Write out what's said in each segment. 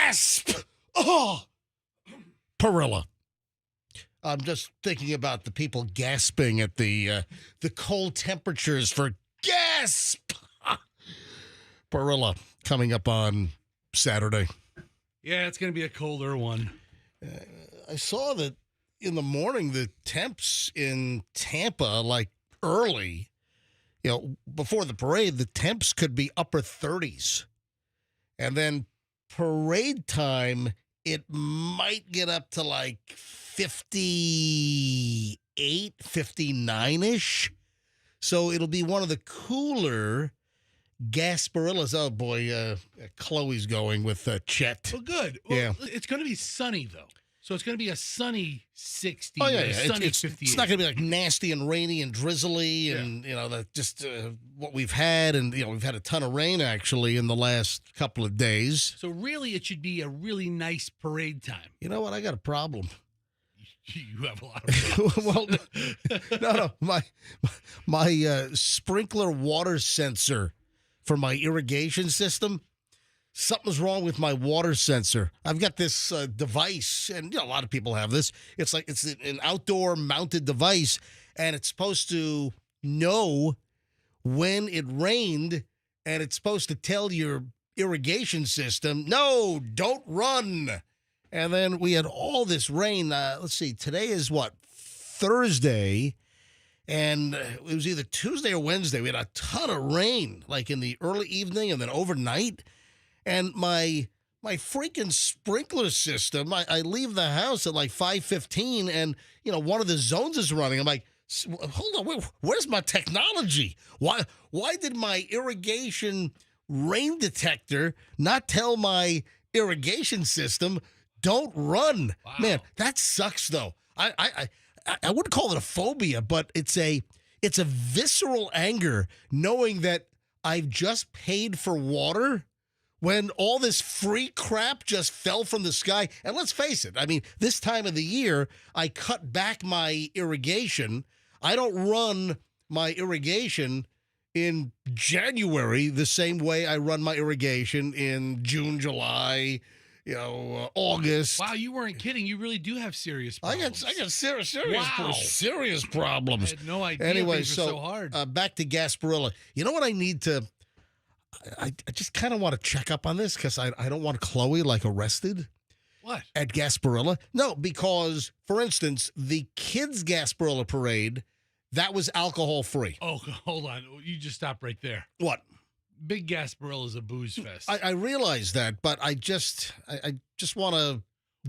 Gasp! Oh! Parilla. I'm just thinking about the people gasping at the cold temperatures for gasp. Parilla coming up on Saturday. Yeah, it's going to be a colder one. I saw that in the morning, the temps in Tampa, like early, before the parade, the temps could be upper 30s. And then parade time, it might get up to like 58, 59-ish. So it'll be one of the cooler Gasparillas. Oh, boy, Chloe's going with Chet. Well, good. Well, yeah. It's going to be sunny, though. So it's going to be a sunny 60 Oh, yeah, or a sunny 58. It's not going to be like nasty and rainy and drizzly and, just what we've had. And, we've had a ton of rain, actually, in the last couple of days. So really, it should be a really nice parade time. You know what? I got a problem. You have a lot of problems. Well, no. My sprinkler water sensor for my irrigation system, something's wrong with my water sensor. I've got this device, and a lot of people have this. It's an outdoor mounted device, and it's supposed to know when it rained, and it's supposed to tell your irrigation system, no, don't run. And then we had all this rain. Let's see, today is what, Thursday, and it was either Tuesday or Wednesday. We had a ton of rain, like in the early evening and then overnight. And my freaking sprinkler system, I leave the house at like 5:15, and, one of the zones is running. I'm like, hold on, where's my technology? Why did my irrigation rain detector not tell my irrigation system, don't run? Wow. Man, that sucks, though. I wouldn't call it a phobia, but it's a visceral anger knowing that I've just paid for water when all this free crap just fell from the sky. And let's face it, I mean, this time of the year, I cut back my irrigation. I don't run my irrigation in January the same way I run my irrigation in June, July, August. Wow, you weren't kidding. You really do have serious problems. I got serious Wow. problems. I had no idea Anyway, things were so hard. Back to Gasparilla. You know what I need to... I just kind of want to check up on this because I don't want Chloe, arrested. What? At Gasparilla. No, because, for instance, the kids' Gasparilla parade, that was alcohol-free. Oh, hold on. You just stop right there. What? Big Gasparilla is a booze fest. I realize that, but I just want to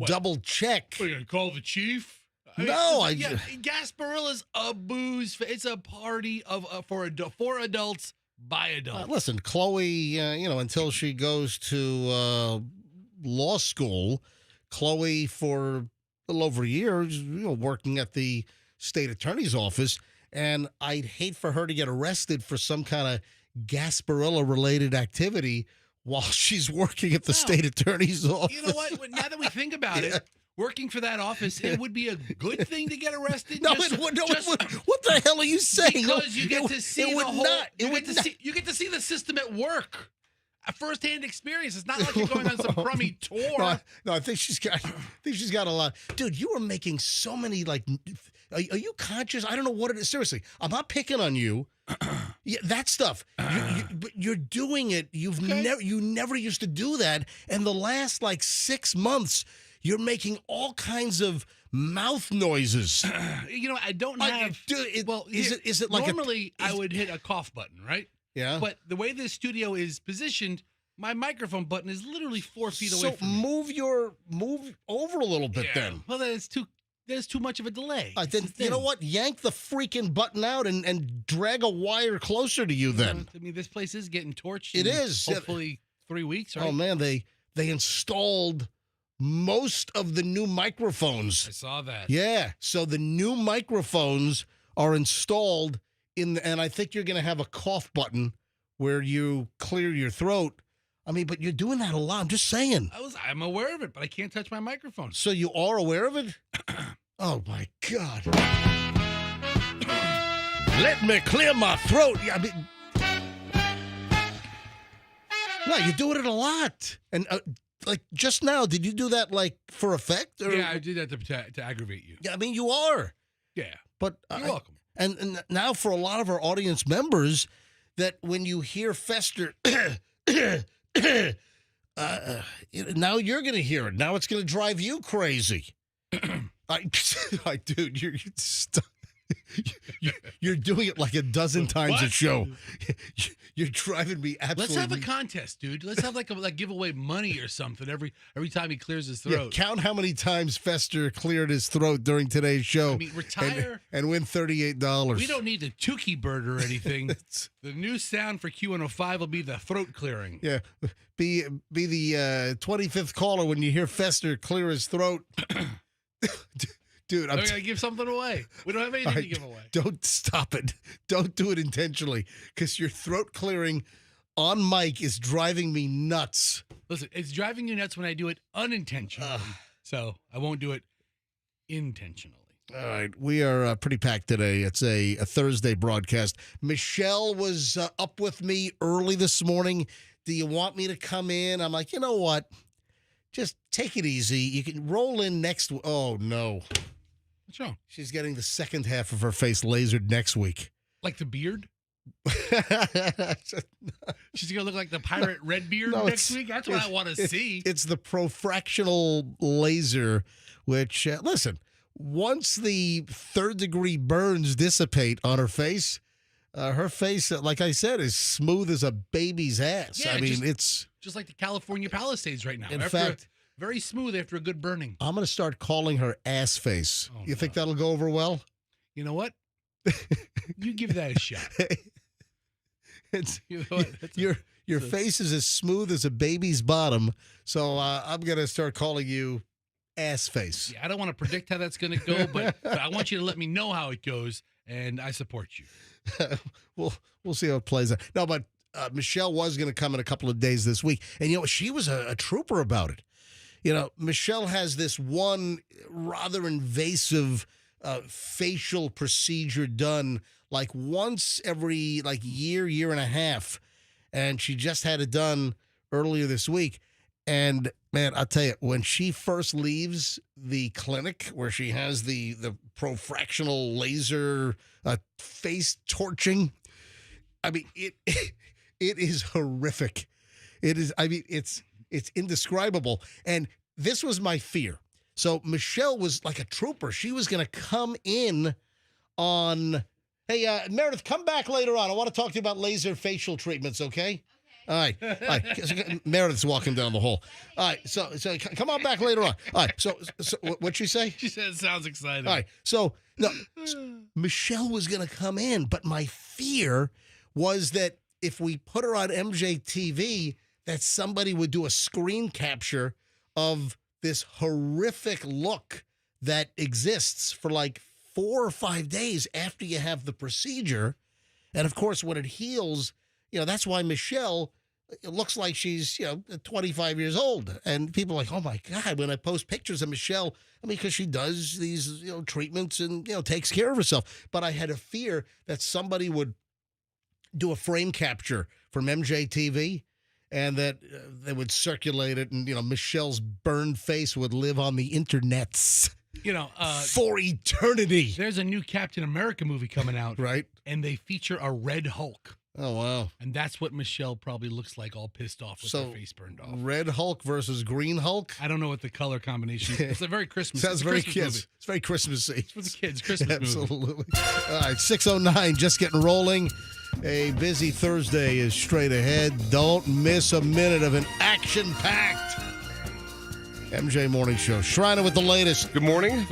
double-check. What, are you going to call the chief? Gasparilla's a booze fest. It's a party for adults. By adults. Listen, Chloe, until she goes to law school, Chloe, for a little over a year, is, working at the state attorney's office, and I'd hate for her to get arrested for some kind of Gasparilla-related activity while she's working at the state attorney's office. You know what? Now that we think about it, working for that office, it would be a good thing to get arrested. What the hell are you saying? Because you get to see the whole. You get to see the system at work. A first-hand experience. It's not like you're going on some crummy tour. No, I think she's got a lot. Dude, you are making so many Are you conscious? I don't know what it is. Seriously, I'm not picking on you. Yeah, that stuff. But you're doing it. You never used to do that. And the last 6 months, you're making all kinds of mouth noises. I don't have. Is it like normally I would hit a cough button, right? Yeah. But the way this studio is positioned, my microphone button is literally 4 feet away from me. So move over a little bit then. Well, there's too much of a delay. Then you know what? Yank the freaking button out and drag a wire closer to you then. I mean, this place is getting torched. It is. Hopefully 3 weeks, right? Oh, man, they installed most of the new microphones. I saw that. Yeah. So the new microphones are installed and I think you're going to have a cough button where you clear your throat. I mean, but you're doing that a lot. I'm just saying. I'm aware of it, but I can't touch my microphone. So you are aware of it? Oh, my God. Let me clear my throat. I mean, no, you're doing it a lot. And like just now, did you do that like for effect? Or? Yeah, I did that to aggravate you. Yeah, I mean, you are. Yeah. But You're welcome. And now for a lot of our audience members, that when you hear Fester, now you're going to hear it. Now it's going to drive you crazy. Dude, you're doing it like a dozen times a show. You're driving me absolutely. Let's have a contest, dude. Let's have like give away money or something every time he clears his throat. Yeah, count how many times Fester cleared his throat during today's show. I mean, retire and win $38. We don't need the Tukey bird or anything. The new sound for Q105 will be the throat clearing. Yeah, be the 25th caller when you hear Fester clear his throat. Dude, I'm going to give something away. We don't have anything to give away. Don't stop it. Don't do it intentionally, because your throat clearing on mic is driving me nuts. Listen, it's driving you nuts when I do it unintentionally. So I won't do it intentionally. All right. We are pretty packed today. It's a Thursday broadcast. Michelle was up with me early this morning. Do you want me to come in? I'm like, you know what? Just take it easy. You can roll in next. Oh, no. What's wrong? She's getting the second half of her face lasered next week. Like the beard? She's going to look like the pirate Redbeard next week? That's what I want to see. It's the profractional laser, which, listen, once the third-degree burns dissipate on her face, like I said, is smooth as a baby's ass. Yeah, I mean, it's just like the California Palisades right now. In fact, very smooth after a good burning. I'm going to start calling her ass face. You think that'll go over well? You know what? You give that a shot. You know what? Your face is as smooth as a baby's bottom, so I'm going to start calling you ass face. Yeah, I don't want to predict how that's going to go, but I want you to let me know how it goes, and I support you. We'll see how it plays out. No, but Michelle was going to come in a couple of days this week, and you know she was a trooper about it. You know, Michelle has this one rather invasive facial procedure done like once every year and a half, and she just had it done earlier this week. And man, I'll tell you, when she first leaves the clinic where she has the profractional laser face torching, I mean it is horrific. It is. I mean, it's indescribable. And this was my fear. So Michelle was like a trooper. She was going to come in on, hey, Meredith, come back later on. I want to talk to you about laser facial treatments, okay? All right. Meredith's walking down the hall. All right. So come on back later on. All right. So what'd she say? She said it sounds exciting. All right. So, no, Michelle was going to come in, but my fear was that if we put her on MJTV, that somebody would do a screen capture of this horrific look that exists for like 4 or 5 days after you have the procedure. And of course, when it heals, you know, that's why Michelle, it looks like she's, 25 years old. And people are like, oh my God, when I post pictures of Michelle, I mean, because she does these, treatments and, takes care of herself. But I had a fear that somebody would do a frame capture from MJTV and that they would circulate it, and Michelle's burned face would live on the internets, for eternity. There's a new Captain America movie coming out, right? And they feature a Red Hulk. Oh wow! And that's what Michelle probably looks like, all pissed off with her face burned off. Red Hulk versus Green Hulk. I don't know what the color combination is. It's a very Christmas. Sounds very Christmas kids. movie. It's very Christmassy. It's for the kids. Christmas Absolutely. movie. All right, 6:09, just getting rolling. A busy Thursday is straight ahead. Don't miss a minute of an action-packed MJ Morning Show. Shriner with the latest. Good morning.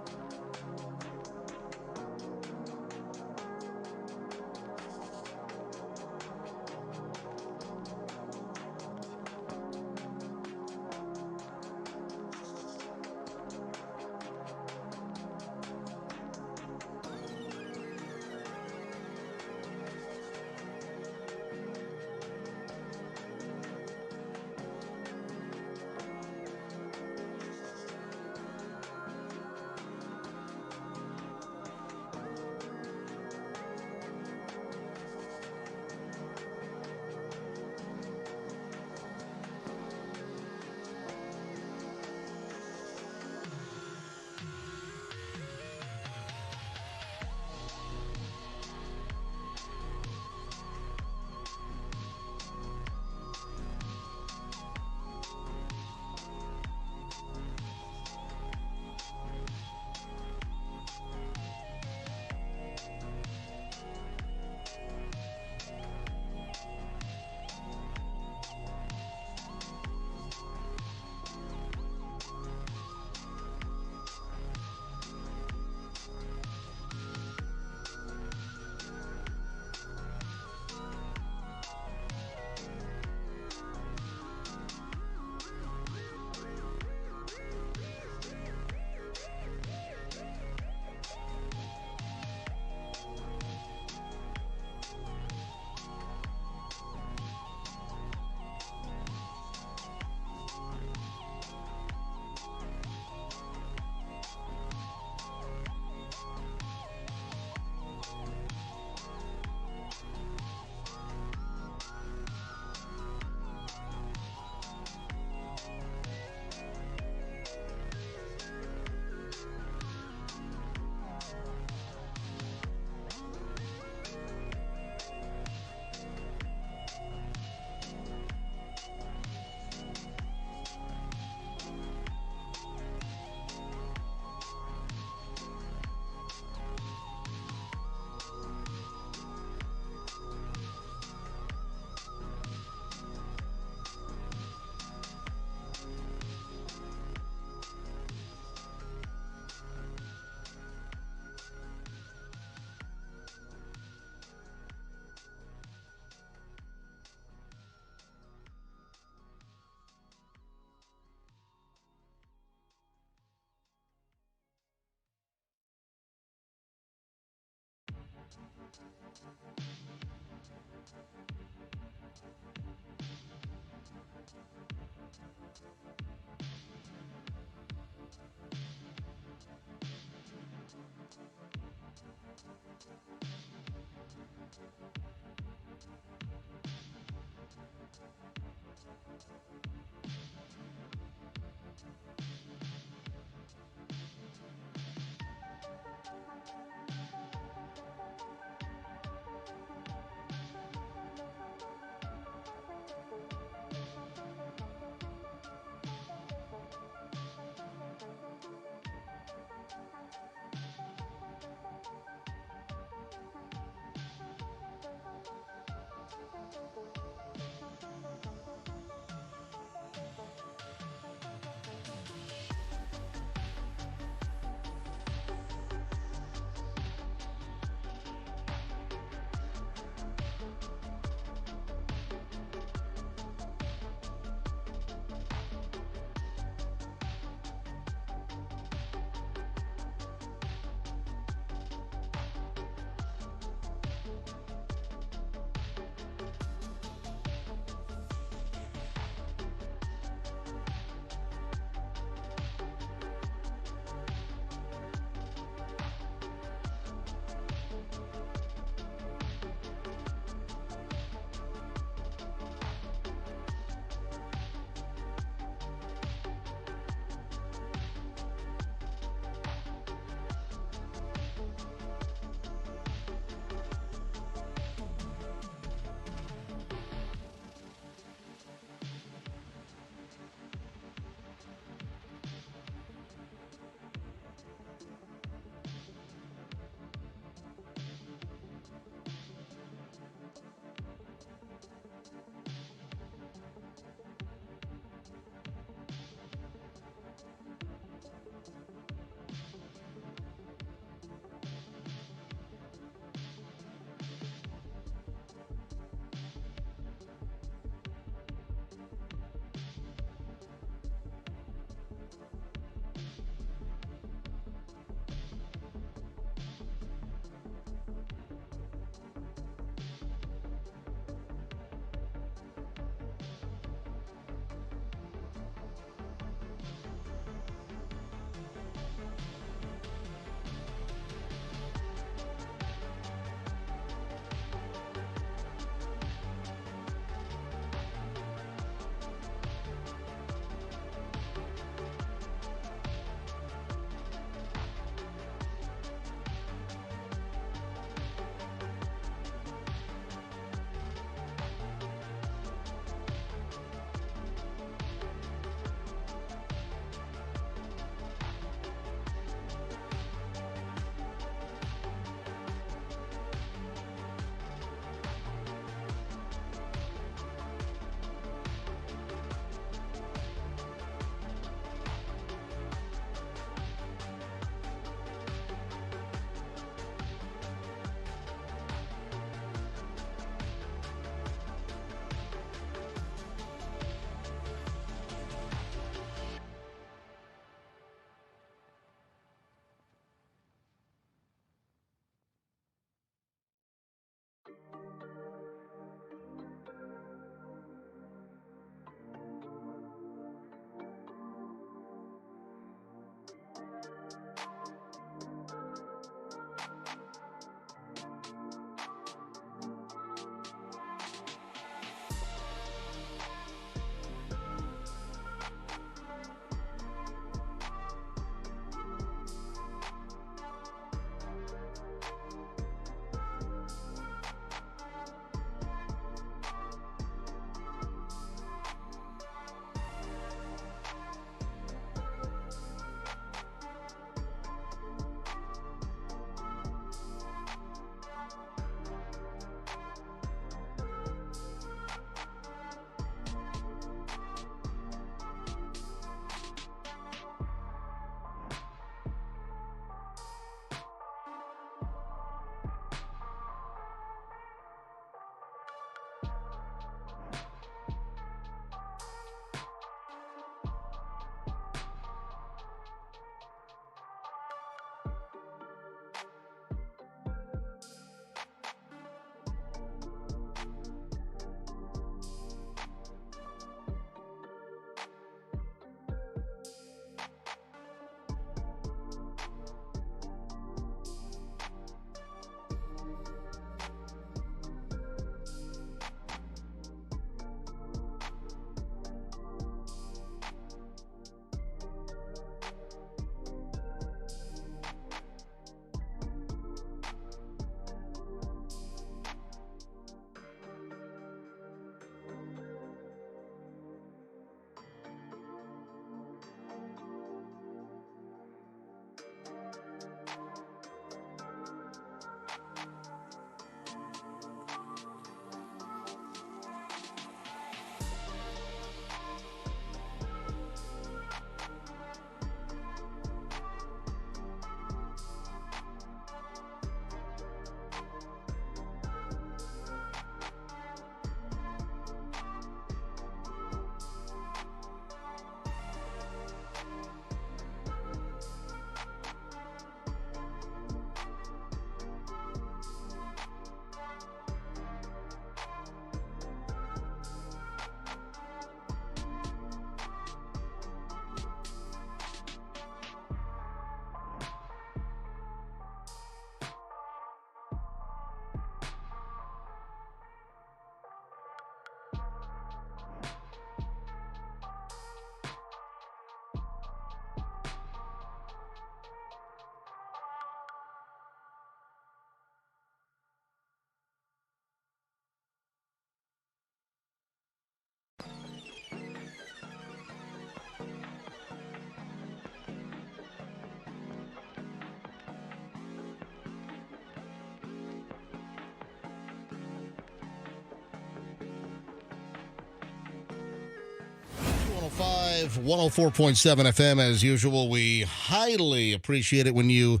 Live, 104.7 FM. As usual, we highly appreciate it when you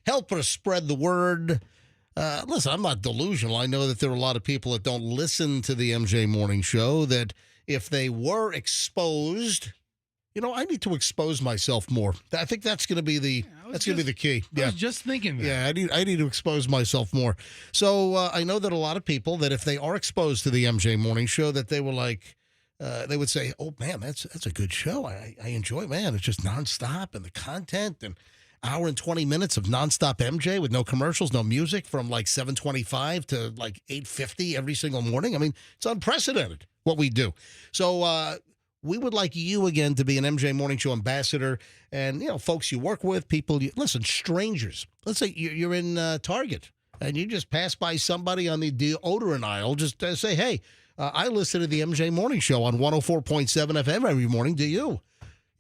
help us spread the word. Listen, I'm not delusional. I know that there are a lot of people that don't listen to the MJ Morning Show, that if they were exposed, I need to expose myself more. I think that's going to be the key. I was just thinking that. Yeah, I need to expose myself more. So I know that a lot of people, that if they are exposed to the MJ Morning Show, that they were like, they would say, "Oh man, that's a good show. I enjoy it, man. It's just nonstop, and the content, and hour and 20 minutes of nonstop MJ with no commercials, no music, from like 7:25 to like 8:50 every single morning. I mean, it's unprecedented what we do." So we would like you again to be an MJ Morning Show ambassador, and folks you work with, people. Listen, strangers. Let's say you're in Target and you just pass by somebody on the deodorant aisle. Just say, "Hey, I listen to the MJ Morning Show on 104.7 FM every morning. Do you?"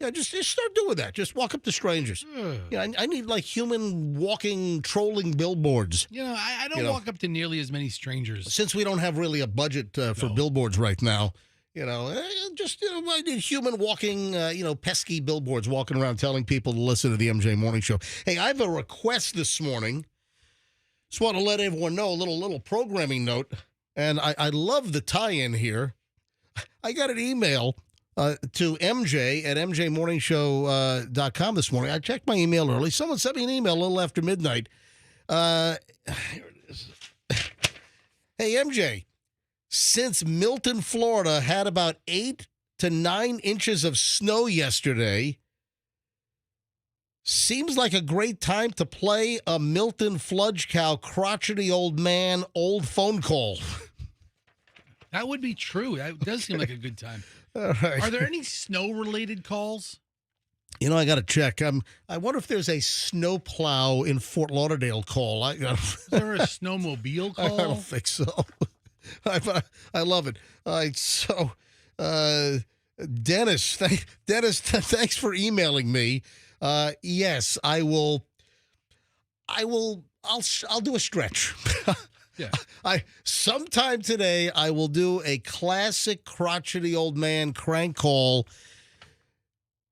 Yeah, just start doing that. Just walk up to strangers. I need like human walking, trolling billboards. I don't walk up to nearly as many strangers. Since we don't have really a budget for billboards right now, I need human walking, pesky billboards walking around telling people to listen to the MJ Morning Show. Hey, I have a request this morning. Just want to let everyone know, a little programming note. And I love the tie-in here. I got an email to MJ at mjmorningshow.com this morning. I checked my email early. Someone sent me an email a little after midnight. Here it is. Hey, MJ, since Milton, Florida had about 8 to 9 inches of snow yesterday, seems like a great time to play a Milton Fludge Cow crotchety old man old phone call. That would be true. That does seem like a good time. All right. Are there any snow-related calls? I got to check. I wonder if there's a snowplow in Fort Lauderdale call. Is there a snowmobile call? I don't think so. I love it. All right, so Dennis, thanks for emailing me. Yes, I will. I'll do a stretch. Yeah. Sometime today I will do a classic crotchety old man crank call,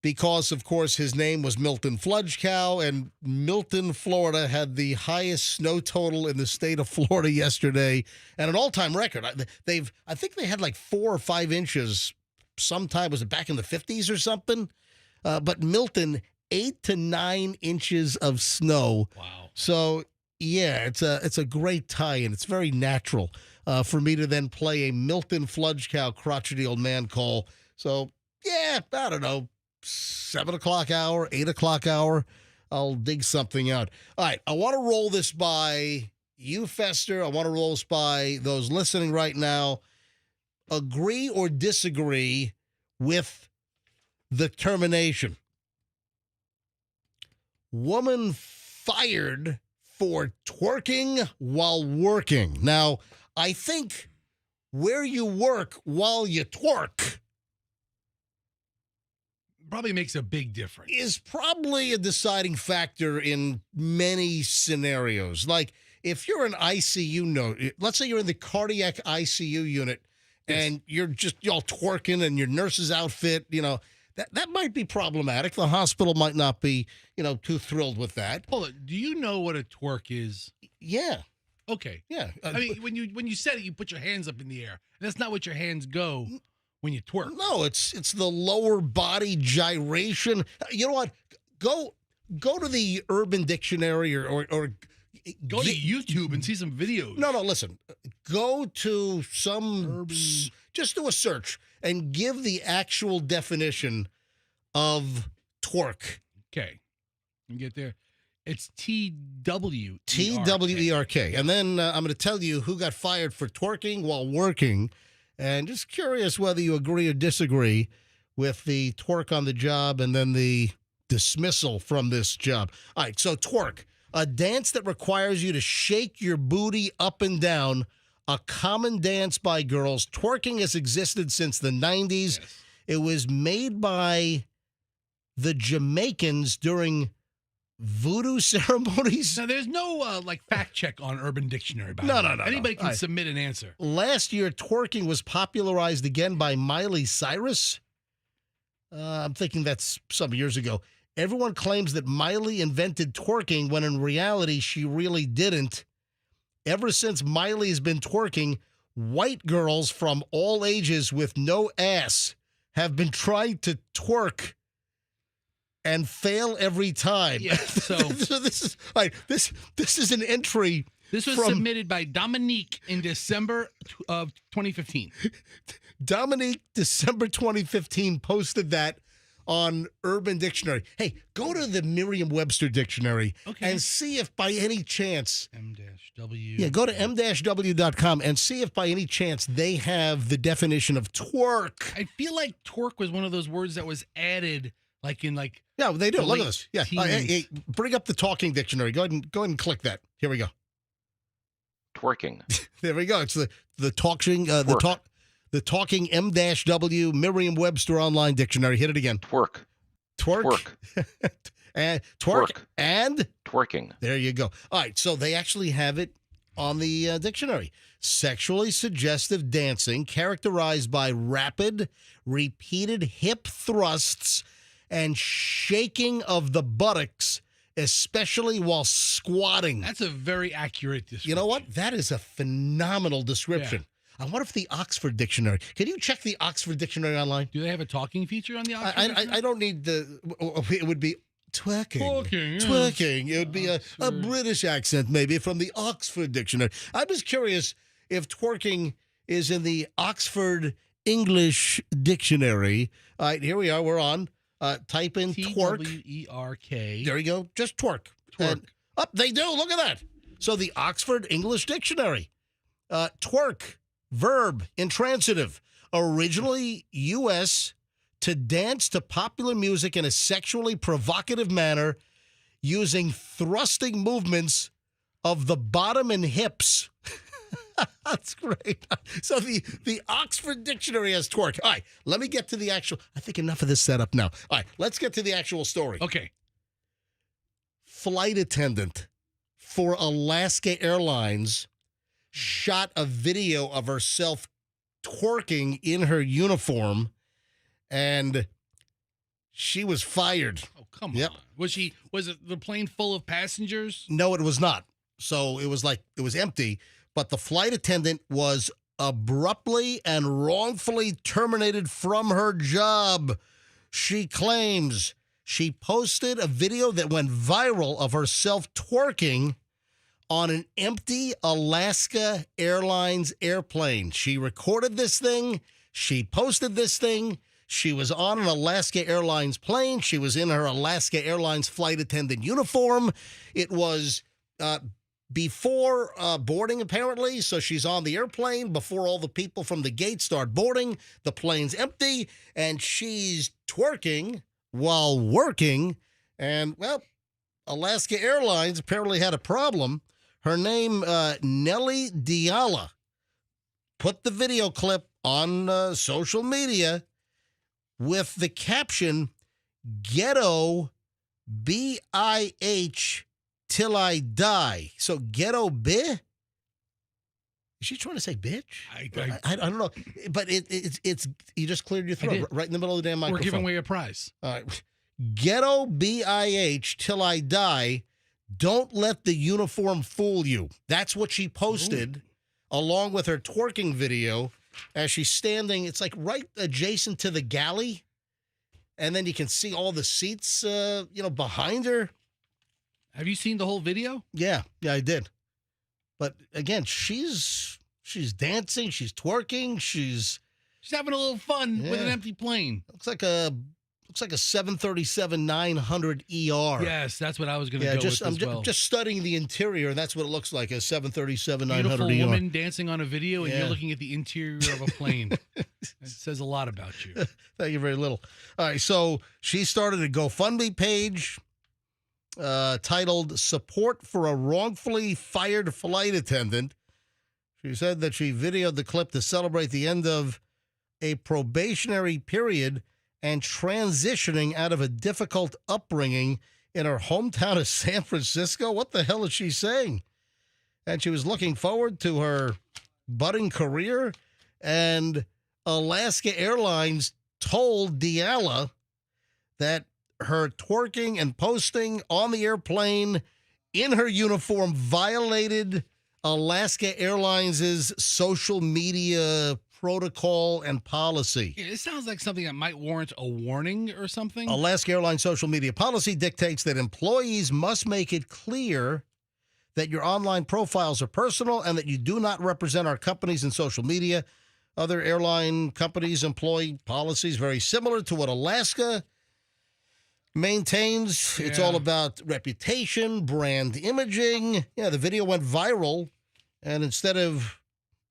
because of course his name was Milton Fludge Cow, and Milton, Florida had the highest snow total in the state of Florida yesterday, and an all-time record. I think they had like 4 or 5 inches sometime. Was it back in the 50s or something? But Milton, 8 to 9 inches of snow. Wow. So yeah, it's a great tie-in. It's very natural for me to then play a Milton Fludge Cow crotchety old man call. So yeah, I don't know, 7 o'clock hour, 8 o'clock hour, I'll dig something out. All right, I want to roll this by you, Fester. I want to roll this by those listening right now. Agree or disagree with the termination? Woman fired for twerking while working. Now, I think where you work while you twerk probably makes a big difference. Is probably a deciding factor in many scenarios. Like if you're an ICU note, let's say you're in the cardiac ICU unit, and you're just y'all twerking in your nurse's outfit, that might be problematic. The hospital might not be, too thrilled with that. Hold on. Do you know what a twerk is? Yeah. Okay. Yeah. I mean, when you said it, you put your hands up in the air. And that's not what your hands go when you twerk. No, it's the lower body gyration. You know what? Go to the Urban Dictionary or go to YouTube and see some videos. No, listen. Go to some just do a search and give the actual definition of twerk. Okay. You get there. It's TWERK. TWERK. And then I'm going to tell you who got fired for twerking while working. And just curious whether you agree or disagree with the twerk on the job and then the dismissal from this job. All right, so twerk, a dance that requires you to shake your booty up and down, a common dance by girls. Twerking has existed since the 90s. Yes. It was made by the Jamaicans during voodoo ceremonies. Now, there's no fact check on Urban Dictionary. No. Anybody can submit an answer. Last year, twerking was popularized again by Miley Cyrus. I'm thinking that's some years ago. Everyone claims that Miley invented twerking when in reality she really didn't. Ever since Miley has been twerking, white girls from all ages with no ass have been trying to twerk and fail every time. Yeah, so this is like this is an entry. This was submitted by Dominique in December of 2015. Dominique, December 2015, posted that on Urban Dictionary. Hey, go to the Merriam-Webster Dictionary and see if by any chance... M-W. Yeah, go to m-w.com and see if by any chance they have the definition of twerk. I feel like twerk was one of those words that was added like in like... Yeah, they do. the Look at late this. Yeah, teens. hey, bring up the Talking Dictionary. Go ahead and click that. Here we go. Twerking. There we go. It's the talking Twerk. the talking M-W Merriam-Webster online dictionary. Hit it again. Twerk. Twerk. And twerk and Twerking. there you go. All right, so they actually have it on the dictionary. Sexually suggestive dancing characterized by rapid, repeated hip thrusts and shaking of the buttocks, especially while squatting. That's a very accurate description. You know what? That is a phenomenal description. I wonder if the Oxford Dictionary. Can you check the Oxford Dictionary online? Do they have a talking feature on the Oxford? I don't need the. It would be twerking. Twerking, yeah. Twerking. It would be a British accent, maybe from the Oxford Dictionary. I was curious if twerking is in the Oxford English Dictionary. All right, here we are. We're on. Type in twerk. Twerk. There you go. Just twerk. Twerk. They do. Look at that. So the Oxford English Dictionary. Twerk. Verb, intransitive, originally U.S. to dance to popular music in a sexually provocative manner using thrusting movements of the bottom and hips. That's great. So the Oxford Dictionary has twerk. All right, let me get to the actual. I think enough of this setup now. All right, let's get to the actual story. Okay. Flight attendant for Alaska Airlines shot a video of herself twerking in her uniform, and she was fired. Oh, come Yep. on. Was it the plane full of passengers? No, it was not. So it was empty, but the flight attendant was abruptly and wrongfully terminated from her job. She claims she posted a video that went viral of herself twerking on an empty Alaska Airlines airplane. She recorded this thing. She posted this thing. She was on an Alaska Airlines plane. She was in her Alaska Airlines flight attendant uniform. It was before boarding, apparently. So she's on the airplane before all the people from the gate start boarding. The plane's empty, and she's twerking while working. And, well, Alaska Airlines apparently had a problem. Her name, Nellie Diala, put the video clip on social media with the caption, "Ghetto B-I-H till I die." So ghetto bi? Is she trying to say bitch? I don't know. But it's you just cleared your throat right in the middle of the damn microphone. We're giving away a prize. All right. Ghetto B-I-H till I die. Don't let the uniform fool you. That's what she posted along with her twerking video as she's standing. It's like right adjacent to the galley. And then you can see all the seats, behind her. Have you seen the whole video? Yeah, I did. But again, she's dancing. She's twerking. She's having a little fun with an empty plane. Looks like a 737-900 ER. Yes, that's what I was going to go with as well. Just studying the interior, and that's what it looks like, a 737-900 Beautiful ER. woman dancing on a video, and you're looking at the interior of a plane. It says a lot about you. Thank you very little. All right, so she started a GoFundMe page titled "Support for a Wrongfully Fired Flight Attendant." She said that she videoed the clip to celebrate the end of a probationary period and transitioning out of a difficult upbringing in her hometown of San Francisco. What the hell is she saying? And she was looking forward to her budding career. And Alaska Airlines told Diala that her twerking and posting on the airplane in her uniform violated Alaska Airlines' social media protocol and policy. Yeah, it sounds like something that might warrant a warning or something. Alaska Airlines social media policy dictates that employees must make it clear that your online profiles are personal and that you do not represent our companies in social media. Other airline companies employ policies very similar to what Alaska maintains. It's all about reputation, brand imaging. Yeah, the video went viral, and instead of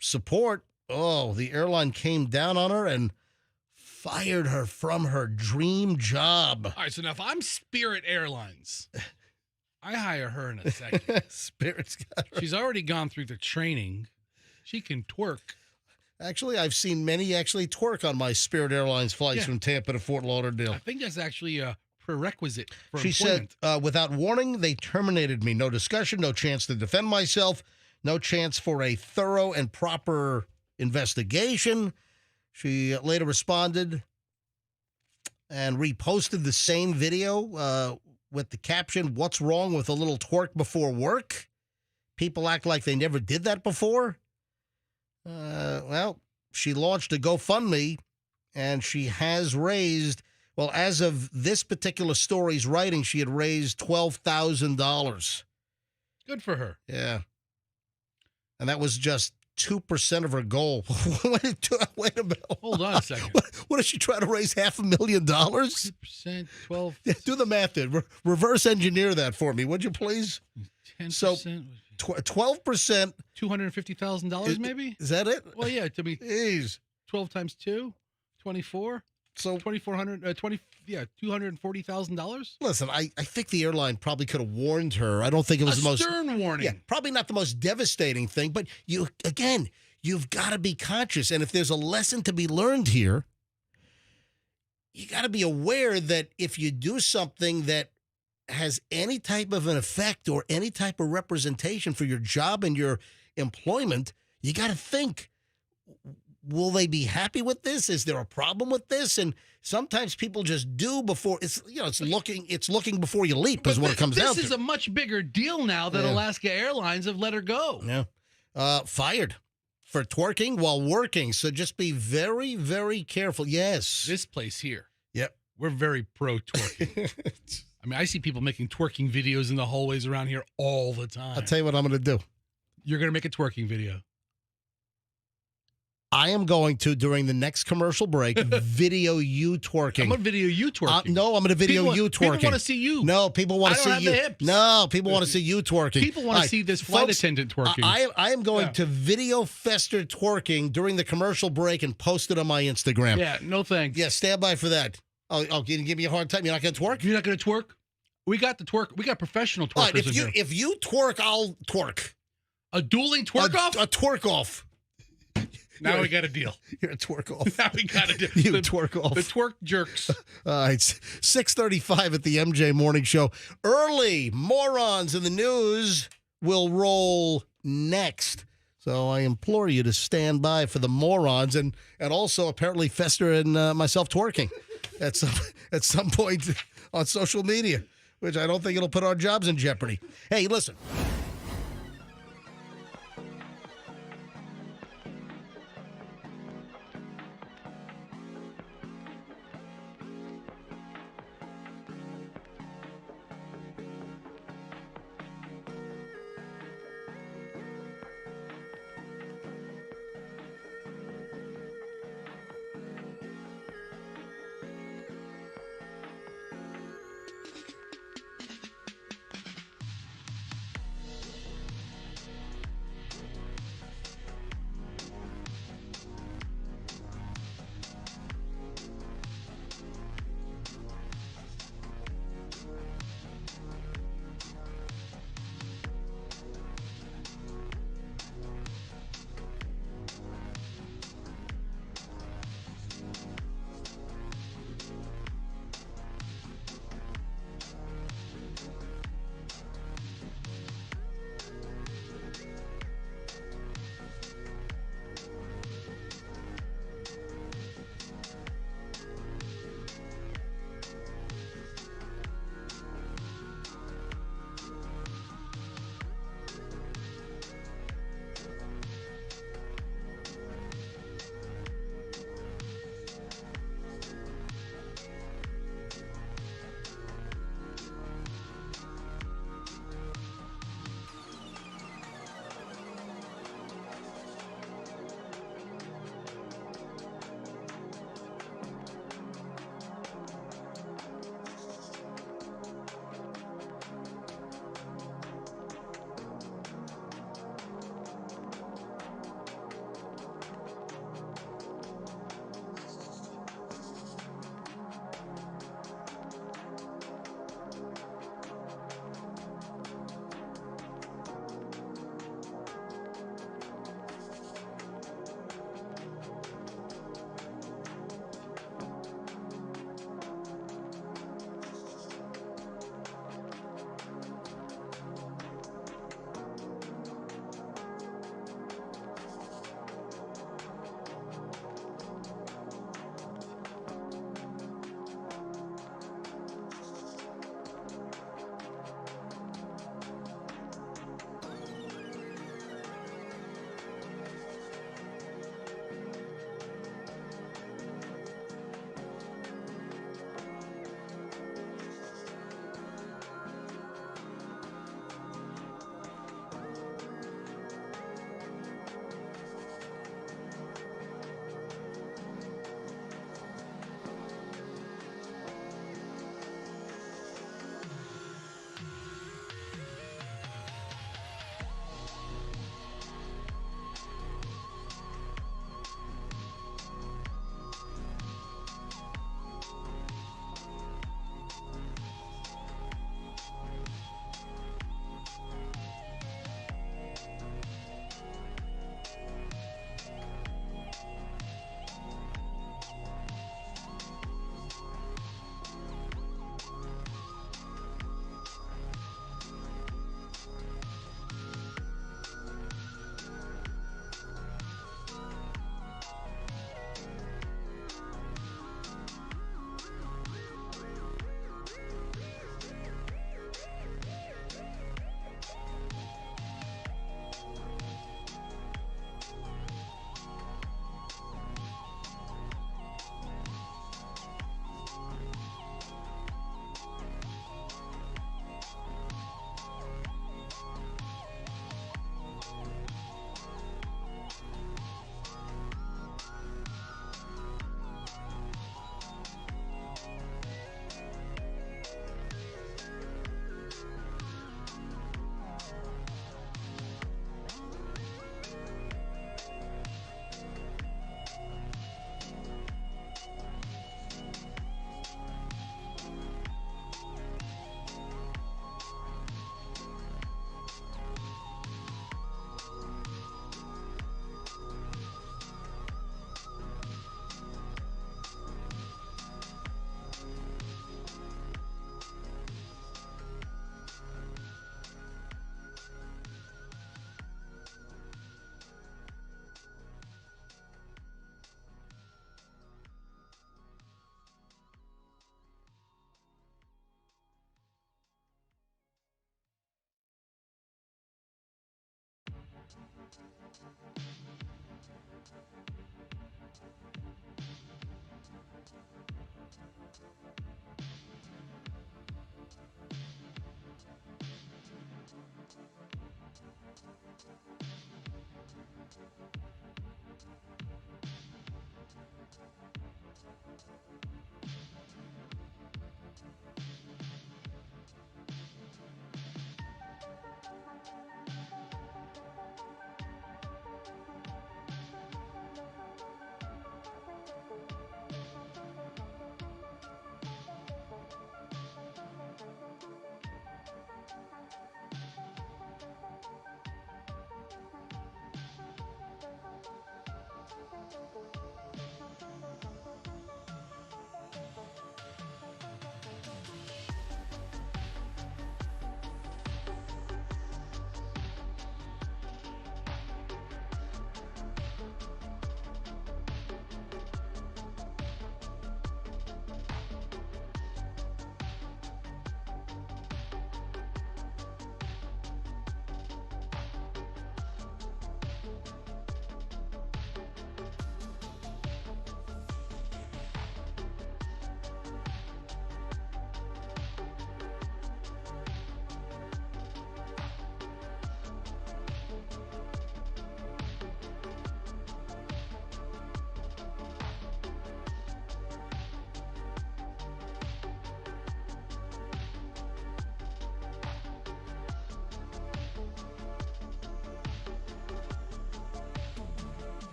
support, the airline came down on her and fired her from her dream job. All right, so now if I'm Spirit Airlines, I hire her in a second. Spirit's got her. She's already gone through the training. She can twerk. Actually, I've seen many actually twerk on my Spirit Airlines flights from Tampa to Fort Lauderdale. I think that's actually a prerequisite for She employment. said, without warning, they terminated me. No discussion, no chance to defend myself, no chance for a thorough and proper investigation. She later responded and reposted the same video with the caption, "What's wrong with a little twerk before work? People act like they never did that before." Well, she launched a GoFundMe, and she has raised, well, as of this particular story's writing, she had raised $12,000. Good for her. Yeah. And that was just 2% of her goal. Wait a minute. Hold on a second. What is she trying to raise, $500,000? 2%, 12. Yeah, do the math then. Reverse engineer that for me, would you please? 10%. So 12%. $250,000 maybe? Is that it? Well, yeah, to be Jeez. 12 times 2, 24. So $240,000. listen, I think the airline probably could have warned her. I don't think it was the most stern warning. Yeah, probably not the most devastating thing, but you've got to be conscious. And if there's a lesson to be learned here, you got to be aware that if you do something that has any type of an effect or any type of representation for your job and your employment, you got to think, will they be happy with this? Is there a problem with this? And sometimes people just do before it's looking before you leap is what it comes down to. This is a much bigger deal now that Alaska Airlines have let her go. Yeah. Fired for twerking while working. So just be very, very careful. Yes. This place here. Yep. We're very pro twerking. I mean, I see people making twerking videos in the hallways around here all the time. I'll tell you what I'm going to do. You're going to make a twerking video. I am going to, during the next commercial break, video you twerking. I'm going to video you twerking. No, I'm going to video you twerking. People want to see you. No, people want to see you. I don't have the hips. No, people want to see you twerking. People want to see this flight attendant twerking. I am going to video Fester twerking during the commercial break and post it on my Instagram. Yeah, no thanks. Yeah, stand by for that. Oh, you can give me a hard time. You're not going to twerk? You're not going to twerk? We got the twerk. We got professional twerkers All right, in here. if you twerk, I'll twerk. A dueling twerk off? A twerk off. Now we got a deal. You're a twerk off. Now we got a deal. You twerk off. The twerk jerks. It's 6:35 at the MJ Morning Show. Early morons in the news will roll next. So I implore you to stand by for the morons and also apparently Fester and myself twerking at some point on social media, which I don't think it'll put our jobs in jeopardy. Hey, listen.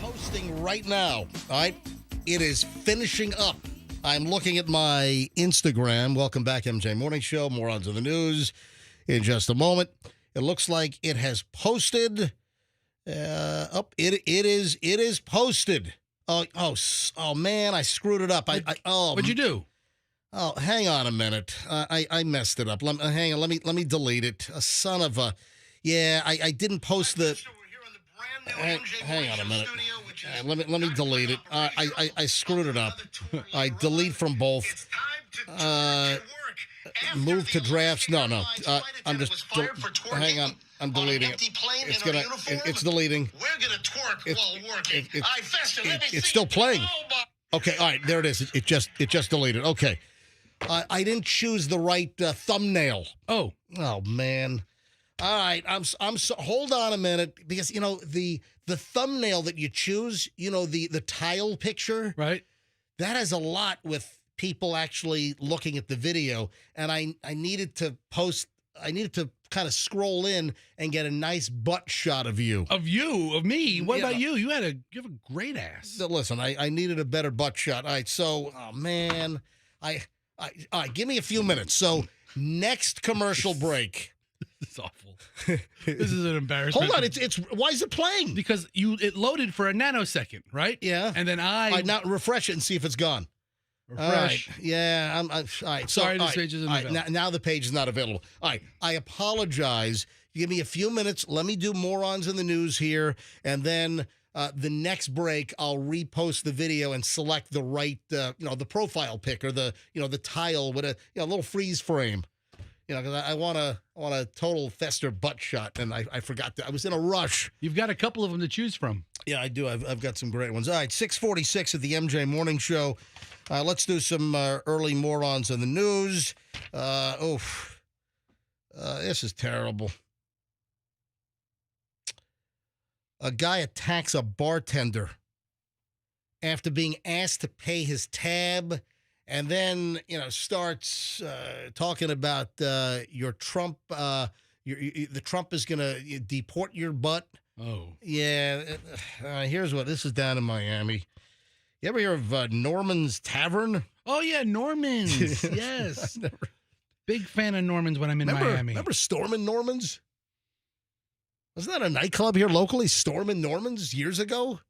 Posting right now. All right. It is finishing up. I'm looking at my Instagram. Welcome back, MJ Morning Show. More on to the news in just a moment. It looks like it has posted. It is posted. Oh man, I screwed it up. What'd you do? Oh, hang on a minute. I messed it up. Hang on. Let me delete it. A son of a. Yeah, I didn't post the. Hang on a minute. Let me delete it. I screwed it up. I delete from both. Move to drafts. No. I'm just. Hang on. I'm deleting it. It's deleting. We're gonna twerk while working. It's still playing. Okay. All right. There it is. It just deleted. Okay. I didn't choose the right thumbnail. Oh man. All right, I'm so, hold on a minute, because the thumbnail that you choose, the tile picture, right? That has a lot with people actually looking at the video, and I needed to post I needed to kind of scroll in and get a nice butt shot of you. Of me. What Yeah. about you? You have a great ass. So listen, I needed a better butt shot. All right, so oh man, all right, give me a few minutes. So next commercial break. This is awful. This is an embarrassment. Hold on, it's why is it playing? Because it loaded for a nanosecond, right? Yeah. And then All right, now refresh it and see if it's gone. refresh. All right. Yeah, I'm all right. So, Sorry, this all right, page isn't all right, available. now the page is not available. All right, I apologize. Give me a few minutes. Let me do morons in the news here, and then the next break, I'll repost the video and select the right, the profile pic or the tile with a little freeze frame. Because I want a total Fester butt shot, and I forgot that. I was in a rush. You've got a couple of them to choose from. Yeah, I do. I've got some great ones. All right, 6:46 at the MJ Morning Show. Let's do some early morons in the news. This is terrible. A guy attacks a bartender after being asked to pay his tab, and then starts talking about your Trump. The Trump is going to deport your butt. Oh. Yeah. Here's what this is down in Miami. You ever hear of Norman's Tavern? Oh, yeah, Norman's. Yes. Big fan of Norman's when I'm in Miami. Remember Stormin' Norman's? Wasn't that a nightclub here locally, Stormin' Norman's, years ago?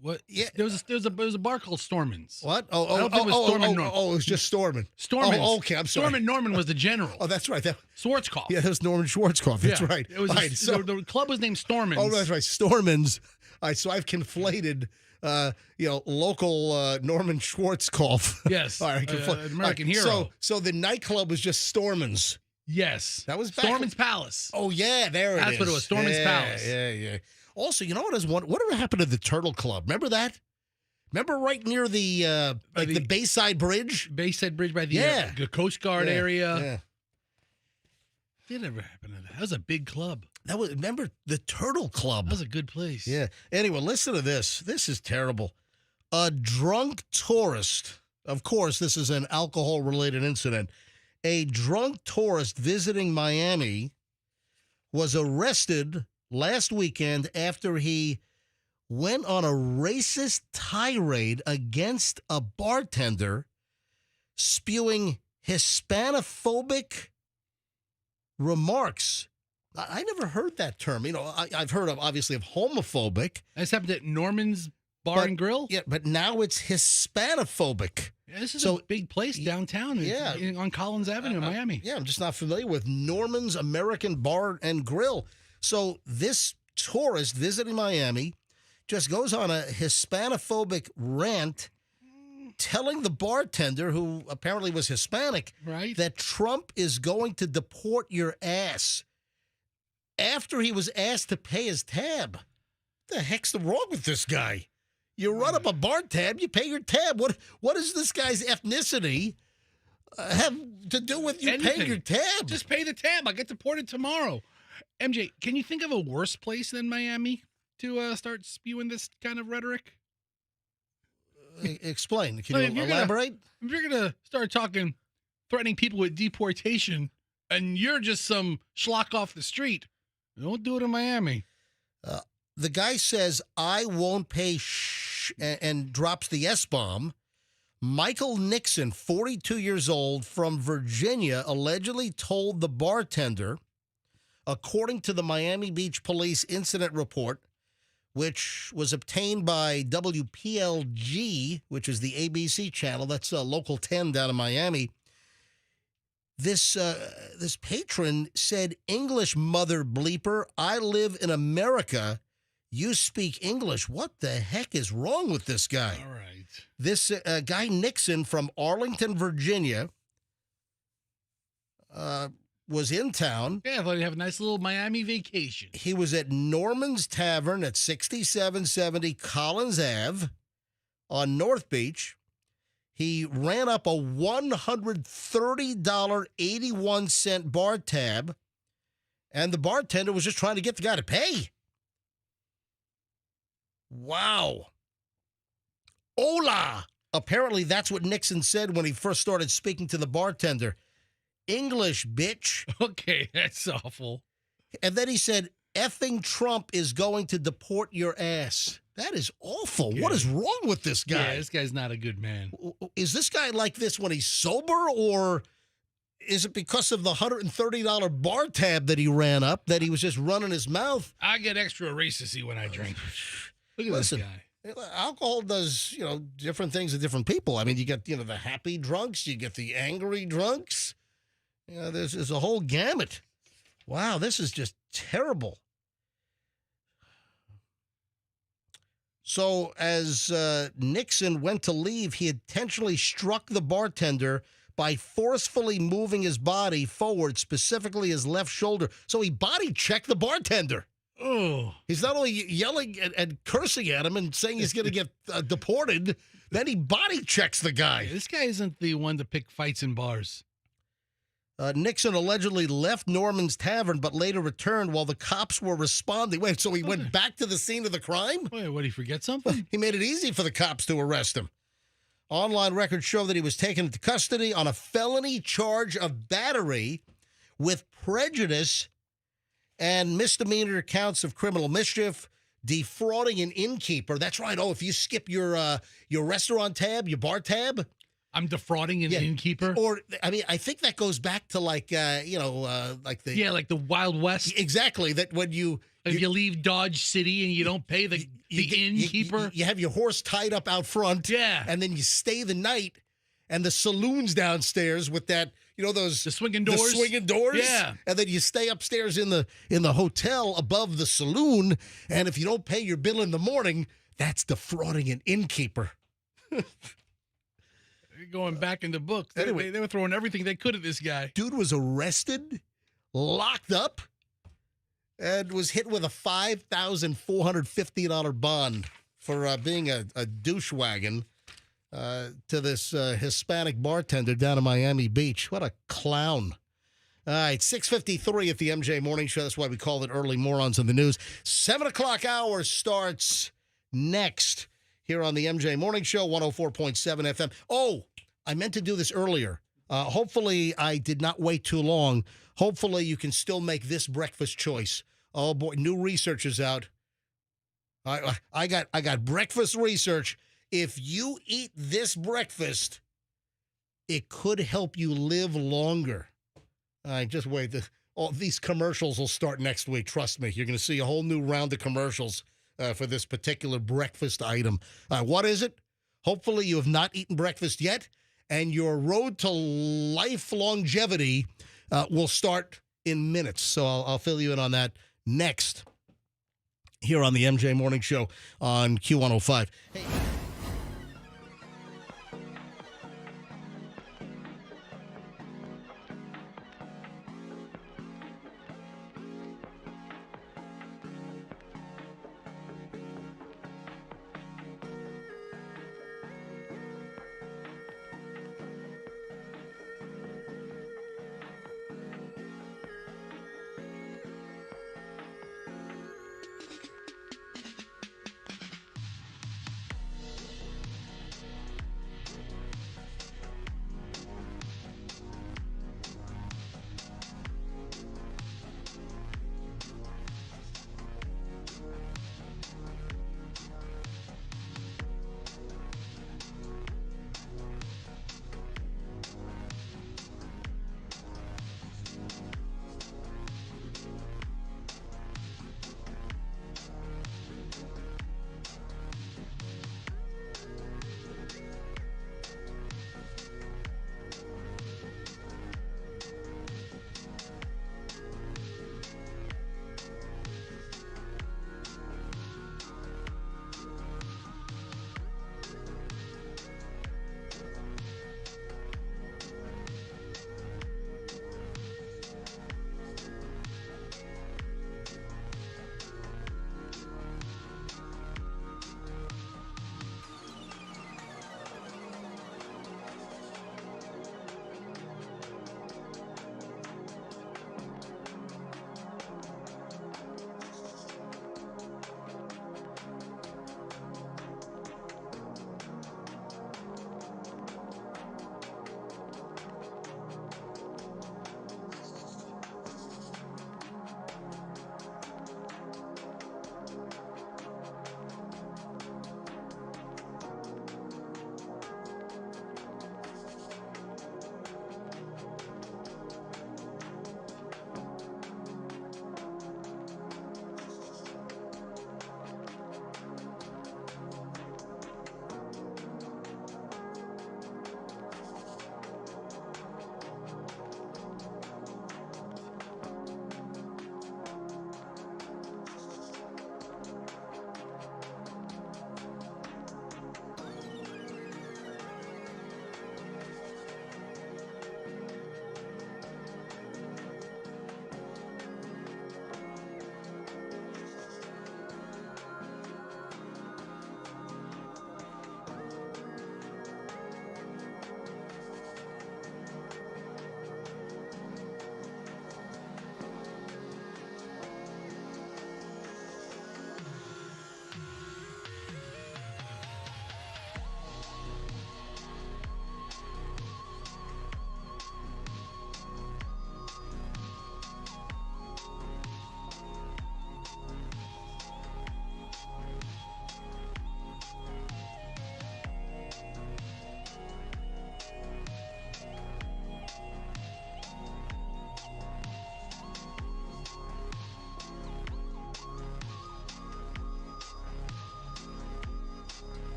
What? Yeah. There was a bar called Storman's. What? I don't think it was Stormin' Norman. It was just Stormin'. Storman's. Oh, okay, I'm sorry. Stormin' Norman was the general. Oh, that's right. Schwarzkopf. Yeah, that was Norman Schwarzkopf. That's Yeah. right. It was right. the club was named Storman's. Oh, that's right. Storman's. All right, so I've conflated, local Norman Schwarzkopf. Yes. All right, American hero. So the nightclub was just Storman's. Yes. That was back Storman's Palace. Oh, yeah, there it is. That's what it was, Storman's Palace. Yeah. Also, you know what? Whatever happened to the Turtle Club? Remember that? Remember right near the Bayside Bridge? Bayside Bridge by the Coast Guard area. Yeah. It never happened to that. That was a big club. Remember the Turtle Club? That was a good place. Yeah. Anyway, listen to this. This is terrible. A drunk tourist. Of course, this is an alcohol-related incident. A drunk tourist visiting Miami was arrested last weekend after he went on a racist tirade against a bartender, spewing Hispanophobic remarks. I never heard that term. I've heard obviously of homophobic. This happened at Norman's Bar and Grill? Yeah, but now it's Hispanophobic. Yeah, this is a big place downtown on Collins Avenue in Miami. Yeah, I'm just not familiar with Norman's American Bar and Grill. So this tourist visiting Miami just goes on a Hispanophobic rant telling the bartender, who apparently was Hispanic, right, that Trump is going to deport your ass after he was asked to pay his tab. What the heck's wrong with this guy? You run up a bar tab, you pay your tab. What does this guy's ethnicity have to do with you paying your tab? Just pay the tab. I'll get deported tomorrow. MJ, can you think of a worse place than Miami to start spewing this kind of rhetoric? Explain. Can you elaborate? If you're going to start threatening people with deportation, and you're just some schlock off the street, don't do it in Miami. The guy says, I won't pay and drops the S-bomb. Michael Nixon, 42 years old, from Virginia, allegedly told the bartender, according to the Miami Beach Police incident report, which was obtained by WPLG, which is the ABC channel. That's Local 10 down in Miami. This patron said, English, mother bleeper. I live in America. You speak English. What the heck is wrong with this guy? All right. This guy Nixon from Arlington, Virginia, was in town. Yeah, I thought he'd have a nice little Miami vacation. He was at Norman's Tavern at 6770 Collins Ave on North Beach. He ran up a $130.81 bar tab, and the bartender was just trying to get the guy to pay. Wow. Hola. Apparently, that's what Nixon said when he first started speaking to the bartender. English, bitch. Okay, that's awful. And then he said, effing Trump is going to deport your ass. That is awful. What is wrong with this guy? Yeah, this guy's not a good man. Is this guy like this when he's sober, or is it because of the $130 bar tab that he ran up that he was just running his mouth? I get extra racisty when I drink. Look at Listen, this guy. alcohol does, different things to different people. I mean, you get, the happy drunks, you get the angry drunks. There's a whole gamut. Wow, this is just terrible. So as Nixon went to leave, he intentionally struck the bartender by forcefully moving his body forward, specifically his left shoulder. So he body checked the bartender. Oh, He's not only yelling and cursing at him and saying he's going to get deported, then he body checks the guy. this guy isn't the one to pick fights in bars. Nixon allegedly left Norman's Tavern, but later returned while the cops were responding. Wait, so he went back to the scene of the crime? Wait, what, did he forget something? He made it easy for the cops to arrest him. Online records show that he was taken into custody on a felony charge of battery with prejudice and misdemeanor counts of criminal mischief, defrauding an innkeeper. That's right. Oh, if you skip your restaurant tab, your bar tab. I'm defrauding an innkeeper? Or, I mean, I think that goes back to like the Wild West. Exactly. That when you leave Dodge City and you don't pay the innkeeper. You have your horse tied up out front. Yeah. And then you stay the night, and the saloon's downstairs with that, the swinging doors. The swinging doors. Yeah. And then you stay upstairs in the hotel above the saloon, and if you don't pay your bill in the morning, that's defrauding an innkeeper. Going back in the book. Anyway, they were throwing everything they could at this guy. Dude was arrested, locked up, and was hit with a $5,450 bond for being a douchewagon to this Hispanic bartender down in Miami Beach. What a clown. All right, 6:53 at the MJ Morning Show. That's why we call it Early Morons in the News. 7 o'clock hour starts next here on the MJ Morning Show, 104.7 FM. Oh, I meant to do this earlier. Hopefully I did not wait too long. Hopefully you can still make this breakfast choice. Oh boy, new research is out. I got breakfast research. If you eat this breakfast, it could help you live longer. All right, just wait. All these commercials will start next week. Trust me. You're going to see a whole new round of commercials for this particular breakfast item. What is it? Hopefully you have not eaten breakfast yet, and your road to life longevity will start in minutes. So I'll fill you in on that next here on the MJ Morning Show on Q105. Hey.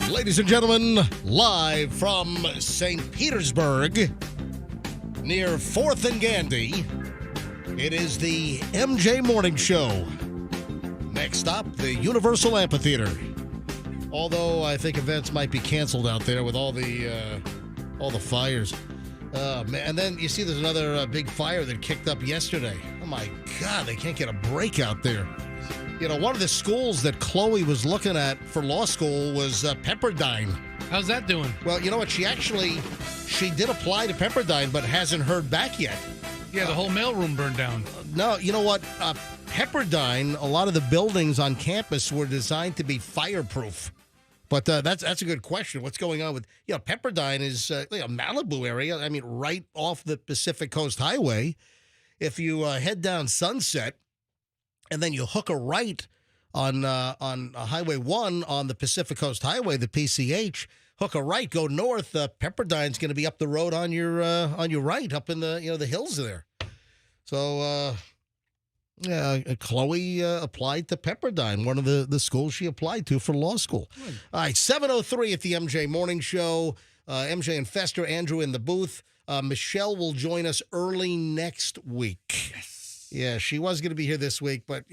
Ladies and gentlemen, live from St. Petersburg, near 4th and Gandhi, it is the MJ Morning Show. Next stop, the Universal Amphitheater. Although I think events might be canceled out there with all the fires. Man, and then you see there's another big fire that kicked up yesterday. Oh my God, they can't get a break out there. You know, one of the schools that Chloe was looking at for law school was Pepperdine. How's that doing? Well, you know what? She did apply to Pepperdine, but hasn't heard back yet. Yeah, the whole mailroom burned down. No, you know what? Pepperdine, a lot of the buildings on campus were designed to be fireproof. But that's a good question. What's going on with, Pepperdine is a Malibu area. I mean, right off the Pacific Coast Highway. If you head down Sunset, and then you hook a right on Highway 1 on the Pacific Coast Highway, the PCH. Hook a right, go north. Pepperdine's going to be up the road on your right, up in the the hills there. So Chloe applied to Pepperdine, one of the schools she applied to for law school. All right, 7:03 at the MJ Morning Show. MJ and Fester, Andrew in the booth. Michelle will join us early next week. Yes. Yeah, she was going to be here this week, but,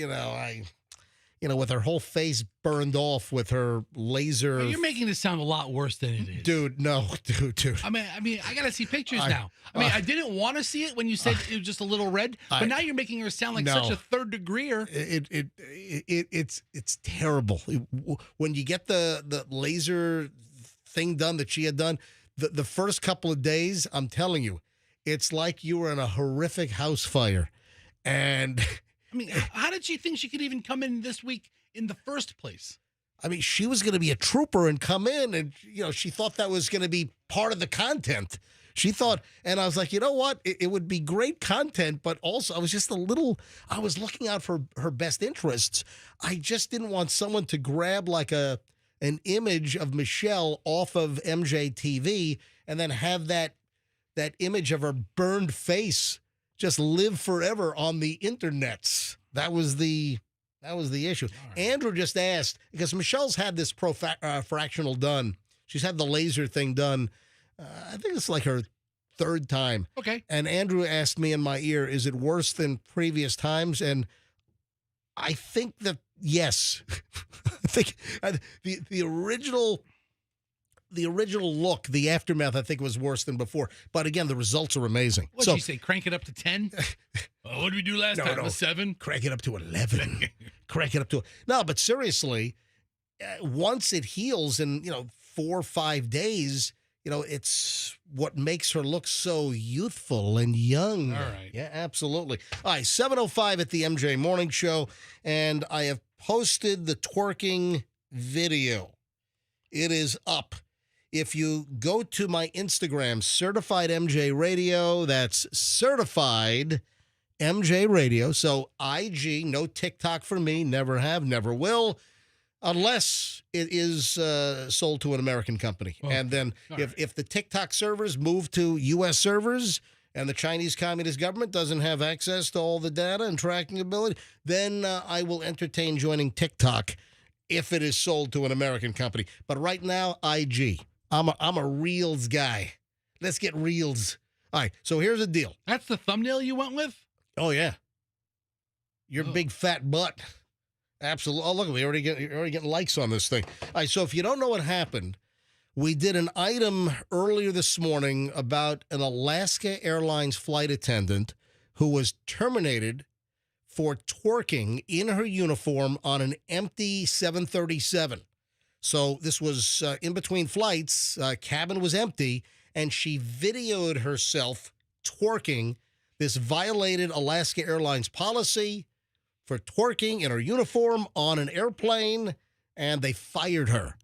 with her whole face burned off with her laser. Well, you're making this sound a lot worse than it is. Dude, no, dude. I mean, I gotta see pictures now. I didn't want to see it when you said it was just a little red, but now you're making her sound like such a third degreer. It's terrible. When you get the laser thing done that she had done, the first couple of days, I'm telling you, it's like you were in a horrific house fire. And I mean, how did she think she could even come in this week in the first place? I mean, she was going to be a trooper and come in, and she thought that was going to be part of the content. She thought, and I was like, you know what? It would be great content, but also I was looking out for her best interests. I just didn't want someone to grab like an image of Michelle off of MJTV and then have that image of her burned face just live forever on the internets. That was the issue. Right. Andrew just asked, because Michelle's had this fractional done. She's had the laser thing done. I think it's like her third time. Okay. And Andrew asked me in my ear, is it worse than previous times? And I think that, yes. I think the original look, the aftermath, I think was worse than before. But again, the results are amazing. What did you say? Crank it up to 10? What did we do last time? No. 7? Crank it up to 11. Crank it up to... No, but seriously, once it heals in, 4 or 5 days, it's what makes her look so youthful and young. All right. Yeah, absolutely. All right, 7:05 at the MJ Morning Show, and I have posted the twerking video. It is up. If you go to my Instagram, Certified MJ Radio, that's Certified MJ Radio. So IG, no TikTok for me, never have, never will, unless it is sold to an American company. Oh, and then if the TikTok servers move to U.S. servers and the Chinese Communist government doesn't have access to all the data and tracking ability, then I will entertain joining TikTok if it is sold to an American company. But right now, IG. I'm a Reels guy. Let's get Reels. All right, so here's the deal. That's the thumbnail you went with? Oh, yeah. Your big fat butt. Absolutely. Oh, look, you're already getting likes on this thing. All right, so if you don't know what happened, we did an item earlier this morning about an Alaska Airlines flight attendant who was terminated for twerking in her uniform on an empty 737. So this was in between flights, cabin was empty, and she videoed herself twerking. This violated Alaska Airlines policy for twerking in her uniform on an airplane, and they fired her.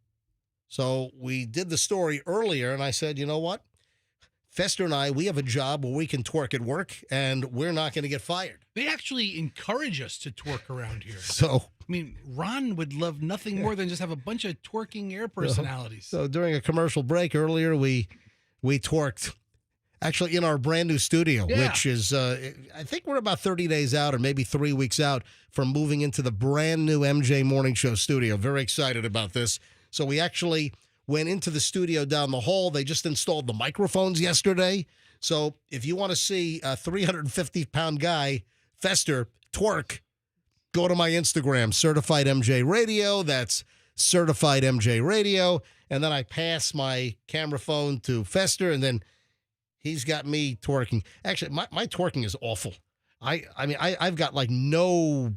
So we did the story earlier, and I said, you know what? Fester and I, we have a job where we can twerk at work, and we're not going to get fired. They actually encourage us to twerk around here. So... I mean, Ron would love nothing more than just have a bunch of twerking air personalities. So during a commercial break earlier, we twerked, actually in our brand new studio, which is, I think we're about 30 days out or maybe 3 weeks out from moving into the brand new MJ Morning Show studio. Very excited about this. So we actually went into the studio down the hall. They just installed the microphones yesterday. So if you want to see a 350-pound guy, Fester, twerk, go to my Instagram, Certified MJ Radio. That's Certified MJ Radio. And then I pass my camera phone to Fester, and then he's got me twerking. Actually, my twerking is awful. I've got like no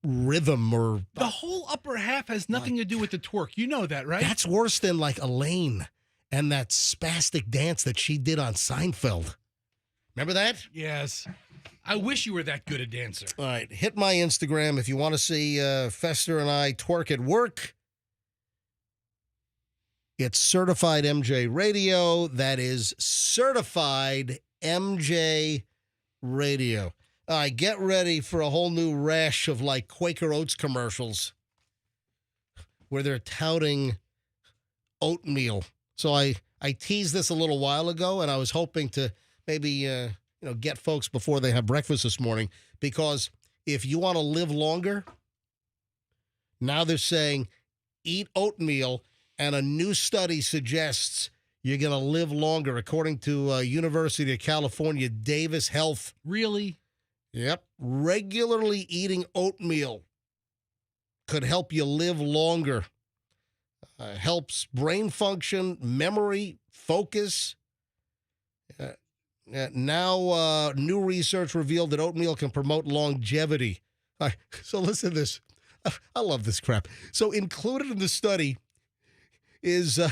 rhythm or... The whole upper half has nothing to do with the twerk. You know that, right? That's worse than like Elaine and that spastic dance that she did on Seinfeld. Remember that? Yes. I wish you were that good a dancer. All right. Hit my Instagram if you want to see Fester and I twerk at work. It's Certified MJ Radio. That is Certified MJ Radio. All right. Get ready for a whole new rash of like Quaker Oats commercials where they're touting oatmeal. So I teased this a little while ago, and I was hoping to maybe... get folks before they have breakfast this morning, because if you want to live longer, now they're saying eat oatmeal, and a new study suggests you're going to live longer, according to University of California, Davis Health. Really? Yep. Regularly eating oatmeal could help you live longer. Helps brain function, memory, focus. Now, new research revealed that oatmeal can promote longevity. All right, so listen to this. I love this crap. So included in the study is a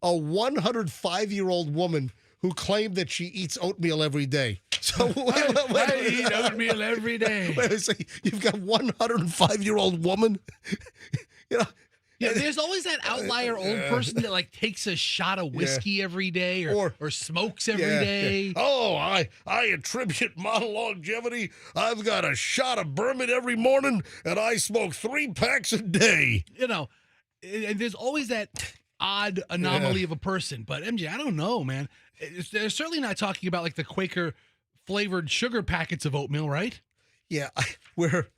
105-year-old woman who claimed that she eats oatmeal every day. So I eat oatmeal every day. Wait a second. You've got 105-year-old woman. You know. Yeah, there's always that outlier old person that like takes a shot of whiskey every day or smokes every day. Yeah. Oh, I attribute my longevity. I've got a shot of bourbon every morning, and I smoke 3 packs a day. You know, and there's always that odd anomaly of a person. But MJ, I don't know, man. They're certainly not talking about like the Quaker flavored sugar packets of oatmeal, right? Yeah, where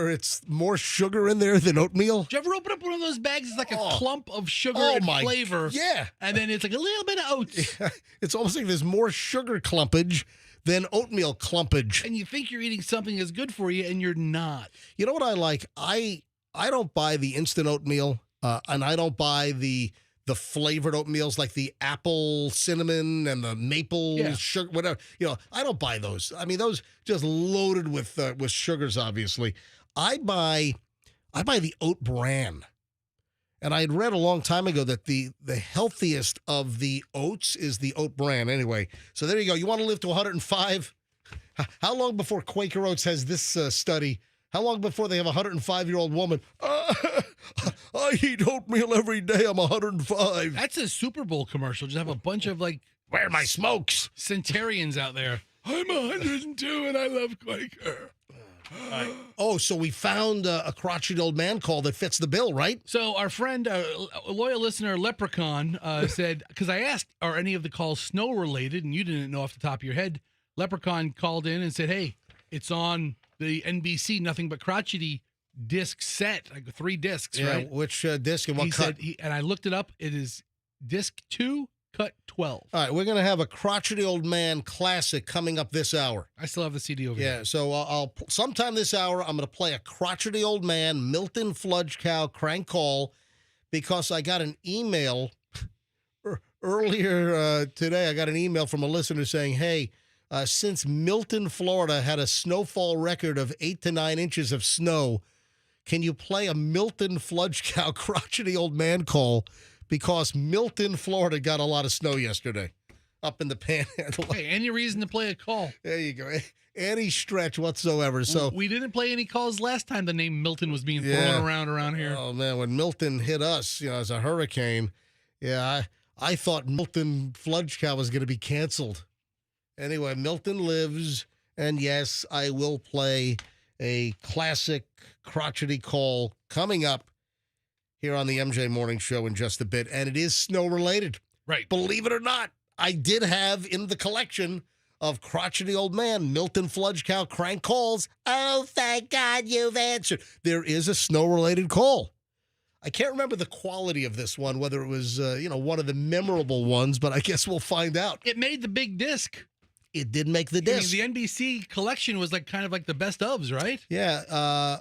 it's more sugar in there than oatmeal. Did you ever open up one of those bags? It's like a clump of sugar and flavor. Yeah. And then it's like a little bit of oats. Yeah. It's almost like there's more sugar clumpage than oatmeal clumpage. And you think you're eating something that's good for you, and you're not. You know what I like? I don't buy the instant oatmeal, and I don't buy the flavored oatmeals like the apple cinnamon and the maple sugar, whatever. You know, I don't buy those. I mean, those just loaded with sugars, obviously. I buy the oat bran. And I had read a long time ago that the healthiest of the oats is the oat bran. Anyway, so there you go. You want to live to 105? How long before Quaker Oats has this study? How long before they have a 105-year-old woman? I eat oatmeal every day. I'm 105. That's a Super Bowl commercial. Just have a bunch of like, where are my smokes? Centurions out there. I'm 102 and I love Quaker. Oh, so we found a crotchety old man call that fits the bill, right? So our friend, a loyal listener, Leprechaun, said, because I asked, are any of the calls snow related? And you didn't know off the top of your head. Leprechaun called in and said, hey, it's on the NBC Nothing But Crotchety disc set, like 3 discs, right? Which disc and what cut? And I looked it up. It is disc 2, cut 12. All right, we're going to have a crotchety old man classic coming up this hour. I still have the CD over here. Yeah, so I'll sometime this hour, I'm going to play a crotchety old man, Milton Fludge Cow crank call, because I got an email earlier today. I got an email from a listener saying, hey, since Milton, Florida had a snowfall record of 8 to 9 inches of snow, can you play a Milton Fludge Cow crotchety old man call? Because Milton, Florida got a lot of snow yesterday up in the panhandle. Hey, any reason to play a call? There you go. Any stretch whatsoever. So we didn't play any calls last time the name Milton was being thrown around here. Oh, man, when Milton hit us, as a hurricane, I thought Milton Fludge Cow was going to be canceled. Anyway, Milton lives, and yes, I will play a classic crotchety call coming up here on the MJ Morning Show in just a bit, and it is snow-related. Right. Believe it or not, I did have in the collection of crotchety old man, Milton Fludge Cow crank calls. Oh, thank God you've answered. There is a snow-related call. I can't remember the quality of this one, whether it was, one of the memorable ones, but I guess we'll find out. It made the big disc. It did make the disc. I mean, the NBC collection was kind of like the best ofs, right? Yeah.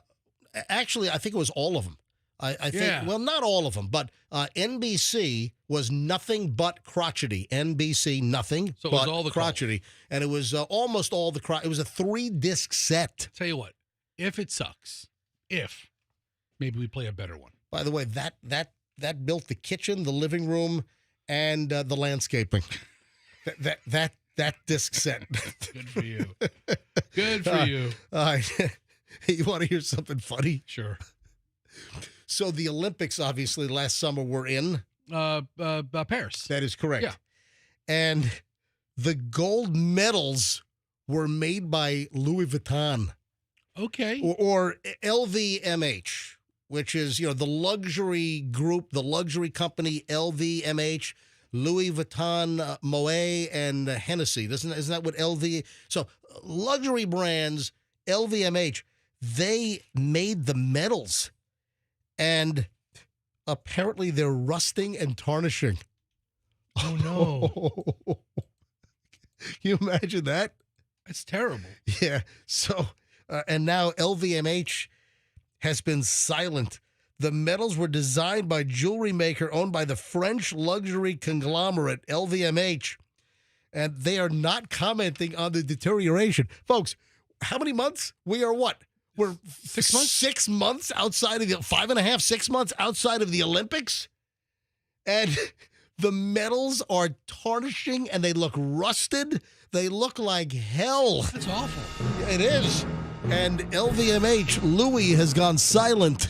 Actually, I think it was all of them. I think, well, not all of them, but NBC was nothing but crotchety. NBC, nothing so it but was all the crotchety. calls. And it was almost all the crotchety. It was a 3-disc set. Tell you what, if it sucks, maybe we play a better one. By the way, that built the kitchen, the living room, and the landscaping. That disc set. Good for you. Good for you. All right. You want to hear something funny? Sure. So the Olympics, obviously, last summer were in Paris. That is correct. Yeah. And the gold medals were made by Louis Vuitton. Okay. Or LVMH, which is, the luxury group, the luxury company LVMH, Louis Vuitton, Moet, and Hennessy. Isn't that what LV? So luxury brands, LVMH, they made the medals. And apparently they're rusting and tarnishing. Oh, no. Can you imagine that? That's terrible. Yeah. So, and now LVMH has been silent. The medals were designed by jewelry maker owned by the French luxury conglomerate LVMH, and they are not commenting on the deterioration. Folks, how many months? We are what? We're 6 months? 6 months outside of the 5.5, 6 months outside of the Olympics, and the medals are tarnishing and they look rusted. They look like hell. That's awful. It is. And LVMH, Louis, has gone silent.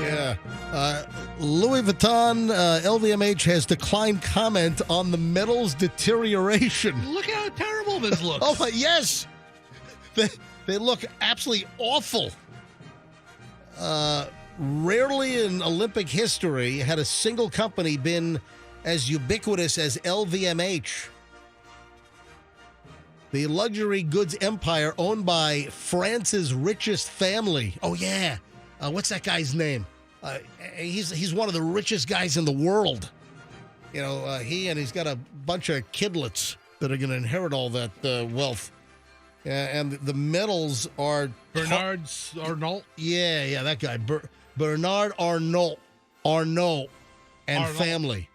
Yeah. Louis Vuitton, LVMH has declined comment on the medal's deterioration. Look how terrible this looks. Oh, but yes. They look absolutely awful. Rarely in Olympic history had a single company been as ubiquitous as LVMH. The luxury goods empire owned by France's richest family. Oh, yeah. What's that guy's name? He's one of the richest guys in the world. You know, he's got a bunch of kidlets that are going to inherit all that wealth. And the medals are... Bernard Arnault? Yeah, that guy. Bernard Arnault. Arnault and family.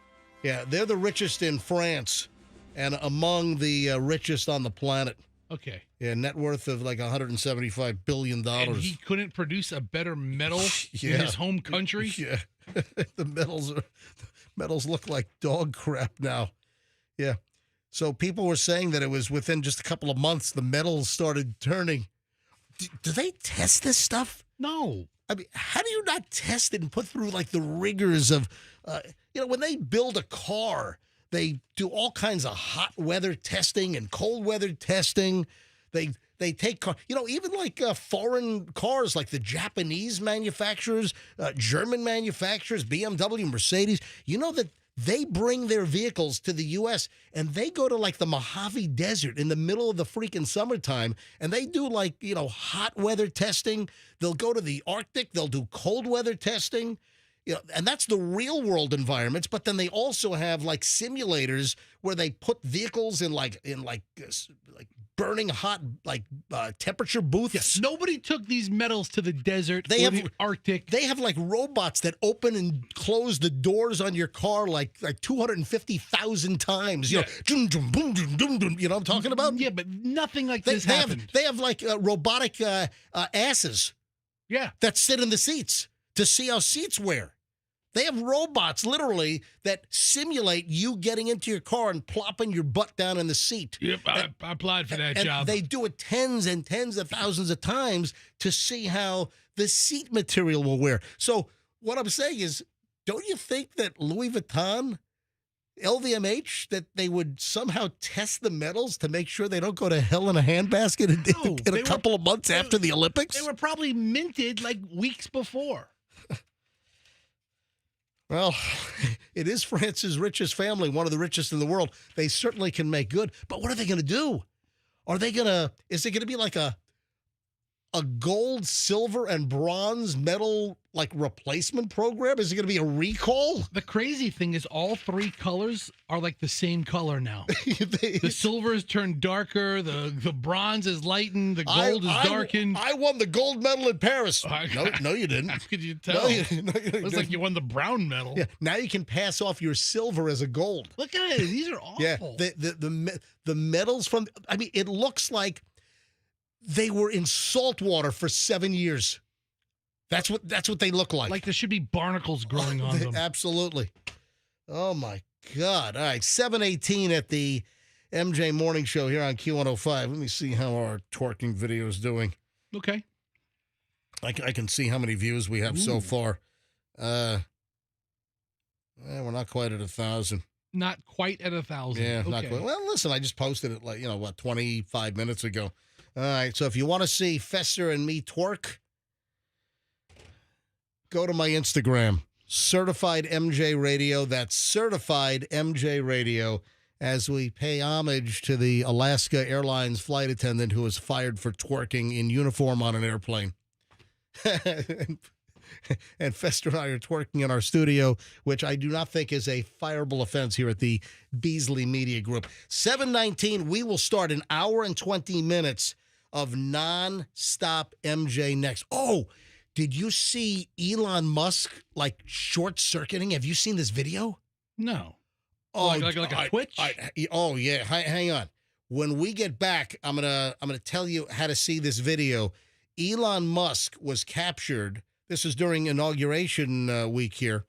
Yeah, they're the richest in France and among the richest on the planet. Okay. Yeah, net worth of like $175 billion. And he couldn't produce a better medal in his home country? Yeah. The medals look like dog crap now. Yeah. So people were saying that it was within just a couple of months the medals started turning. Do they test this stuff? No. I mean, how do you not test it and put through like the rigors of, when they build a car, they do all kinds of hot weather testing and cold weather testing. They take car, even like foreign cars, like the Japanese manufacturers, German manufacturers, BMW, Mercedes. You know that they bring their vehicles to the U.S. and they go to like the Mojave Desert in the middle of the freaking summertime, and they do like, hot weather testing. They'll go to the Arctic. They'll do cold weather testing. And that's the real world environments. But then they also have like simulators where they put vehicles in like burning hot temperature booths. Yes. Nobody took these medals to the desert or the Arctic. They have like robots that open and close the doors on your car like 250,000 times. Yeah. Boom, boom, boom, boom. You know what I'm talking about? Yeah, but nothing like this happened. They have like robotic asses. Yeah. That sit in the seats to see how seats wear. They have robots, literally, that simulate you getting into your car and plopping your butt down in the seat. Yep, I applied for that job. They do it tens and tens of thousands of times to see how the seat material will wear. So what I'm saying is, don't you think that Louis Vuitton, LVMH, that they would somehow test the medals to make sure they don't go to hell in a handbasket in a couple of months after the Olympics? They were probably minted like weeks before. Well, it is France's richest family, one of the richest in the world. They certainly can make good. But what are they going to do? Is it going to be like a gold, silver, and bronze medal like replacement program? Is it going to be a recall? The crazy thing is all three colors are like the same color now. The silver has turned darker, the bronze is lightened, the gold is darkened. I won the gold medal in Paris. No, you didn't. How could you tell? It was like you won the brown medal. Yeah, now you can pass off your silver as a gold. Look at it. These are awful. Yeah, the medals from, it looks like they were in salt water for 7 years. That's what they look like. Like there should be barnacles growing on them. Absolutely. Oh, my God. All right, 7:18 at the MJ Morning Show here on Q105. Let me see how our twerking video is doing. Okay. I can see how many views we have so far. We're not quite at 1,000. Not quite at 1,000. Yeah, okay. not quite. Well, listen, I just posted it 25 minutes ago. All right, so if you want to see Fester and me twerk, go to my Instagram, Certified MJ Radio. That's Certified MJ Radio, as we pay homage to the Alaska Airlines flight attendant who was fired for twerking in uniform on an airplane. And Fester and I are twerking in our studio, which I do not think is a fireable offense here at the Beasley Media Group. 7:19, we will start an hour and 20 minutes of non-stop MJ next. Oh, did you see Elon Musk like short-circuiting? Have you seen this video? No. Oh, Like a Twitch? Oh yeah. Hang on. When we get back, I'm gonna tell you how to see this video. Elon Musk was captured. This is during inauguration week here.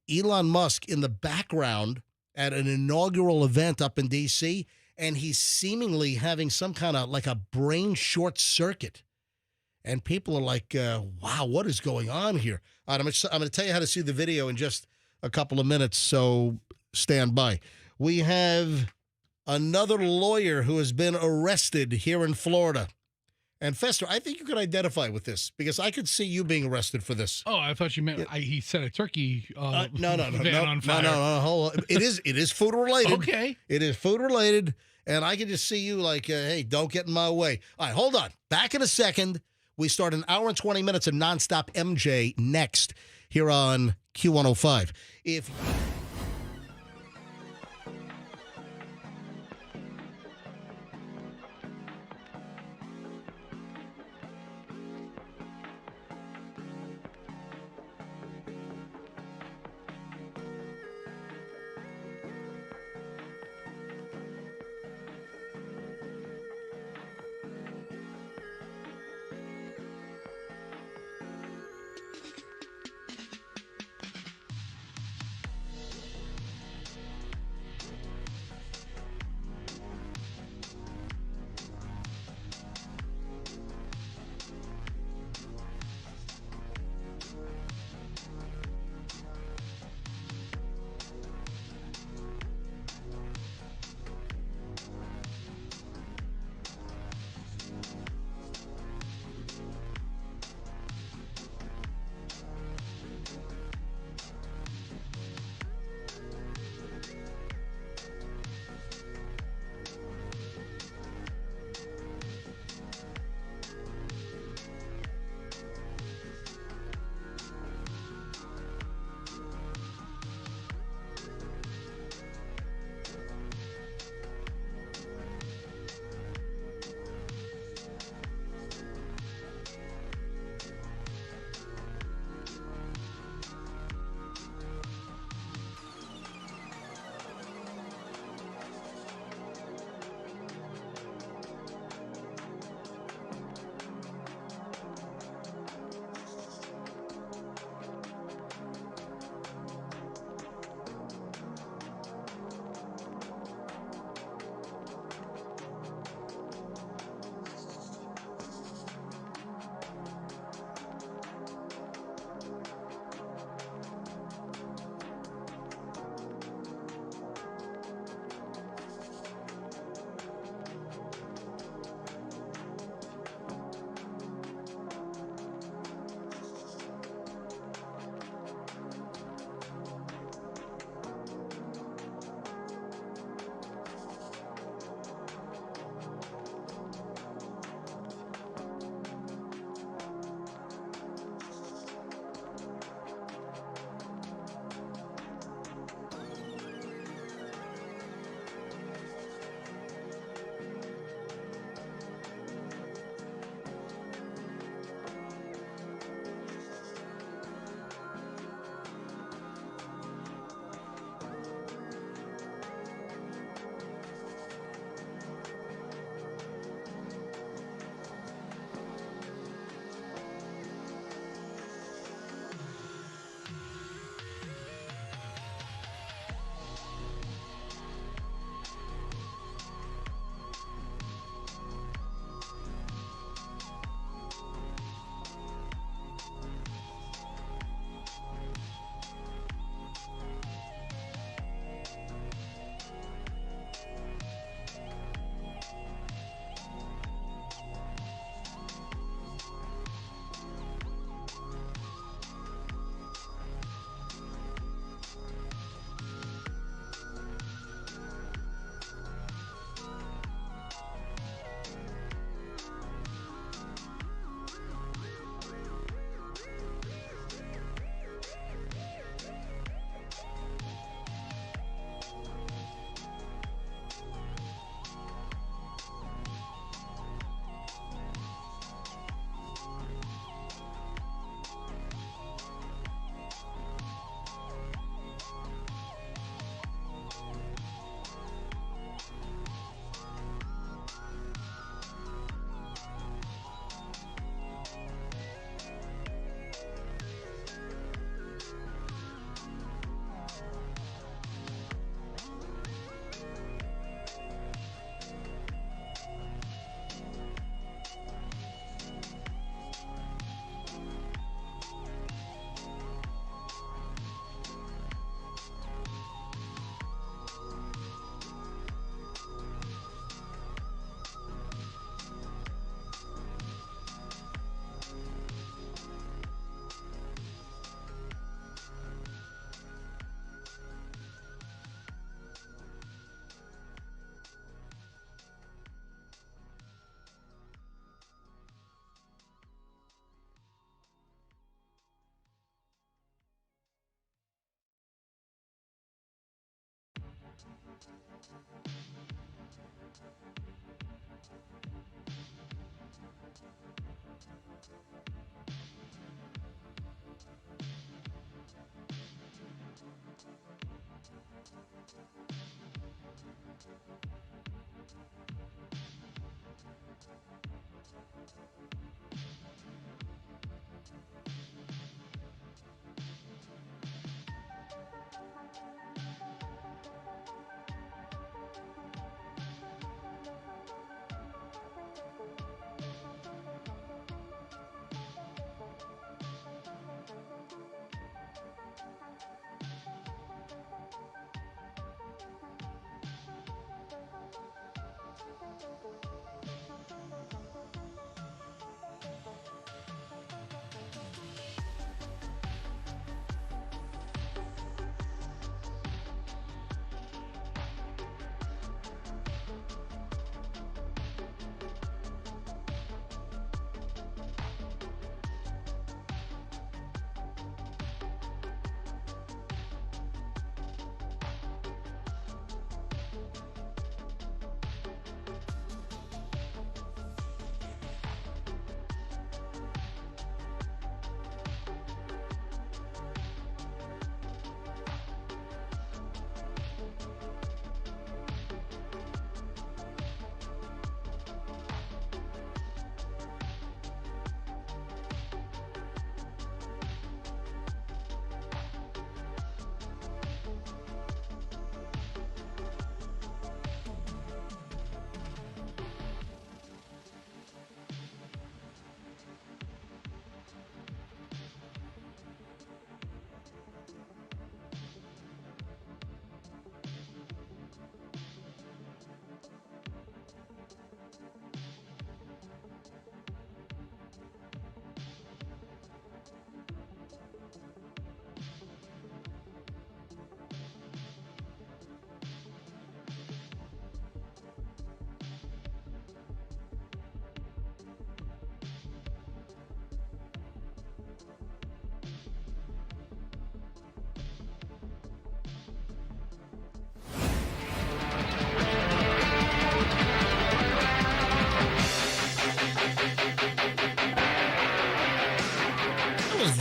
Elon Musk in the background at an inaugural event up in D.C., and he's seemingly having some kind of like a brain short circuit. And people are like, wow, what is going on here? All right, I'm going to tell you how to see the video in just a couple of minutes, so stand by. We have another lawyer who has been arrested here in Florida. And Fester, I think you could identify with this because I could see you being arrested for this. Oh, I thought you meant he set a turkey No. van on fire. No. Hold on. It is food related. Okay. It is food related, and I can just see you like, hey, don't get in my way. All right, hold on. Back in a second. We start an hour and 20 minutes of nonstop MJ next here on Q105. If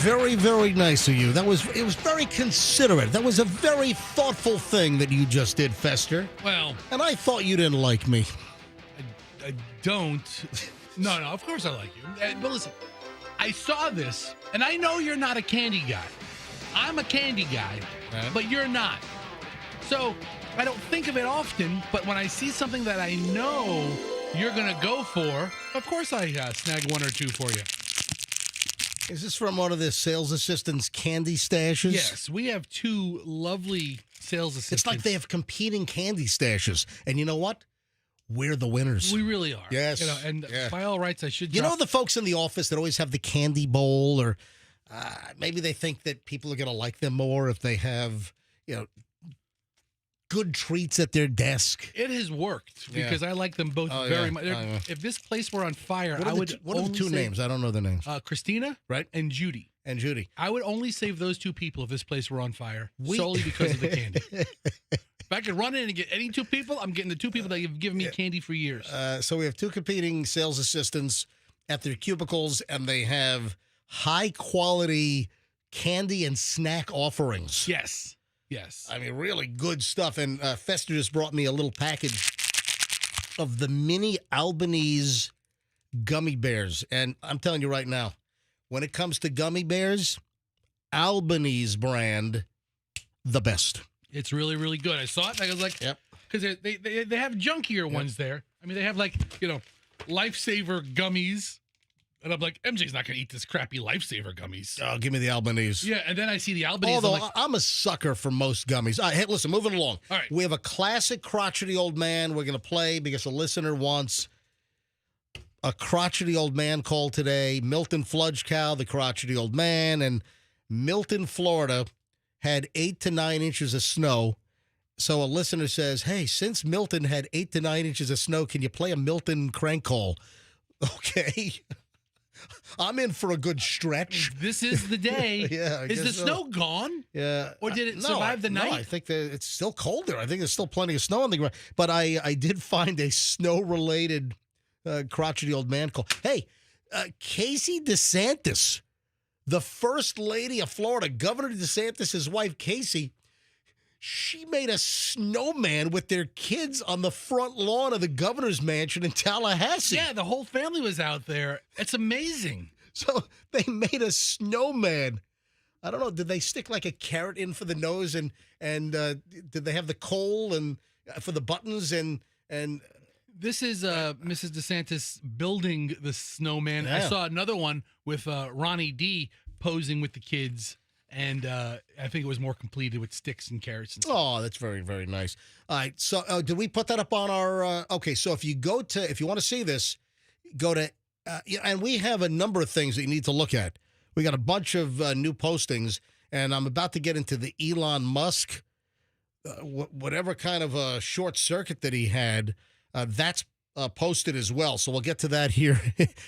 Very, very nice of you. It was very considerate. That was a very thoughtful thing that you just did, Fester. Well, And I thought you didn't like me. I don't. No, of course I like you. But listen, I saw this, and I know you're not a candy guy. I'm a candy guy, but you're not. So I don't think of it often, but when I see something that I know you're going to go for, of course I snag one or two for you. Is this from one of the sales assistants' candy stashes? Yes, we have two lovely sales assistants. It's like they have competing candy stashes. And you know what? We're the winners. We really are. Yes. And by all rights, I should You know the folks in the office that always have the candy bowl, or maybe they think that people are going to like them more if they have, good treats at their desk. It has worked because I like them both very much. If this place were on fire, What are the two names? I don't know the names. Christina, right, and Judy. And Judy. I would only save those two people if this place were on fire, solely because of the candy. If I could run in and get any two people, I'm getting the two people that have given me candy for years. So we have two competing sales assistants at their cubicles, and they have high-quality candy and snack offerings. Yes. I mean, really good stuff. And Fester just brought me a little package of the mini Albanese gummy bears. And I'm telling you right now, when it comes to gummy bears, Albanese brand, the best. It's really, really good. I saw it. And I was like, because they have junkier ones there. I mean, they have Lifesaver gummies. And I'm like, MJ's not going to eat this crappy Lifesaver gummies. Oh, give me the Albanese. Yeah, and then I see the Albanese. Although I'm a sucker for most gummies. All right, hey, listen, moving along. All right. We have a classic crotchety old man we're going to play because a listener wants a crotchety old man call today. Milton Fludgecow, the crotchety old man. And Milton, Florida, had 8 to 9 inches of snow. So a listener says, hey, since Milton had 8 to 9 inches of snow, can you play a Milton crank call? Okay. I'm in for a good stretch. This is the day. Yeah, I is guess the so. snow gone? Yeah. Or did it No, survive the No, night? I think that it's still cold there. I think there's still plenty of snow on the ground. But I did find a snow-related crotchety old man call. Hey, Casey DeSantis, the first lady of Florida, Governor DeSantis' wife, Casey, she made a snowman with their kids on the front lawn of the governor's mansion in Tallahassee. Yeah, the whole family was out there. It's amazing. So they made a snowman. I don't know. Did they stick like a carrot in for the nose and did they have the coal and for the buttons and This is Mrs. DeSantis building the snowman. I Yeah. saw another one with Ronnie D posing with the kids, and I think it was more completed with sticks and carrots and stuff. Oh, that's very, very nice. All right. So did we put that up on our okay, so if you want to see this, go to and we have a number of things that you need to look at. We got a bunch of new postings, and I'm about to get into the Elon Musk, whatever kind of a short circuit that he had. That's posted as well. So we'll get to that here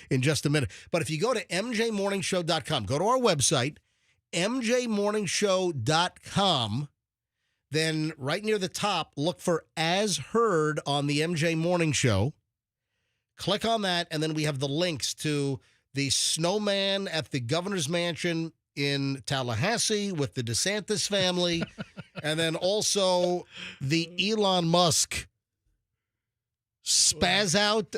in just a minute. But if you go to mjmorningshow.com, go to our website, mjmorningshow.com, then right near the top, look for As Heard on the MJ Morning Show. Click on that, and then we have the links to the snowman at the governor's mansion in Tallahassee with the DeSantis family, and then also the Elon Musk spaz out,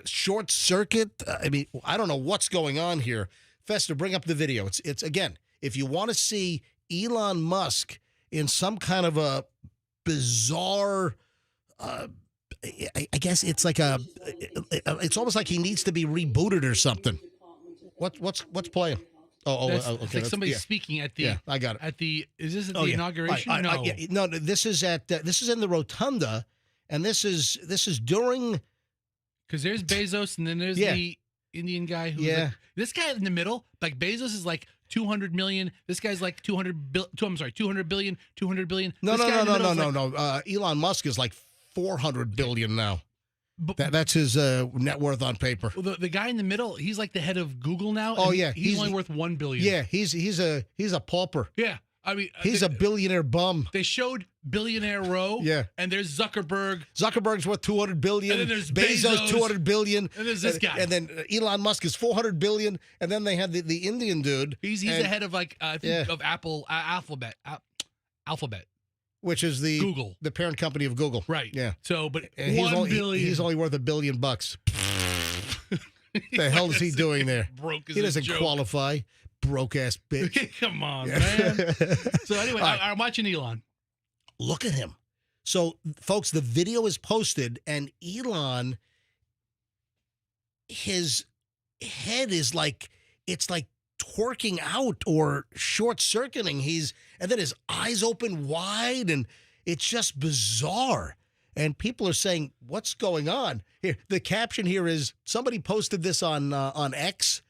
short circuit. I mean, I don't know what's going on here. Fester, bring up the video. It's again, if you want to see Elon Musk in some kind of a bizarre, I guess it's like it's almost like he needs to be rebooted or something. What's playing? Okay. It's like somebody yeah. speaking at the. Yeah, I got it. At the is this at the Oh, yeah. inauguration? No, no. This is in the rotunda, and this is during. Because there's Bezos, and then there's Yeah. the Indian guy who's Yeah. like, this guy in the middle. Like Bezos is like 200 million. This guy's like 200 billion. 200 billion. No. This guy in the middle is like- Elon Musk is like 400 billion now. But- That's his net worth on paper. Well, the guy in the middle, he's like the head of Google now. Oh, and yeah. he's only worth 1 billion. Yeah, he's a pauper. Yeah. I mean, He's a billionaire bum. They showed Billionaire Row. Yeah. And there's Zuckerberg. Zuckerberg's worth 200 billion. And then there's Bezos, Bezos. 200 billion. And there's this guy. And then Elon Musk is 400 billion. And then they had the Indian dude. He's and- the head of like I think of Apple Alphabet, which is the Google. the parent company of Google. Right. Yeah. So, but And 1 billion. he's only worth $1 billion. The hell is he doing there? Broke as He a doesn't joke. qualify. Broke ass bitch. Come on, Yeah. man. So anyway, All right. I'm watching Elon. Look at him. So, folks, the video is posted, and Elon, his head is like, it's like twerking out or short circuiting. And then his eyes open wide, and it's just bizarre. And people are saying, what's going on? Here, the caption here is somebody posted this on X,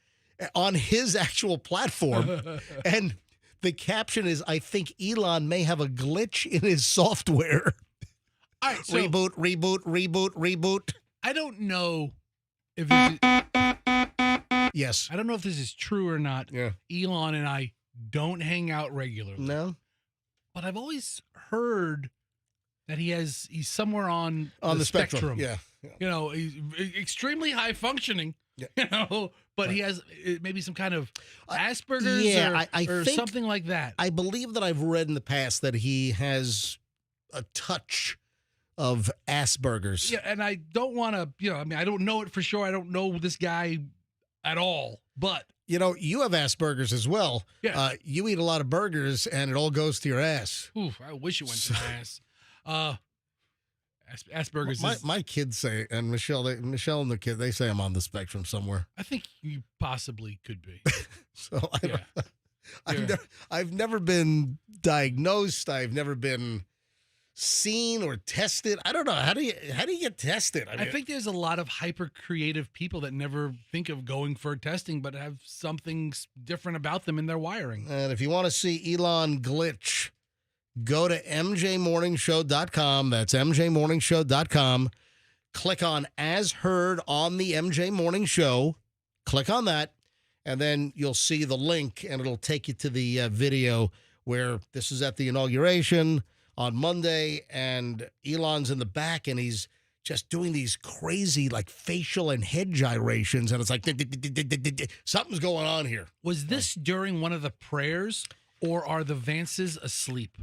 on his actual platform. And the caption is, I think Elon may have a glitch in his software. All right, so Reboot. I don't know if this Yes. I don't know if this is true or not. Yeah. Elon and I don't hang out regularly. No? But I've always heard that he's somewhere on The spectrum. Yeah. You know, he's extremely high functioning. Yeah. You know, but he has maybe some kind of Asperger's yeah, I or think- something like that. I believe that I've read in the past that he has a touch of Asperger's. Yeah, and I don't want to, I don't know it for sure. I don't know this guy at all, but You know, you have Asperger's as well. Yeah. You eat a lot of burgers, and it all goes to your ass. oof, I wish it went to my ass. Asperger's is, My kids say, and Michelle and the kid, they say I'm on the spectrum somewhere. I think you possibly could be. So I don't, Yeah. I've never been diagnosed. I've never been seen or tested. I don't know. How do you get tested? I think there's a lot of hyper creative people that never think of going for testing, but have something different about them in their wiring. And if you want to see Elon glitch, go to mjmorningshow.com. That's mjmorningshow.com. Click on As Heard on the MJ Morning Show. Click on that. and then you'll see the link, and it'll take you to the video where this is at the inauguration on Monday, and Elon's in the back, and he's just doing these crazy, like, facial and head gyrations, and it's like, something's going on here. Was this during one of the prayers, or are the Vances asleep?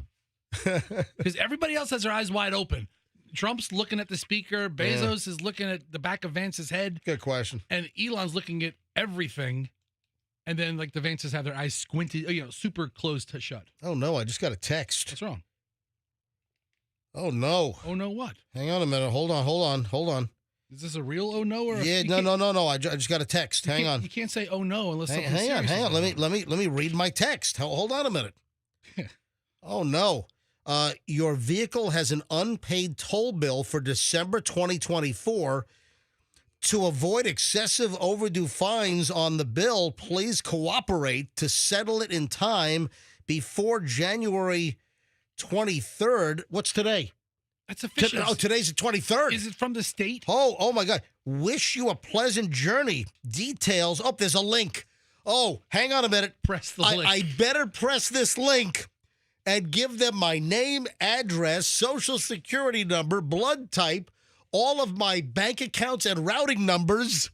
Because everybody else has their eyes wide open. Trump's looking at the speaker. Bezos is looking at the back of Vance's head. Good question. And Elon's looking at everything. And then, like, the Vances have their eyes squinted, super closed to shut. Oh, no, I just got a text. What's wrong? Oh, no. Oh, no, what? Hang on a minute. Hold on. Is this a real oh, no? Or Yeah, no. I just got a text. Hang on. You can't say oh, no unless something Hang on. serious is going Let me read my text. Hold on a minute. Oh, no. Your vehicle has an unpaid toll bill for December 2024. To avoid excessive overdue fines on the bill, please cooperate to settle it in time before January 23rd. What's today? That's official. Today's the 23rd. Is it from the state? Oh my God. Wish you a pleasant journey. Details. Oh, there's a link. Oh, hang on a minute. Press the link. I better press this link and give them my name, address, social security number, blood type, all of my bank accounts and routing numbers.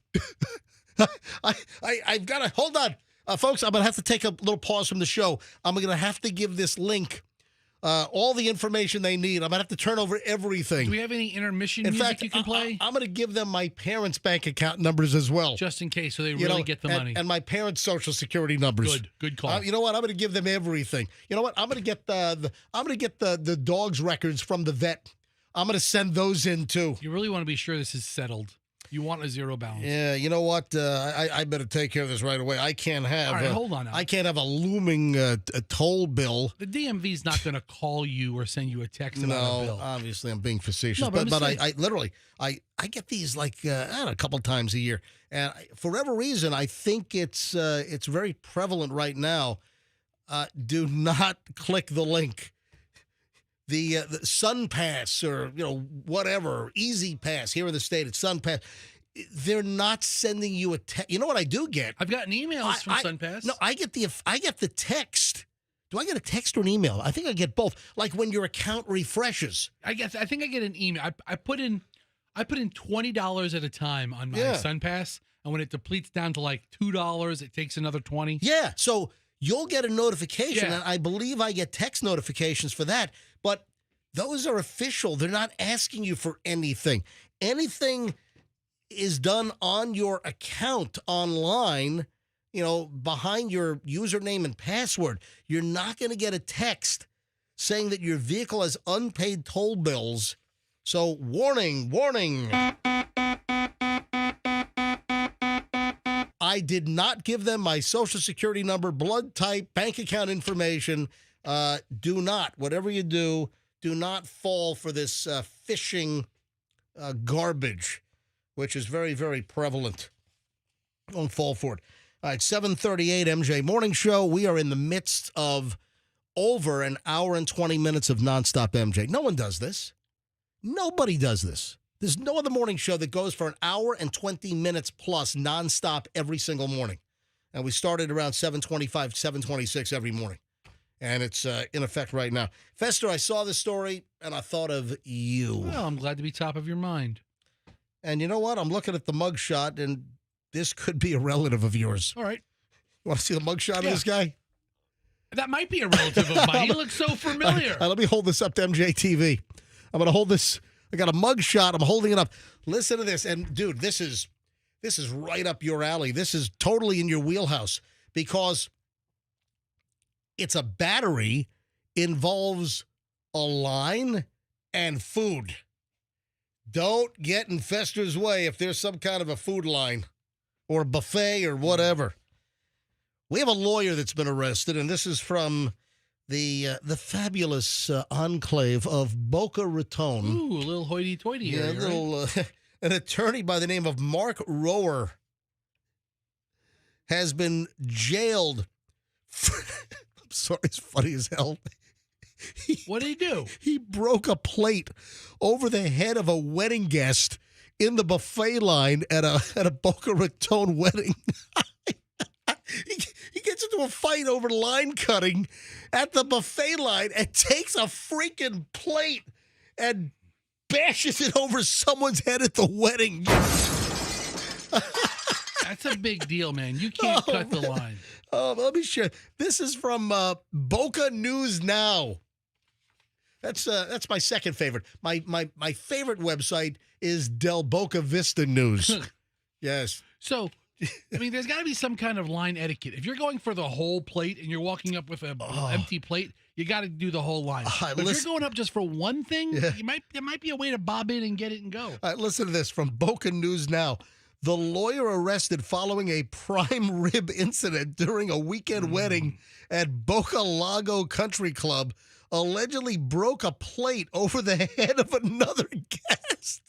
I've got to, hold on. Folks, I'm going to have to take a little pause from the show. I'm going to have to give this link all the information they need. I'm going to have to turn over everything. Do we have any intermission In music fact, you can play? I'm going to give them my parents' bank account numbers as well. Just in case, so they really get the money. And my parents' social security numbers. Good call. You know what? I'm going to give them everything. You know what? I'm going to get the dog's records from the vet. I'm going to send those in too. You really want to be sure this is settled. You want a zero balance. Yeah, you know what? I better take care of this right away. I can't have. All right, hold on now. I can't have a looming a toll bill. The DMV's not going to call you or send you a text about a bill. No, obviously I'm being facetious, No, but I literally I get these like a couple times a year, and for whatever reason I think it's very prevalent right now. Do not click the link. The Sun Pass or whatever Easy Pass here in the state, it's Sun Pass. They're not sending you a text. You know what I do get? I've gotten emails from SunPass. No, I get the text. Do I get a text or an email? I think I get both. Like when your account refreshes. I think I get an email. I put in $20 at a time on my SunPass, and when it depletes down to like $2, it takes another $20. Yeah, so you'll get a notification, Yeah. and I believe I get text notifications for that. But those are official. They're not asking you for anything. Anything is done on your account online, behind your username and password. You're not going to get a text saying that your vehicle has unpaid toll bills. So warning. I did not give them my social security number, blood type, bank account information. Do not, whatever you do not fall for this phishing garbage, which is very, very prevalent. Don't fall for it. All right, 7:38 MJ Morning Show. We are in the midst of over an hour and 20 minutes of nonstop MJ. No one does this. Nobody does this. There's no other morning show that goes for an hour and 20 minutes plus nonstop every single morning. And we started around 7:25, 7:26 every morning. And it's in effect right now. Fester, I saw this story, and I thought of you. Well, I'm glad to be top of your mind. And you know what? I'm looking at the mugshot, and this could be a relative of yours. All right. You want to see the mugshot of this guy? That might be a relative of mine. He looks so familiar. All right, let me hold this up to MJTV. I'm going to hold this. I got a mugshot. I'm holding it up. Listen to this. And, dude, this is right up your alley. This is totally in your wheelhouse because it's a battery, involves a line, and food. Don't get in Fester's way if there's some kind of a food line or a buffet or whatever. We have a lawyer that's been arrested, and this is from the fabulous enclave of Boca Raton. Ooh, a little hoity-toity Yeah, area, right? An attorney by the name of Mark Rower has been jailed. I'm sorry, it's funny as hell. What did he do? He broke a plate over the head of a wedding guest in the buffet line at a Boca Raton wedding. he gets into a fight over line cutting at the buffet line and takes a freaking plate and bashes it over someone's head at the wedding. That's a big deal, man. You can't cut the line. Let me share. This is from Boca News Now. That's my second favorite. My favorite website is Del Boca Vista News. Yes. So, I mean, there's got to be some kind of line etiquette. If you're going for the whole plate and you're walking up with an empty plate, you got to do the whole line. But if you're going up just for one thing, there might be a way to bob in and get it and go. All right, listen to this from Boca News Now. The lawyer arrested following a prime rib incident during a weekend wedding at Boca Lago Country Club allegedly broke a plate over the head of another guest.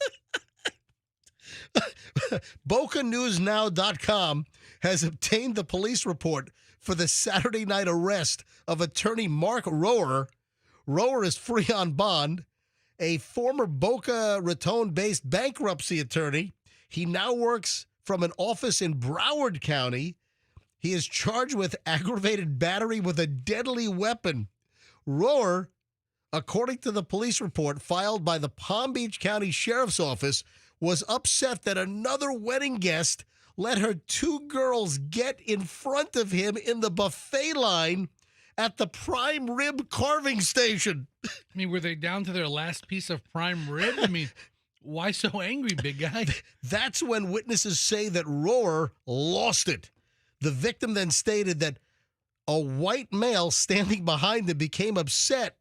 BocaNewsNow.com has obtained the police report for the Saturday night arrest of attorney Mark Rohrer. Rohrer is free on bond, a former Boca Raton-based bankruptcy attorney. He now works from an office in Broward County. He is charged with aggravated battery with a deadly weapon. Rohrer, according to the police report filed by the Palm Beach County Sheriff's Office, was upset that another wedding guest let her two girls get in front of him in the buffet line at the prime rib carving station. I mean, were they down to their last piece of prime rib? I mean, why so angry, big guy? That's when witnesses say that Rohrer lost it. The victim then stated that a white male standing behind him became upset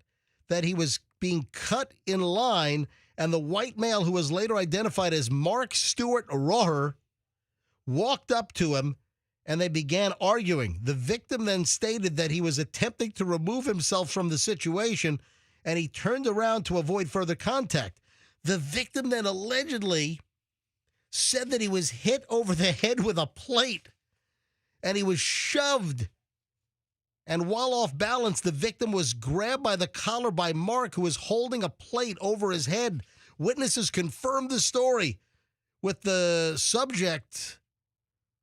that he was being cut in line, and the white male, who was later identified as Mark Stewart Rohrer, walked up to him and they began arguing. The victim then stated that he was attempting to remove himself from the situation and he turned around to avoid further contact. The victim then allegedly said that he was hit over the head with a plate and he was shoved. And while off balance, the victim was grabbed by the collar by Mark, who was holding a plate over his head. Witnesses confirmed the story with the subject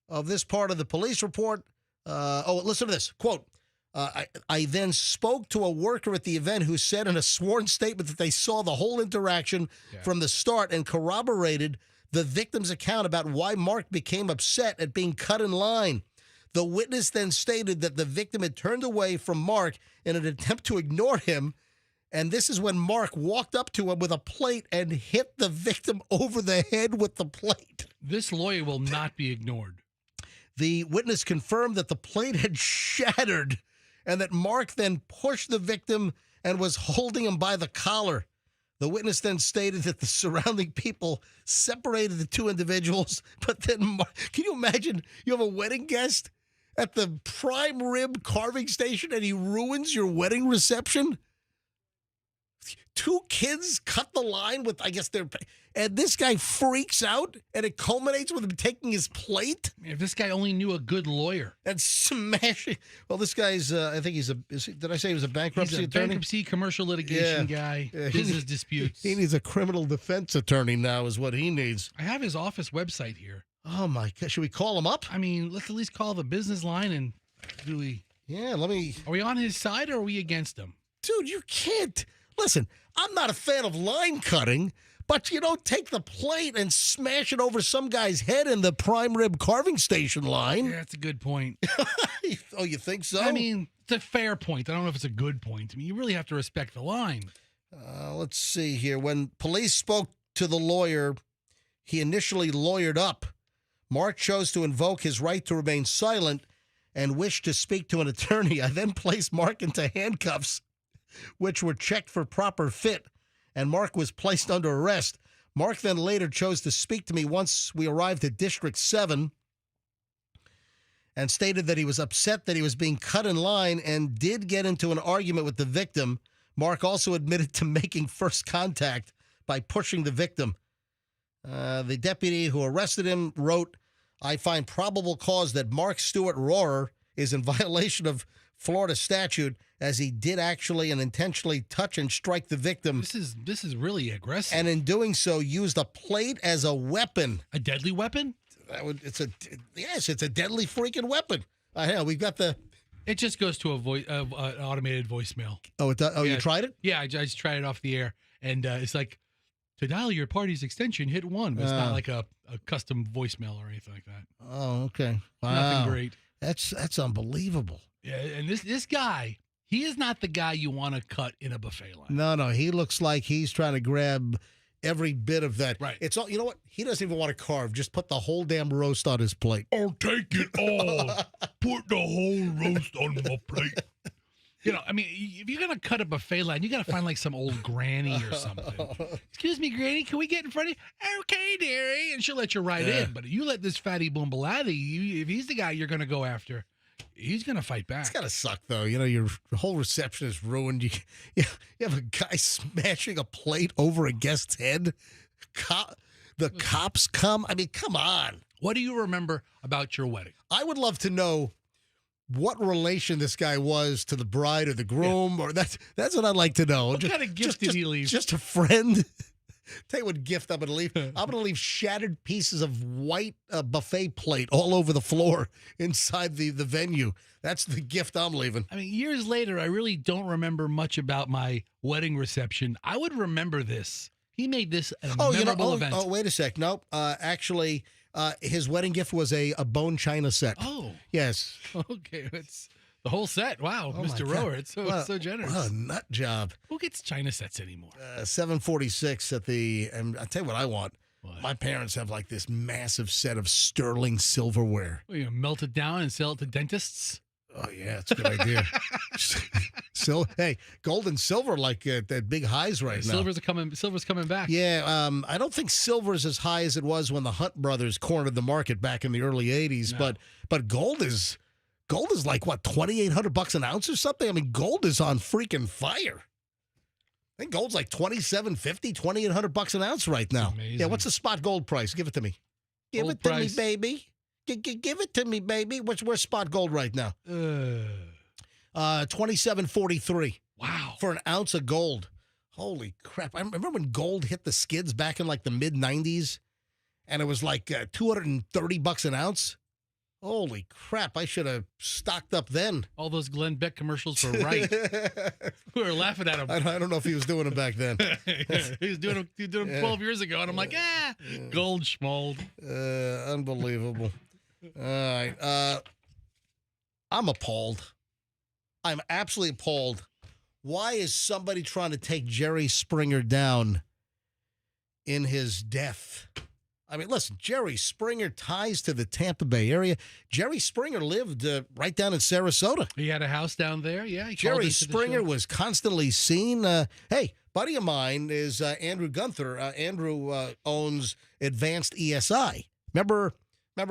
of this part of the police report. Listen to this. Quote, I then spoke to a worker at the event who said in a sworn statement that they saw the whole interaction from the start and corroborated the victim's account about why Mark became upset at being cut in line. The witness then stated that the victim had turned away from Mark in an attempt to ignore him, and this is when Mark walked up to him with a plate and hit the victim over the head with the plate. This lawyer will not be ignored. The witness confirmed that the plate had shattered and that Mark then pushed the victim and was holding him by the collar. The witness then stated that the surrounding people separated the two individuals, but then, can you imagine you have a wedding guest at the prime rib carving station and he ruins your wedding reception? Two kids cut the line with, I guess and this guy freaks out and it culminates with him taking his plate. If this guy only knew a good lawyer. And smashing. Well, this guy's, I think did I say he was a bankruptcy attorney? Bankruptcy, commercial litigation guy, business disputes. He needs a criminal defense attorney now is what he needs. I have his office website here. Oh, my God. Should we call him up? I mean, let's at least call the business line and do we? Yeah, let me. Are we on his side or are we against him? Dude, you can't. Listen, I'm not a fan of line cutting, but you don't take the plate and smash it over some guy's head in the prime rib carving station line. Yeah, that's a good point. Oh, you think so? I mean, it's a fair point. I don't know if it's a good point. I mean, you really have to respect the line. Let's see here. When police spoke to the lawyer, he initially lawyered up. Mark chose to invoke his right to remain silent and wished to speak to an attorney. I then placed Mark into handcuffs, which were checked for proper fit, and Mark was placed under arrest. Mark then later chose to speak to me once we arrived at District 7 and stated that he was upset that he was being cut in line and did get into an argument with the victim. Mark also admitted to making first contact by pushing the victim. The deputy who arrested him wrote, I find probable cause that Mark Stewart Rohrer is in violation of Florida statute as he did actually and intentionally touch and strike the victim. This is really aggressive. And in doing so, used a plate as a weapon. A deadly weapon? It's a deadly freaking weapon. know we've got the. It just goes to a voice, automated voicemail. Oh, it does. Oh, Yeah. you tried it? Yeah, I just tried it off the air, and it's like, to dial your party's extension, hit 1. But it's not like a custom voicemail or anything like that. Oh, okay. Wow. Nothing great. That's unbelievable. Yeah, and this guy, he is not the guy you want to cut in a buffet line. No, he looks like he's trying to grab every bit of that. Right. It's all. You know what? He doesn't even want to carve. Just put the whole damn roast on his plate. I'll take it all. Put the whole roast on my plate. You know, I mean, if you're going to cut a buffet line, you got to find like some old granny or something. Excuse me, granny, can we get in front of you? Okay, dearie. And she'll let you right in. But if you let this fatty boombalati, if he's the guy you're going to go after, he's going to fight back. It's got to suck, though. You know, your whole reception is ruined. You have a guy smashing a plate over a guest's head. The cops come. I mean, come on. What do you remember about your wedding? I would love to know what relation this guy was to the bride or the groom, or that's what I'd like to know. What kind of gift did he leave? Just a friend. Tell you what gift I'm going to leave. I'm going to leave shattered pieces of white buffet plate all over the floor inside the venue. That's the gift I'm leaving. I mean, years later, I really don't remember much about my wedding reception. I would remember this. He made this a memorable event. Oh, wait a sec. Nope. Actually, his wedding gift was a bone china set. Oh. Yes. Okay. It's the whole set. Wow, Oh, Mr. my God. Rower. It's so generous. What a nut job. Who gets china sets anymore? 746 at the, and I'll tell you what I want. What? My parents have like this massive set of sterling silverware. Well, you gonna melt it down and sell it to dentists? Oh, yeah, it's a good idea. Hey, gold and silver like at big highs right now. Silver's coming back. Yeah, I don't think silver's as high as it was when the Hunt brothers cornered the market back in the early 80s, No. but gold is like what, $2,800 an ounce or something? I mean, gold is on freaking fire. I think gold's like $2,750, $2,800 an ounce right now. Amazing. Yeah, what's the spot gold price? Give it to me. Give Gold it to price. me, baby. Give it to me, baby. Where's spot gold right now? 27.43. Wow. For an ounce of gold. Holy crap. I remember when gold hit the skids back in like the mid 90s and it was like $230 an ounce. Holy crap. I should have stocked up then. All those Glenn Beck commercials were right. We were laughing at him. I don't know if he was doing it back then. He was doing them 12 years ago, and I'm like, gold schmold. Unbelievable. All right. I'm appalled. I'm absolutely appalled. Why is somebody trying to take Jerry Springer down in his death? I mean, listen, Jerry Springer ties to the Tampa Bay area. Jerry Springer lived right down in Sarasota. He had a house down there. Yeah. He called Jerry into the Springer show. was constantly seen. Hey, buddy of mine is Andrew Gunther. Andrew owns Advanced ESI. Remember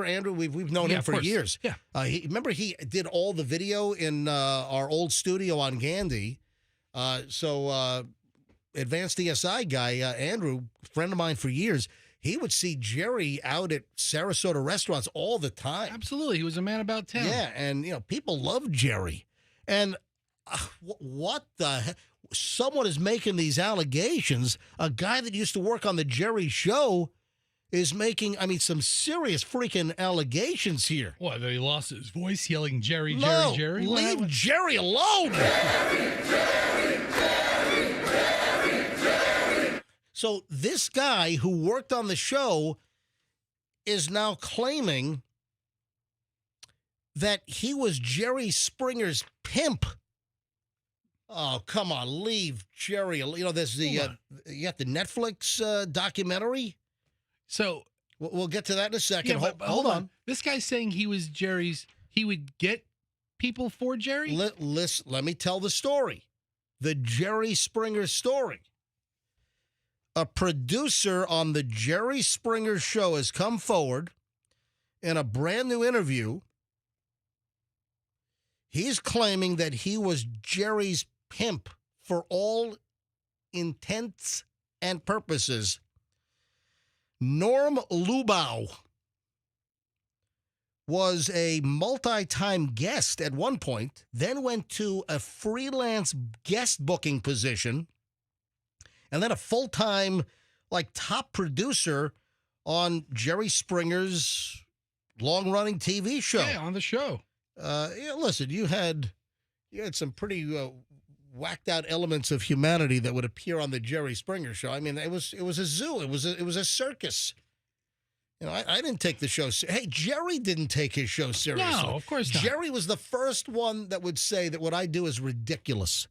Andrew? We've known him of for course. years. Yeah. Remember he did all the video in our old studio on Gandy. So Advanced ESI guy, Andrew, friend of mine for years, he would see Jerry out at Sarasota restaurants all the time. Absolutely. He was a man about town. Yeah, and people love Jerry. And what the heck? Someone is making these allegations. A guy that used to work on the Jerry Show is making, some serious freaking allegations here. What, that he lost his voice yelling Jerry, No, Jerry, Jerry? What leave happened? Jerry alone. So this guy who worked on the show is now claiming that he was Jerry Springer's pimp. Oh, come on, leave Jerry. There's the you got the Netflix documentary. So We'll get to that in a second. but Hold on. This guy's saying he was Jerry's. He would get people for Jerry. Let me tell the story. The Jerry Springer story. A producer on the Jerry Springer Show has come forward in a brand new interview. He's claiming that he was Jerry's pimp for all intents and purposes. Norm Lubow was a multi-time guest at one point, then went to a freelance guest booking position, and then a full-time, top producer on Jerry Springer's long-running TV show. Yeah, on the show. Listen, you had some pretty whacked out elements of humanity that would appear on the Jerry Springer show. I mean, it was a zoo. It was a circus. You know, I didn't take the show. Hey, Jerry didn't take his show seriously. No, of course not. Jerry was the first one that would say that what I do is ridiculous.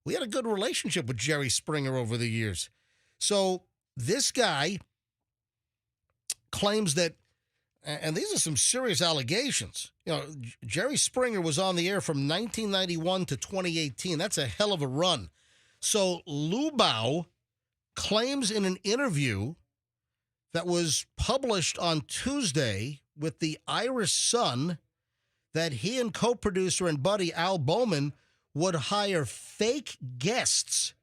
We had a good relationship with Jerry Springer over the years. So this guy claims that, and these are some serious allegations. You know, Jerry Springer was on the air from 1991 to 2018. That's a hell of a run. So Lubau claims in an interview that was published on Tuesday with the Irish Sun that he and co-producer and buddy Al Bowman would hire fake guests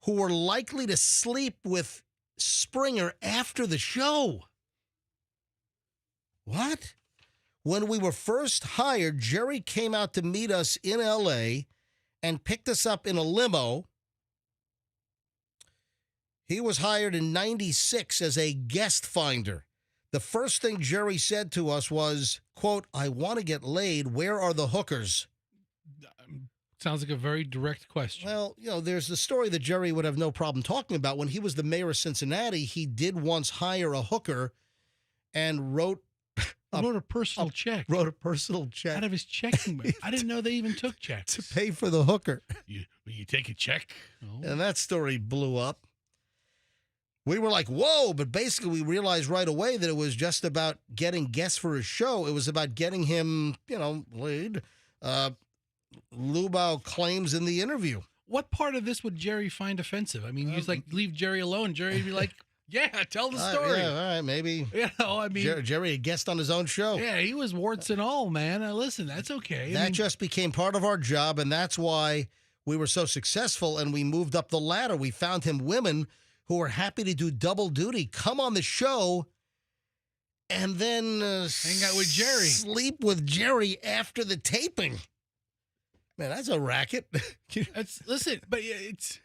who were likely to sleep with Springer after the show. What? When we were first hired, Jerry came out to meet us in L.A. and picked us up in a limo. He was hired in 96 as a guest finder. The first thing Jerry said to us was, quote, "I want to get laid. Where are the hookers?" Sounds like a very direct question. Well, you know, there's the story that Jerry would have no problem talking about. When he was the mayor of Cincinnati, he did once hire a hooker and wrote a personal check. Wrote a personal check out of his checking. I didn't know they even took checks. to pay for the hooker. You take a check? Oh. And that story blew up. We were like, whoa, but basically we realized right away that it was just about getting guests for his show. It was about getting him, you know, laid. Lubau claims in the interview. What part of this would Jerry find offensive? I mean, he's like, leave Jerry alone. Jerry would be like, yeah, tell the story. Yeah, all right, maybe. You know, I mean. Jerry, a guest on his own show. Yeah, he was warts and all, man. Listen, that's okay. That just became part of our job, and that's why we were so successful, and we moved up the ladder. We found him women who were happy to do double duty, come on the show, and then hang out with Jerry. Sleep with Jerry after the taping. Man, that's a racket. Listen, but it's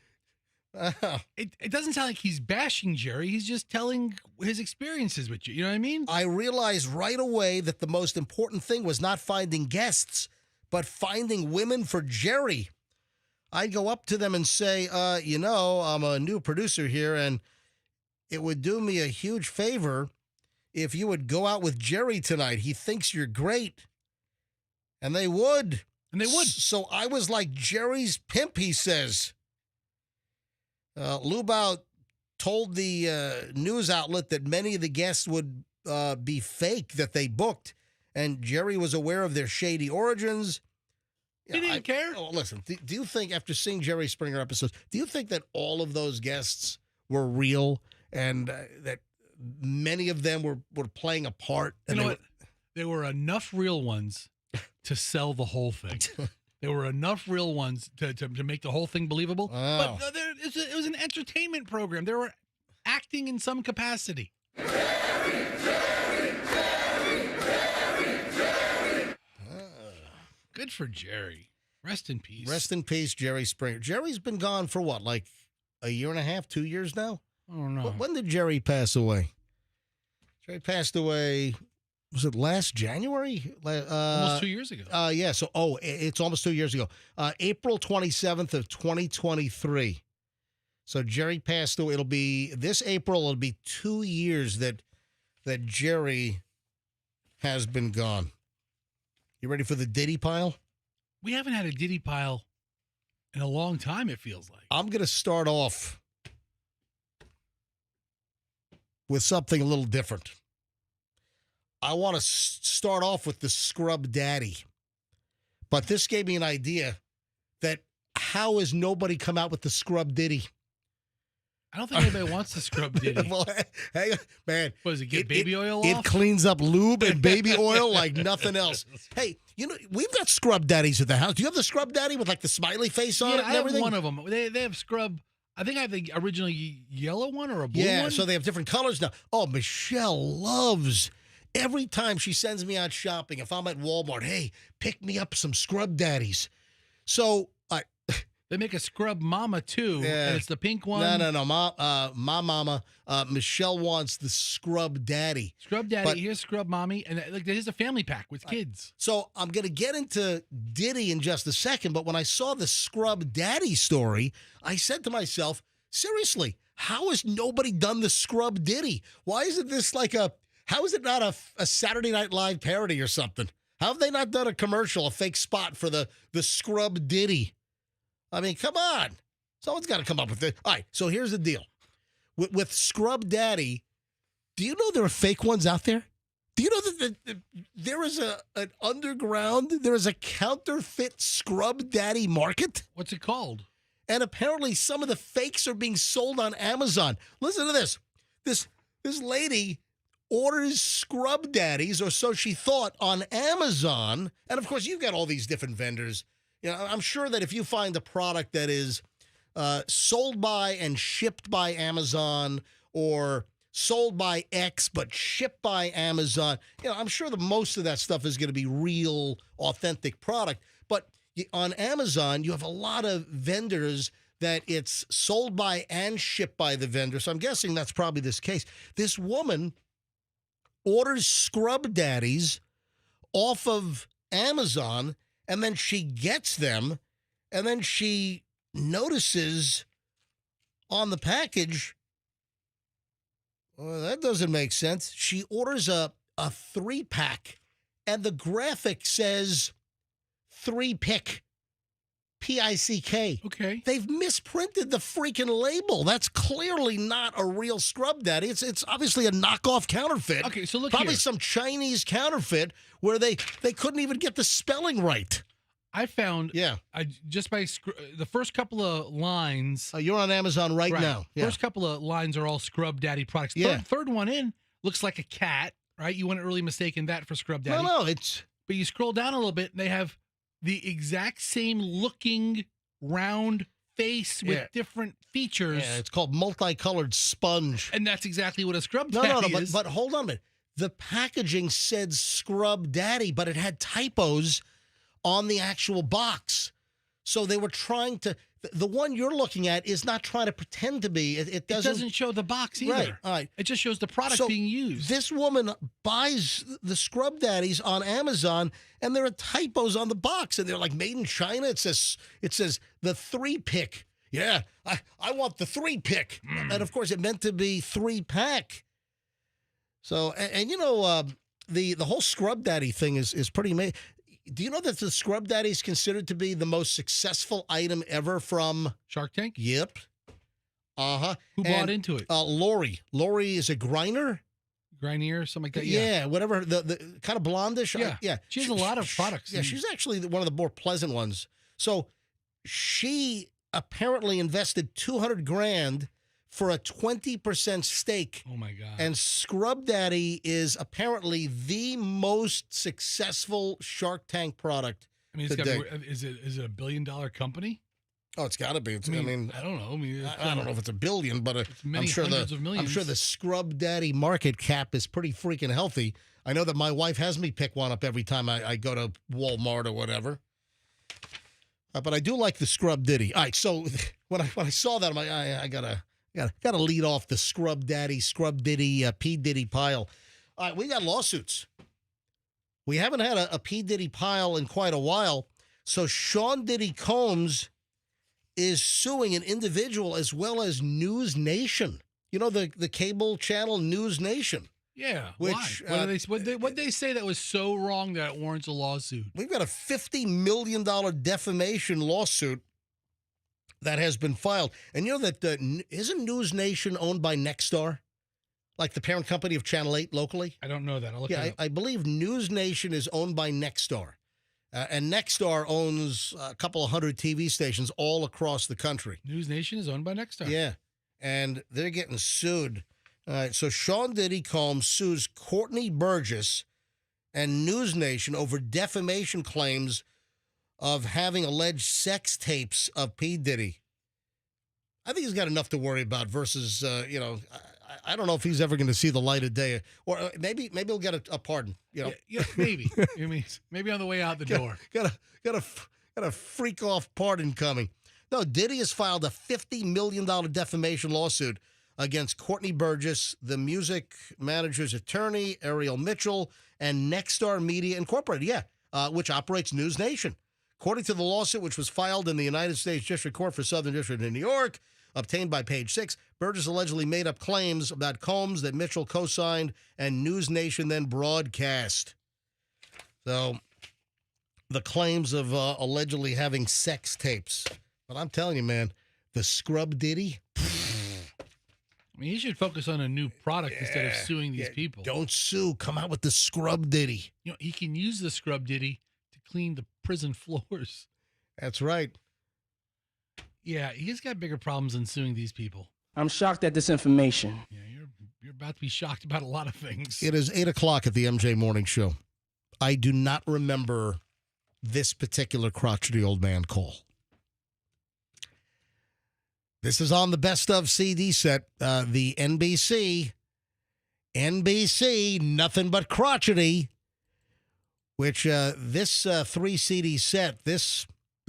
it doesn't sound like he's bashing Jerry. He's just telling his experiences with you. You know what I mean? I realized right away that the most important thing was not finding guests, but finding women for Jerry. I'd go up to them and say, you know, I'm a new producer here, and it would do me a huge favor if you would go out with Jerry tonight. He thinks you're great. And they would. And they would. So I was like Jerry's pimp, he says. Lubau told the news outlet that many of the guests would be fake that they booked, and Jerry was aware of their shady origins. He didn't care. Oh, listen, do you think, after seeing Jerry Springer episodes, do you think that all of those guests were real and that many of them were playing a part? You know what? There were enough real ones to sell the whole thing. There were enough real ones to make the whole thing believable. Wow. But it was an entertainment program. They were acting in some capacity. Good for Jerry. Rest in peace. Rest in peace, Jerry Springer. Jerry's been gone for what, like a year and a half, 2 years now? I don't know. When did Jerry pass away? Jerry passed away, was it last January? Almost 2 years ago. Yeah, so, it's almost 2 years ago. April 27th of 2023. So Jerry passed away. It'll be, this April, it'll be 2 years that Jerry has been gone. You ready for the Diddy pile? We haven't had a Diddy pile in a long time, it feels like. I'm going to start off with something a little different. I want to start off with the scrub daddy. But this gave me an idea that how has nobody come out with the scrub Diddy? I don't think anybody wants to scrub Diddy. Well, hey, man. What does it get baby oil It off? cleans up lube and baby oil like nothing else. Hey, you know, we've got scrub daddies at the house. Do you have the scrub daddy with like the smiley face on it and I have everything? one of them. They have scrub. I think I have the original yellow one or a blue one. Yeah, so they have different colors now. Oh, Michelle loves, every time she sends me out shopping, if I'm at Walmart, hey, pick me up some scrub daddies. So They make a scrub mama too, Yeah. and it's the pink one. No. My mama, Michelle wants the scrub daddy. Scrub daddy, But- here's scrub mommy, and like there's a family pack with kids. So I'm going to get into Diddy in just a second, but when I saw the scrub daddy story, I said to myself, seriously, how has nobody done the scrub Diddy? Why isn't this how is it not a Saturday Night Live parody or something? How have they not done a commercial, a fake spot for the scrub Diddy? I mean, come on. Someone's got to come up with it. All right, so here's the deal. With scrub daddy, do you know there are fake ones out there? Do you know that there is an underground, there is a counterfeit scrub daddy market? What's it called? And apparently some of the fakes are being sold on Amazon. Listen to this. This lady orders scrub daddies, or so she thought, on Amazon. And of course, you've got all these different vendors. You know, I'm sure that if you find a product that is sold by and shipped by Amazon, or sold by X but shipped by Amazon, you know, I'm sure that most of that stuff is going to be real, authentic product. But on Amazon, you have a lot of vendors that it's sold by and shipped by the vendor. So I'm guessing that's probably this case. This woman orders scrub daddies off of Amazon, and then she gets them, and then she notices on the package, well, that doesn't make sense. She orders a 3-pack, and the graphic says 3-pick, P-I-C-K. Okay. They've misprinted the freaking label. That's clearly not a real scrub daddy. It's obviously a knockoff counterfeit. Okay, so look Probably here. some Chinese counterfeit where they couldn't even get the spelling right. I found Yeah. just by the first couple of lines. You're on Amazon right now. Yeah. First couple of lines are all scrub daddy products. Yeah. Third one in looks like a cat, right? You wouldn't really mistaken that for scrub daddy. No, it's... But you scroll down a little bit, and they have the exact same looking round face with Yeah. different features. Yeah, it's called multicolored sponge. And that's exactly what a scrub No, daddy no, is. but hold on a minute. The packaging said scrub daddy, but it had typos on the actual box. So they were trying to... The one you're looking at is not trying to pretend to be. It doesn't show the box either. Right, all right. It just shows the product So being used. This woman buys the scrub daddies on Amazon, and there are typos on the box, and they're like made in China. It says the 3-pick. Yeah, I want the 3-pick, and of course it meant to be 3-pack. So and you know the whole scrub daddy thing is pretty amazing. Do you know that the scrub daddy is considered to be the most successful item ever from? Shark Tank? Yep. Uh-huh. Who bought into it? Lori. Lori is a Griner? Grinier, something like that? Yeah, whatever. The kind of blondish. Yeah. Yeah. She has a lot of products. Yeah, she's actually one of the more pleasant ones. So she apparently invested $200,000 for a 20% stake. Oh, my God. And Scrub Daddy is apparently the most successful Shark Tank product. I mean, it's got today. is it $1 billion company? Oh, it's got to be. I mean, I don't know. I mean, I don't know if it's $1 billion, but many I'm sure hundreds of millions. I'm sure the Scrub Daddy market cap is pretty freaking healthy. I know that my wife has me pick one up every time I go to Walmart or whatever. But I do like the Scrub Diddy. All right, so when I saw that, I'm like, I gotta lead off the Scrub Diddy, P Diddy pile. All right, we got lawsuits. We haven't had a P Diddy pile in quite a while. So Sean Diddy Combs is suing an individual as well as News Nation. You know, the cable channel News Nation. Yeah. Which, why? What they say that was so wrong that it warrants a lawsuit? We've got a $50 million defamation lawsuit that has been filed. And you know that isn't News Nation owned by Nexstar? Like the parent company of Channel 8 locally? I don't know that. I'll look it Yeah, up. I believe News Nation is owned by Nexstar. And Nexstar owns a couple of hundred TV stations all across the country. News Nation is owned by Nexstar. Yeah, and they're getting sued. All right, so Sean Diddy Combs sues Courtney Burgess and News Nation over defamation claims of having alleged sex tapes of P. Diddy. I think he's got enough to worry about versus, I don't know if he's ever going to see the light of day. Or maybe he'll get a pardon. You know, Yeah, maybe. I mean, maybe on the way out the door. Got a freak off pardon coming. No, Diddy has filed a $50 million defamation lawsuit against Courtney Burgess, the music manager's attorney, Ariel Mitchell, and Nexstar Media Incorporated, which operates News Nation. According to the lawsuit, which was filed in the United States District Court for Southern District in New York, obtained by Page Six, Burgess allegedly made up claims about Combs that Mitchell co-signed and News Nation then broadcast. So, the claims of allegedly having sex tapes. But I'm telling you, man, the scrub Diddy. I mean, he should focus on a new product instead of suing these people. Don't sue. Come out with the scrub Diddy. You know, he can use the scrub Diddy to clean the prison floors. That's right. Yeah, he's got bigger problems than suing these people. I'm shocked at this information. Yeah, you're about to be shocked about a lot of things. It is 8 o'clock at the MJ Morning Show. I do not remember this particular crotchety old man call. This is on the Best of CD set, the NBC, Nothing But Crotchety, which this 3 CD set, this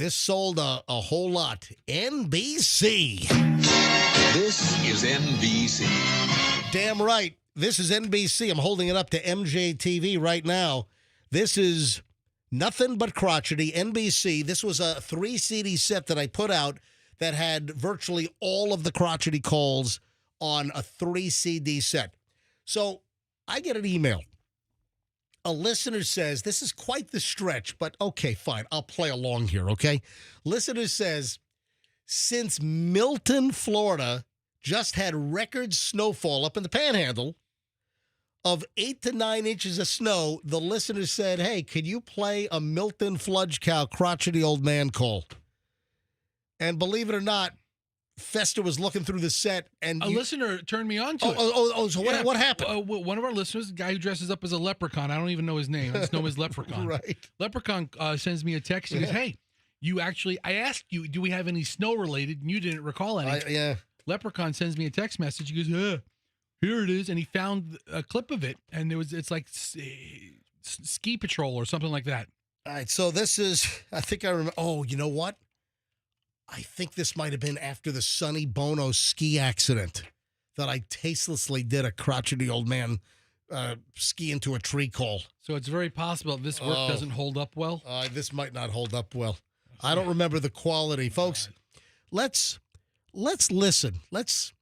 sold a whole lot. NBC. This is NBC. Damn right. This is NBC. I'm holding it up to MJTV right now. This is Nothing But Crotchety, NBC. This was a 3 CD set that I put out that had virtually all of the crotchety calls on a 3 CD set. So I get an email. A listener says, this is quite the stretch, but okay, fine. I'll play along here, okay? Listener says, since Milton, Florida just had record snowfall up in the Panhandle of 8 to 9 inches of snow, the listener said, hey, could you play a Milton Fludge Cow crotchety old man call? And believe it or not, Fester was looking through the set, and a listener turned me on to it. So what happened? One of our listeners, a guy who dresses up as a leprechaun. I don't even know his name. I just know him as Leprechaun. Right. Leprechaun sends me a text. He goes, hey, I asked you, do we have any snow related? And you didn't recall any. Yeah. Leprechaun sends me a text message. He goes, here it is. And he found a clip of it. And it's like ski patrol or something like that. All right. So this is, I think I remember. Oh, you know what? I think this might have been after the Sonny Bono ski accident that I tastelessly did a crotchety old man ski into a tree call. So it's very possible this work doesn't hold up well. This might not hold up well. I don't remember the quality, folks. Let's listen. Let's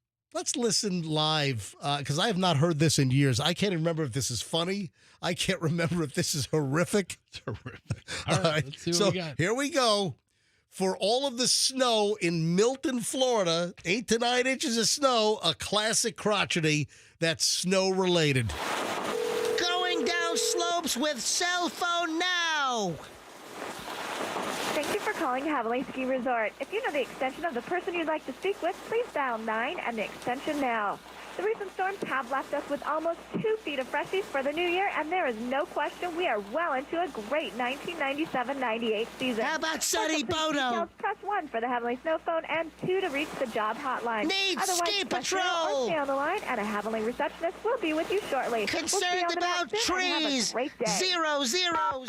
listen live because I have not heard this in years. I can't remember if this is funny. I can't remember if this is horrific. It's horrific. All right, let's see what we got. Here we go. For all of the snow in Milton, Florida, 8 to 9 inches of snow, a classic crotchety that's snow-related. Going down slopes with cell phone now. Thank you for calling Heavenly Ski Resort. If you know the extension of the person you'd like to speak with, please dial 9 and the extension now. The recent storms have left us with almost 2 feet of freshies for the new year, and there is no question we are well into a great 1997-98 season. How about Sonny Bono? Details, press 1 for the Heavenly Snow Phone and 2 to reach the job hotline. Need Otherwise, ski press 0 patrol. or stay on the line, and a Heavenly receptionist will be with you shortly. Concerned about trees. 0, 0, 0,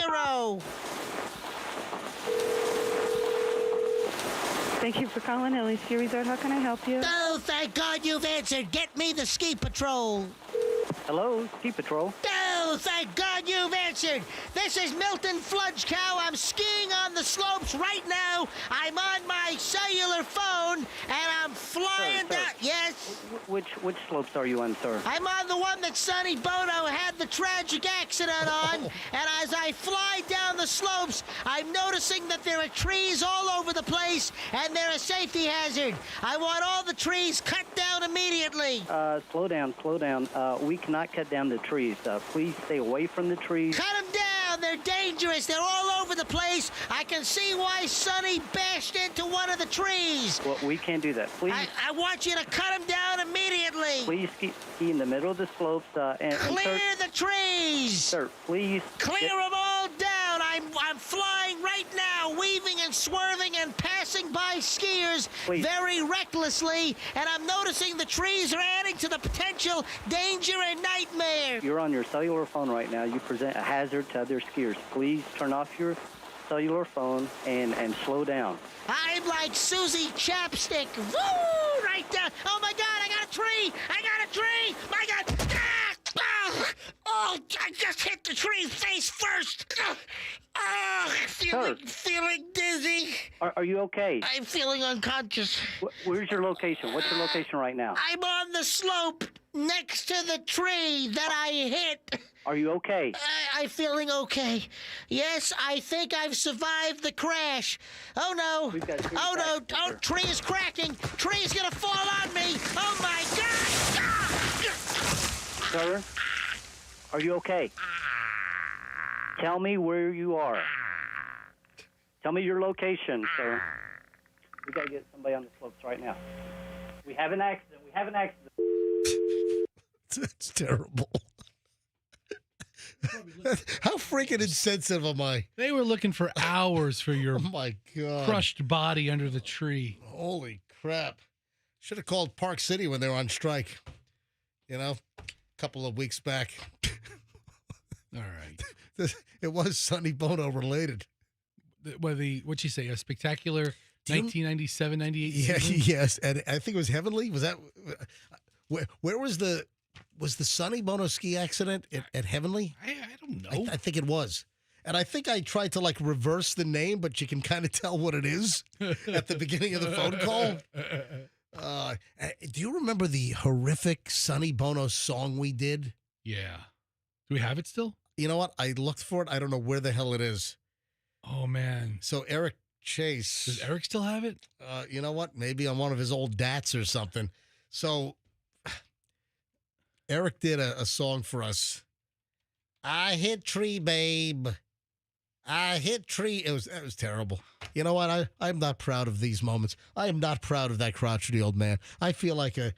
0. Thank you for calling Heavenly Ski Resort. How can I help you? Oh, thank God you've answered. Get me the ski patrol. Hello, Ski Patrol. Oh, thank God you've answered. This is Milton Fludge Cow. I'm skiing on the slopes right now. I'm on my cellular phone, and I'm flying Sir. down. Yes? Which slopes are you on, sir? I'm on the one that Sonny Bono had the tragic accident on, and as I fly down the slopes, I'm noticing that there are trees all over the place, and they're a safety hazard. I want all the trees cut down immediately. Slow down. We cannot cut down the trees. Please stay away from the trees. Cut them down. They're dangerous. They're all over the place. I can see why Sonny bashed into one of the trees. Well, we can't do that. Please. I want you to cut them down immediately. Please ski in the middle of the slopes. And Clear the trees. Sir, please. Clear them all down. I'm flying right now, weaving and swerving and passing by skiers very recklessly, and I'm noticing the trees are adding to the potential danger and nightmare. You're on your cellular phone right now. You present a hazard to other skiers. Please turn off your cellular phone and slow down. I'm like Susie Chapstick. Woo! Right there. Oh, my God, I got a tree. I got a tree. My God. Ah! Ah! Oh, I just hit the tree face first. Feeling dizzy. Are you okay? I'm feeling unconscious. Where's your location? What's your location right now? I'm on the slope next to the tree that I hit. Are you okay? I'm feeling okay. Yes, I think I've survived the crash. Oh, no. Oh, no. Oh, tree is cracking. Tree is going to fall on me. Oh, my God. Sir, are you okay? Tell me where you are. Tell me your location, sir. We got to get somebody on the slopes right now. We have an accident. We have an accident. That's terrible. How freaking insensitive am I? They were looking for hours for your Oh my God. crushed body under the tree. Holy crap. Should have called Park City when they were on strike. You know, a couple of weeks back. All right. It was Sonny Bono related. What'd you say? A spectacular Do you- 1997, 98 Yeah, season? yes. And I think it was Heavenly. Was that where was the Sonny Bono ski accident at Heavenly? I don't know. I think it was. And I think I tried to like reverse the name, but you can kind of tell what it is at the beginning of the phone call. Do you remember the horrific Sonny Bono song we did? Yeah. Do we have it still? You know what? I looked for it. I don't know where the hell it is. Oh, man. So Eric Chase. Does Eric still have it? You know what? Maybe on one of his old DATs or something. So Eric did a song for us. I hit tree, babe. I hit tree. It was terrible. You know what? I'm not proud of these moments. I am not proud of that crotchety old man. I feel like a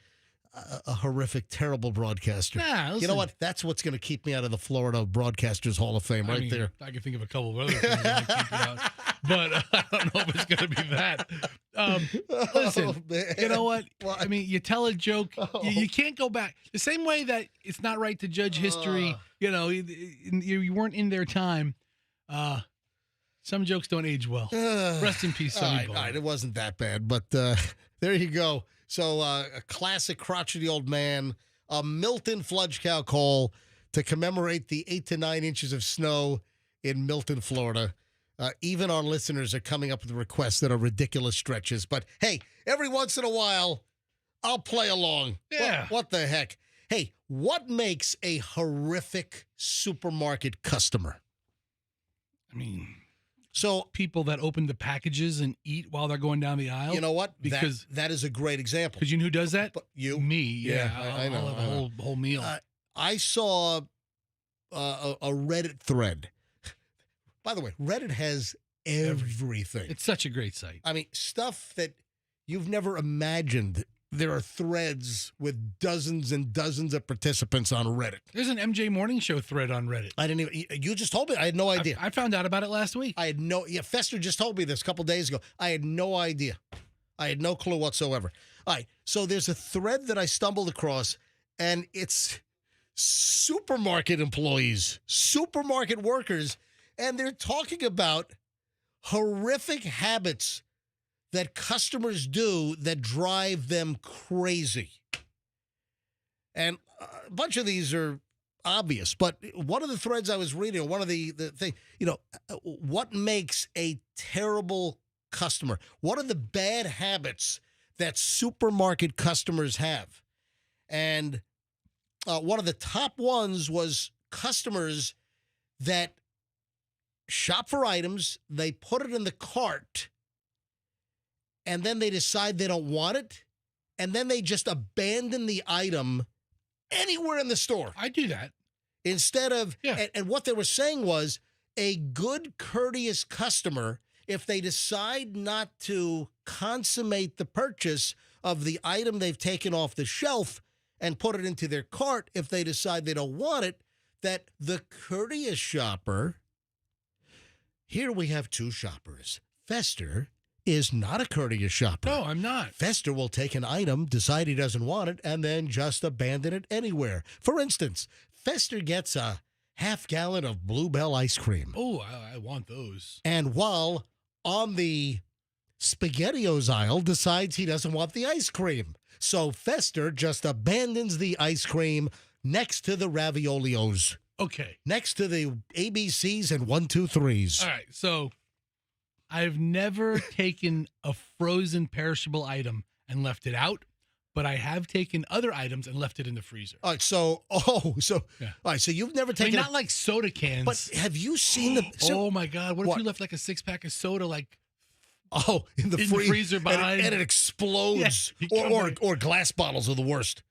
horrific, terrible broadcaster. Nah, You listen. know what? That's what's going to keep me out of the Florida Broadcasters Hall of Fame I right mean, there. I can think of a couple of other things that might keep it out, but I don't know if it's going to be that. Listen, Oh, man. you know what? What? I mean, you tell a joke, Oh. you can't go back. The same way that it's not right to judge history, you know, you weren't in their time. Some jokes don't age well. Rest in peace, Sonny Bono. All right, it wasn't that bad, but there you go. So a classic crotchety old man, a Milton Fludge Cow call to commemorate the 8 to 9 inches of snow in Milton, Florida. Even our listeners are coming up with requests that are ridiculous stretches. But hey, every once in a while, I'll play along. Yeah. What the heck? Hey, what makes a horrific supermarket customer? I mean, So people that open the packages and eat while they're going down the aisle. you know what? Because that is a great example. you know who does that? But you? Me. Yeah, I know, I'll have I know. a whole meal. I saw a Reddit thread. By the way, Reddit has everything. It's such a great site. I mean, stuff that you've never imagined. There are threads with dozens and dozens of participants on Reddit. There's an MJ Morning Show thread on Reddit. I didn't even. You just told me. I had no idea. I found out about it last week. I had no. Yeah, Fester just told me this a couple days ago. I had no idea. I had no clue whatsoever. All right. So there's a thread that I stumbled across, and it's supermarket employees, supermarket workers, and they're talking about horrific habits that customers do that drive them crazy. And a bunch of these are obvious, but one of the threads I was reading, one of the thing, what makes a terrible customer? What are the bad habits that supermarket customers have? And one of the top ones was customers that shop for items, they put it in the cart, and then they decide they don't want it, and then they just abandon the item anywhere in the store. I do that. Instead of, Yeah. and what they were saying was a good, courteous customer, if they decide not to consummate the purchase of the item they've taken off the shelf and put it into their cart, if they decide they don't want it, that the courteous shopper, here we have two shoppers. Fester is not a courteous shopper. No, I'm not. Fester will take an item, decide he doesn't want it, and then just abandon it anywhere. For instance, Fester gets a half-gallon of Bluebell ice cream. Oh, I want those. And while on the SpaghettiOs aisle, decides he doesn't want the ice cream. So Fester just abandons the ice cream next to the Raviolios. Okay. Next to the ABCs and 1, 2, 3s. All right. So I've never taken a frozen perishable item and left it out, but I have taken other items and left it in the freezer. All right, so you've never I mean, taken not like soda cans. but have you seen the oh my God. What if What? you left like a 6-pack of soda in the freezer and behind? it explodes. Yeah, you come or glass bottles are the worst.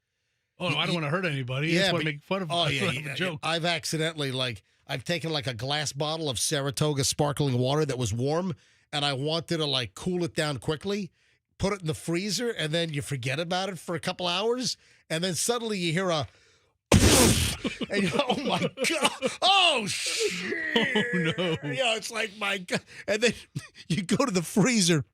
Oh, no, I don't want to hurt anybody. I Yeah, just want but- to make fun of Oh I yeah, have a joke. I've accidentally I've taken like a glass bottle of Saratoga sparkling water that was warm, and I wanted to cool it down quickly, put it in the freezer, and then you forget about it for a couple hours, and then suddenly you hear a and you're, oh my God, oh shit, Oh, no. Yeah, it's like my God, and then you go to the freezer,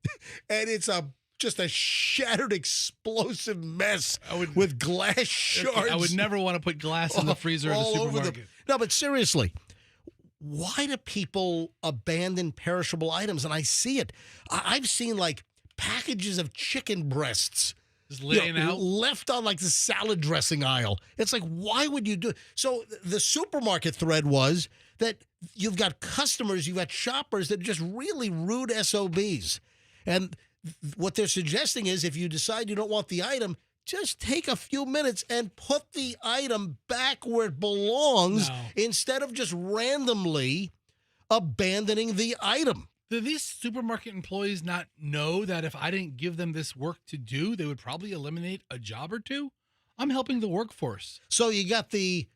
and it's just a shattered, explosive mess with glass shards. I would never want to put glass in the freezer at a all over supermarket. No, but seriously, why do people abandon perishable items? And I see it. I've seen packages of chicken breasts Just laying out. left on the salad dressing aisle. It's like, why would you do it? So the supermarket thread was that you've got customers, you've got shoppers that are just really rude SOBs. And what they're suggesting is if you decide you don't want the item, just take a few minutes and put the item back where it belongs instead of just randomly abandoning the item. Do these supermarket employees not know that if I didn't give them this work to do, they would probably eliminate a job or two? I'm helping the workforce. So you got the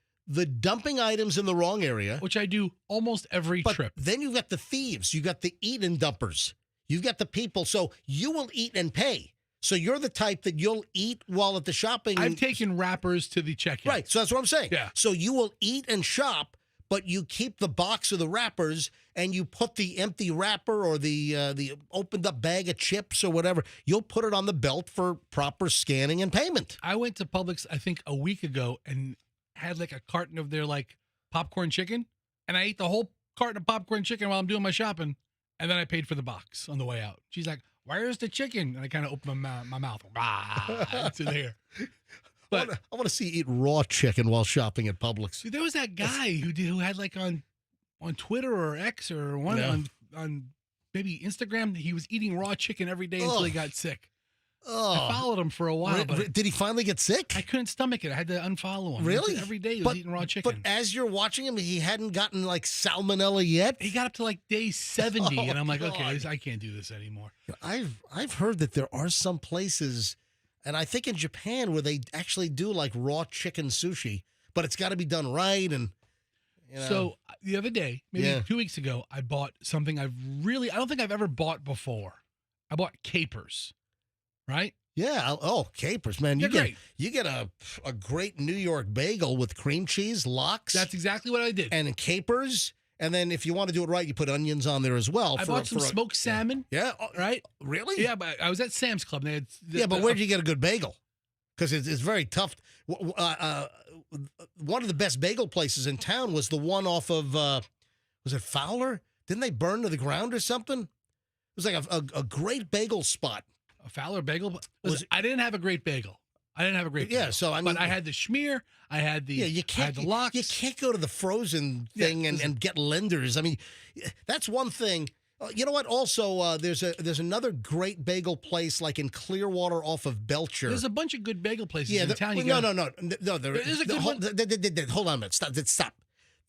dumping items in the wrong area, which I do almost every trip. Then you've got the thieves. You got the eat-in dumpers. You've got the people. So you will eat and pay. So you're the type that you'll eat while at the shopping. I've taken wrappers to the checkout. Right. So that's what I'm saying. Yeah. So you will eat and shop, but you keep the box of the wrappers and you put the empty wrapper or the opened up bag of chips or whatever. You'll put it on the belt for proper scanning and payment. I went to Publix, I think a week ago, and had a carton of their popcorn chicken, and I ate the whole carton of popcorn chicken while I'm doing my shopping, and then I paid for the box on the way out. She's like, "Where's the chicken?" And I kind of opened my mouth. It's in there. But I want to see you eat raw chicken while shopping at Publix. There was that guy who had on Twitter or X or on maybe Instagram, he was eating raw chicken every day until he got sick. I followed him for a while, but did he finally get sick? I couldn't stomach it. I had to unfollow him. Really? Every day he was eating raw chicken. But as you're watching him, he hadn't gotten salmonella yet. He got up to day 70, and I'm like, okay, I can't do this anymore. I've heard that there are some places, and I think in Japan, where they actually do raw chicken sushi, but it's got to be done right. And So the other day, maybe 2 weeks ago, I bought something I don't think I've ever bought before. I bought capers, right? Yeah. Oh, capers, man. You They're get a great New York bagel with cream cheese, lox. That's exactly what I did. And capers. And then if you want to do it right, you put onions on there as well. I bought some smoked salmon. Yeah. Right? Really? Yeah, but I was at Sam's Club. And they had but where'd you get a good bagel? Because it's very tough. One of the best bagel places in town was the one off of, was it Fowler? Didn't they burn to the ground or something? It was like a great bagel spot. A Fowler bagel? Listen, I didn't have a great bagel. Yeah, so I mean, but I had the schmear. I had the I had the lox. You can't go to the frozen thing and get lenders. I mean, that's one thing. You know what? Also, there's another great bagel place in Clearwater off of Belcher. There's a bunch of good bagel places in town. No. There is a good one. Hold on a minute. Stop.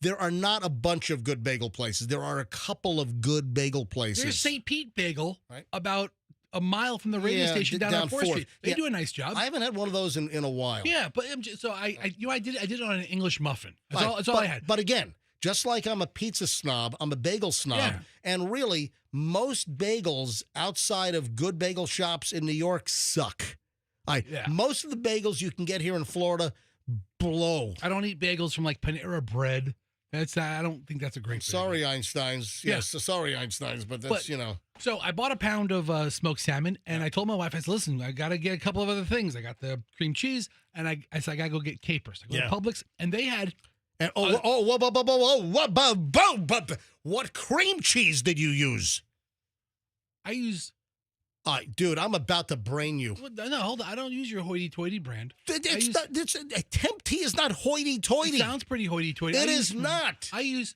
There are not a bunch of good bagel places. There are a couple of good bagel places. There's St. Pete Bagel, right? About a mile from the radio station down on 4th Street. They do a nice job. I haven't had one of those in a while. Yeah, but I did it on an English muffin. That's all I had. But again, just like I'm a pizza snob, I'm a bagel snob. Yeah. And really, most bagels outside of good bagel shops in New York suck. Most of the bagels you can get here in Florida blow. I don't eat bagels from Panera Bread. I don't think that's a great bagel. Sorry, Einsteins. Yeah. Yes, sorry, Einsteins, but that's, So I bought a pound of smoked salmon, and I told my wife, I said, listen, I got to get a couple of other things. I got the cream cheese, and I said, I got to go get capers. I go to Publix, and they had And what cream cheese did you use? I use. Dude, I'm about to brain you. No, hold on. I don't use your hoity-toity brand. Temp tea is not hoity-toity. It sounds pretty hoity-toity. It is not. I use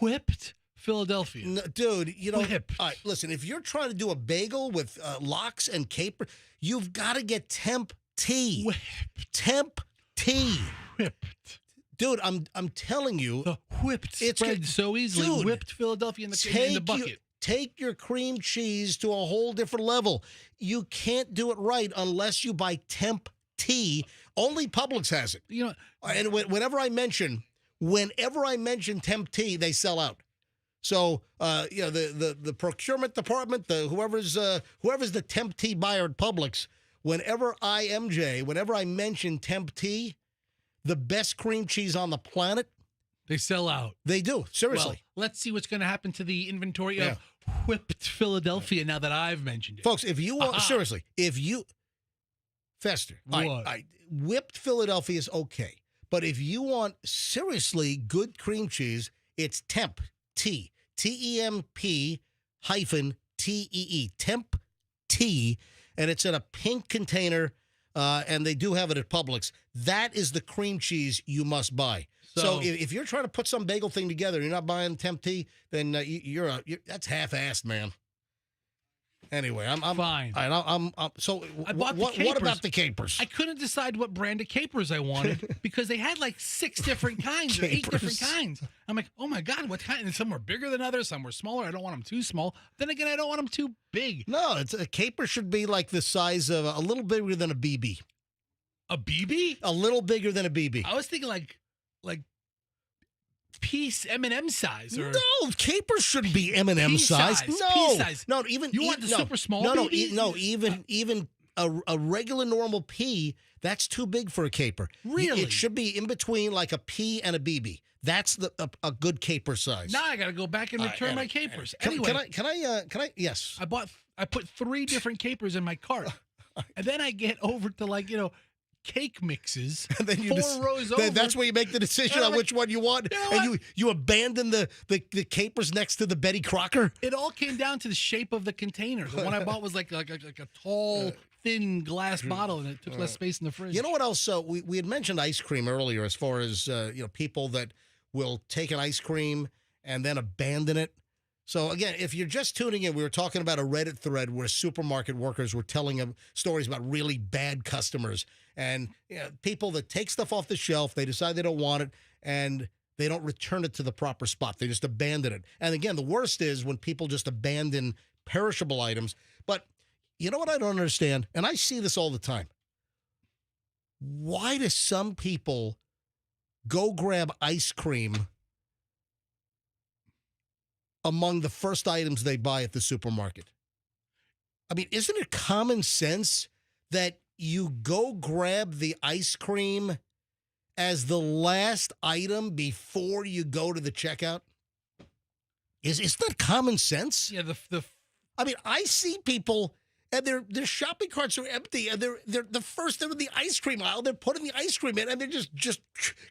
whipped Philadelphia. No, dude, Whipped. All right, listen, if you're trying to do a bagel with lox and caper, you've got to get temp tea. Whipped. Temp tea. Whipped. Dude, I'm telling you. The whipped It's spread good. so easily. Dude, Whipped Philadelphia in the bucket. Take your cream cheese to a whole different level. You can't do it right unless you buy temp tea. Only Publix has it. You know, And whenever I mention temp tea, they sell out. So, the procurement department, whoever's the temp tea buyer at Publix, whenever I mention temp tea, the best cream cheese on the planet, they sell out. they do. Seriously. Well, let's see what's going to happen to the inventory of whipped Philadelphia now that I've mentioned it. Folks, if you want, seriously, Fester, What? whipped Philadelphia is okay. But if you want seriously good cream cheese, it's temp tea. TEMP -TEE. Temp tea. And it's in a pink container. And they do have it at Publix. That is the cream cheese you must buy. So if you're trying to put some bagel thing together, you're not buying temp tea, then you're that's half-assed, man. Anyway, I'm fine. So I bought the what capers. about the capers? I couldn't decide what brand of capers I wanted because they had like 6 different kinds or 8 different kinds. I'm like, oh my God, what kind? And some were bigger than others, some were smaller. I don't want them too small. Then again, I don't want them too big. No, a caper should be like the size of a little bigger than a BB. A BB? A little bigger than a BB. I was thinking like piece M&M size. Or No, capers shouldn't be M&M pea size. size, No, pea size. no, even You want the super small No, BB? even a regular normal pea. That's too big for a caper. Really? It should be in between like a pea and a BB. That's a good caper size. Now I got to go back and return my capers. Can Anyway, I? Yes. I put 3 different capers in my cart, and then I get over to cake mixes. And then 4 rows over. That's where you make the decision on which one you want, and you abandon the capers next to the Betty Crocker. It all came down to the shape of the container. The one I bought was like a tall, thin glass bottle, and it took less space in the fridge. You know what else? We had mentioned ice cream earlier, as far as people that will take an ice cream and then abandon it. So again, if you're just tuning in, we were talking about a Reddit thread where supermarket workers were telling them stories about really bad customers and people that take stuff off the shelf. They decide they don't want it and they don't return it to the proper spot. They just abandon it. And again, the worst is when people just abandon perishable items. But you know what I don't understand? And I see this all the time. Why do some people go grab ice cream among the first items they buy at the supermarket? I mean, isn't it common sense that you go grab the ice cream as the last item before you go to the checkout? Isn't that common sense? Yeah, I mean, I see people and their shopping carts are empty, and they're in the ice cream aisle. They're putting the ice cream in, and they're just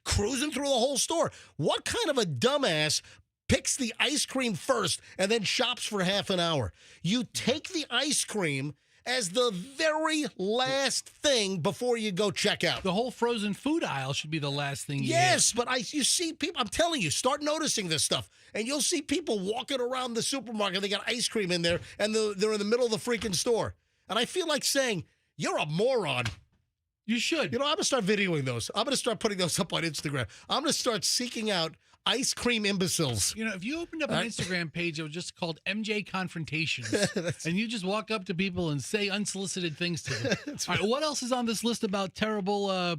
cruising through the whole store. What kind of a dumbass picks the ice cream first and then shops for half an hour? You take the ice cream as the very last thing before you go check out. The whole frozen food aisle should be the last thing you Yes, hit. but you see people, I'm telling you, start noticing this stuff. And you'll see people walking around the supermarket. They got ice cream in there, and they're in the middle of the freaking store. And I feel like saying, you're a moron. You should. I'm going to start videoing those. I'm going to start putting those up on Instagram. I'm going to start seeking out ice cream imbeciles. If you opened up an Instagram page that was just called MJ Confrontations, and you just walk up to people and say unsolicited things to them. All right, what else is on this list about terrible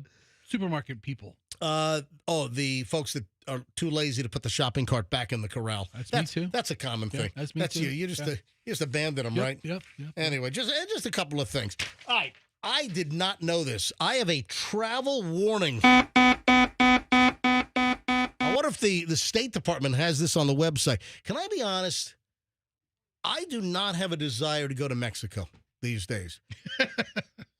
supermarket people? The folks that are too lazy to put the shopping cart back in the corral. That's me too. That's a common thing. That's me too. You. You just abandon them, right? Yep. Anyway, just a couple of things. All right. I did not know this. I have a travel warning. I wonder if the State Department has this on the website. Can I be honest? I do not have a desire to go to Mexico these days.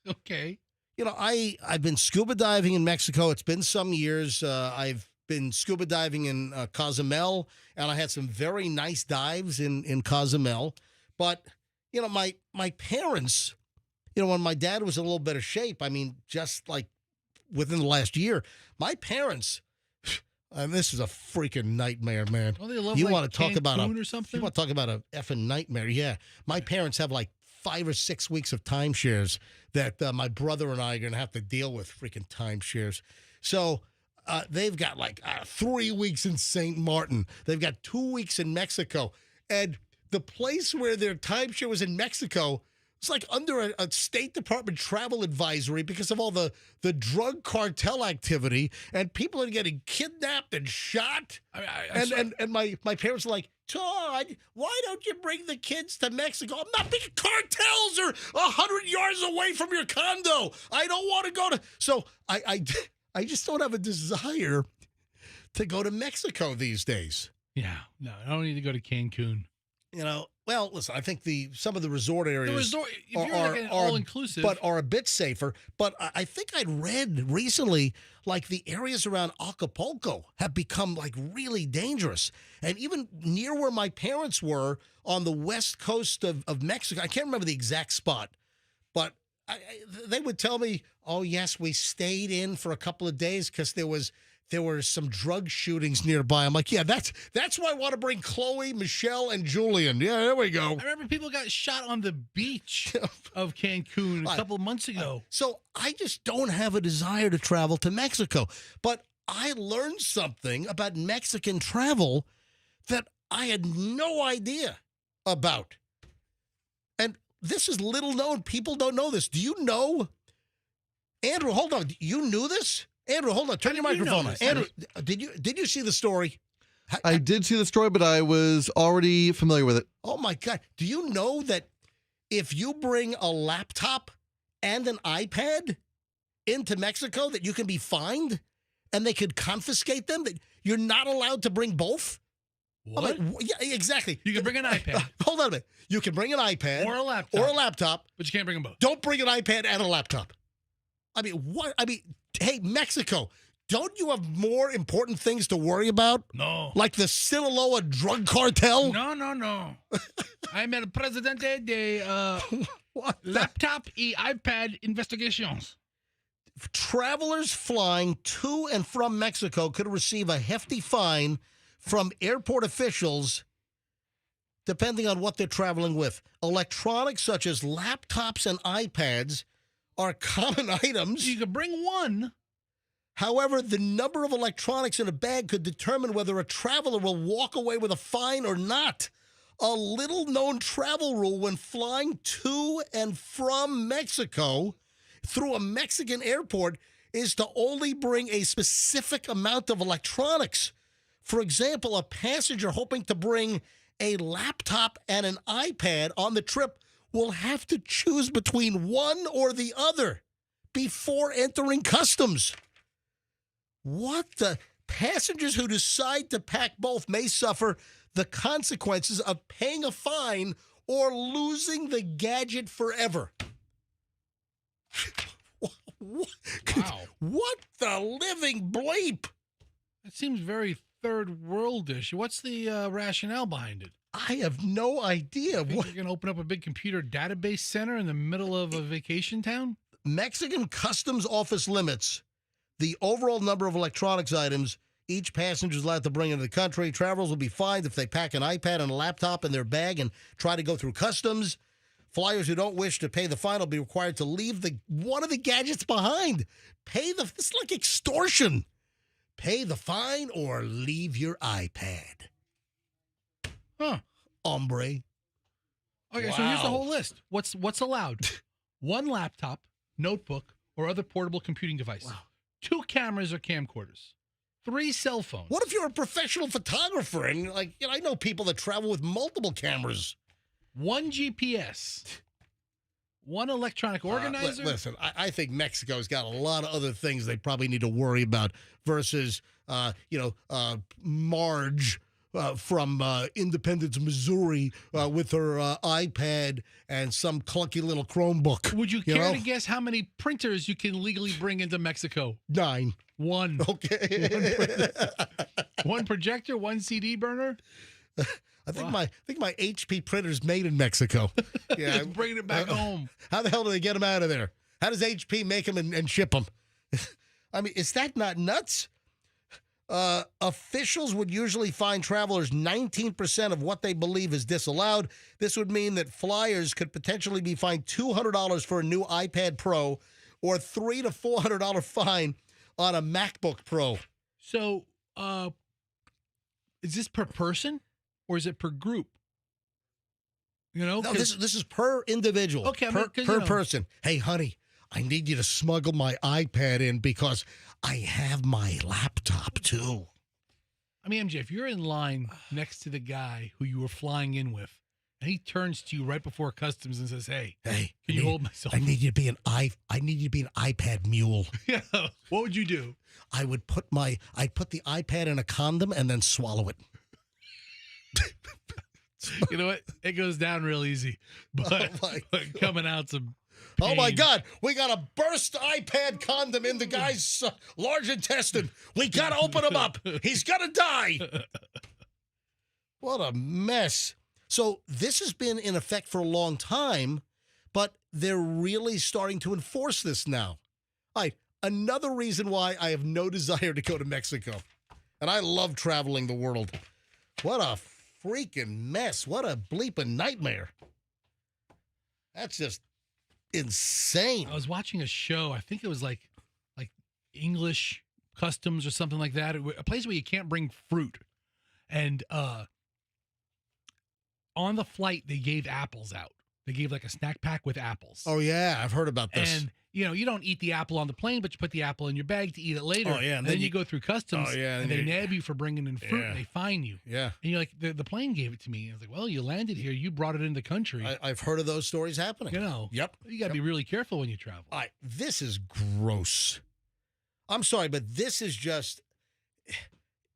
Okay. I've been scuba diving in Mexico. It's been some years. I've been scuba diving in Cozumel, and I had some very nice dives in Cozumel. But, you know, my parents, you know, when my dad was in a little better shape, I mean, just like within the last year, my parents, and this is a freaking nightmare, man. Well, they love You like want to talk about Cancun or something? You want to talk about a effing nightmare? Yeah, my parents have like 5 or 6 weeks of timeshares that my brother and I are going to have to deal with. Freaking timeshares. So they've got like 3 weeks in St. Martin. They've got 2 weeks in Mexico, and the place where their timeshare was in Mexico. It's like under a State Department travel advisory because of all the drug cartel activity, and people are getting kidnapped and shot. And my parents are like, Todd, why don't you bring the kids to Mexico? I'm not thinking cartels are 100 yards away from your condo. I don't want to go to. So I just don't have a desire to go to Mexico these days. Yeah, no, I don't need to go to Cancun. You know, well, listen, I think some of the resort areas if you're like an all-inclusive, but are a bit safer. But I think I'd read recently, like the areas around Acapulco have become like really dangerous. And even near where my parents were on the west coast of Mexico, I can't remember the exact spot, but they would tell me, oh, yes, we stayed in for a couple of days because there were some drug shootings nearby. I'm like, yeah, that's why I want to bring Chloe, Michelle, and Julian. Yeah, there we go. I remember people got shot on the beach of Cancun a couple of months ago. So I just don't have a desire to travel to Mexico. But I learned something about Mexican travel that I had no idea about. And this is little known. People don't know this. Do you know? Andrew, hold on. You knew this? Andrew, hold on. Turn your microphone on. Andrew, did you see the story? I did see the story, but I was already familiar with it. Oh, my God. Do you know that if you bring a laptop and an iPad into Mexico, that you can be fined and they could confiscate them? That you're not allowed to bring both? What? Yeah, exactly. You can bring an iPad. Hold on a minute. You can bring an iPad. Or a laptop. But you can't bring them both. Don't bring an iPad and a laptop. I mean, what? I mean, hey, Mexico, don't you have more important things to worry about? No. Like the Sinaloa drug cartel? No. I'm el presidente de laptop y iPad investigations. Travelers flying to and from Mexico could receive a hefty fine from airport officials depending on what they're traveling with. Electronics such as laptops and iPads are common items. You could bring one. However, the number of electronics in a bag could determine whether a traveler will walk away with a fine or not. A little-known travel rule when flying to and from Mexico through a Mexican airport is to only bring a specific amount of electronics. For example, a passenger hoping to bring a laptop and an iPad on the trip will have to choose between one or the other before entering customs. What the? Passengers who decide to pack both may suffer the consequences of paying a fine or losing the gadget forever. Wow. What the living bleep? That seems very third worldish. What's the rationale behind it? I have no idea. Think you're going to open up a big computer database center in the middle of a vacation town? Mexican Customs Office limits the overall number of electronics items each passenger is allowed to bring into the country. Travelers will be fined if they pack an iPad and a laptop in their bag and try to go through customs. Flyers who don't wish to pay the fine will be required to leave one of the gadgets behind. This is like extortion. Pay the fine or leave your iPad. Huh. Hombre. Okay, so here's the whole list. What's allowed? One laptop, notebook, or other portable computing device. Wow. 2 cameras or camcorders. 3 cell phones. What if you're a professional photographer and I know people that travel with multiple cameras? 1 GPS. 1 electronic organizer. Listen, I think Mexico's got a lot of other things they probably need to worry about versus, Marge from Independence, Missouri, with her iPad and some clunky little Chromebook. Would you care to guess how many printers you can legally bring into Mexico? 9. One. Okay. One projector, one CD burner. I think my HP printer's made in Mexico. Yeah, Just bringing it back home. How the hell do they get them out of there? How does HP make them and ship them? I mean, is that not nuts? Officials would usually fine travelers 19% of what they believe is disallowed. This would mean that flyers could potentially be fined $200 for a new iPad Pro or $300 to $400 fine on a MacBook Pro. So, is this per person or is it per group? You know, no, this is per individual. Okay, per person. Hey, honey, I need you to smuggle my iPad in because I have my laptop too. I mean, MJ, if you're in line next to the guy who you were flying in with, and he turns to you right before customs and says, "Hey, can you hold myself? I need you to be an iPad mule." Yeah. What would you do? I'd put the iPad in a condom and then swallow it. You know what? It goes down real easy, but coming out some. Oh my God, we got a burst iPad condom in the guy's large intestine. We got to open him up. He's going to die. What a mess. So this has been in effect for a long time, but they're really starting to enforce this now. All right, another reason why I have no desire to go to Mexico. And I love traveling the world. What a freaking mess. What a bleeping nightmare. That's just insane. I was watching a show. I think it was like English customs or something like that. A place where you can't bring fruit. And on the flight, they gave apples out. They gave like a snack pack with apples. Oh, yeah. I've heard about this. And, you know, you don't eat the apple on the plane, but you put the apple in your bag to eat it later. Oh, yeah. And then you go through customs, and they nab you for bringing in fruit, Yeah. and they fine you. Yeah. And you're like, the plane gave it to me. And I was like, well, you landed here. You brought it in the country. I've heard of those stories happening. You know. Yep. You got to be really careful when you travel. All right. This is gross. I'm sorry, but this is just...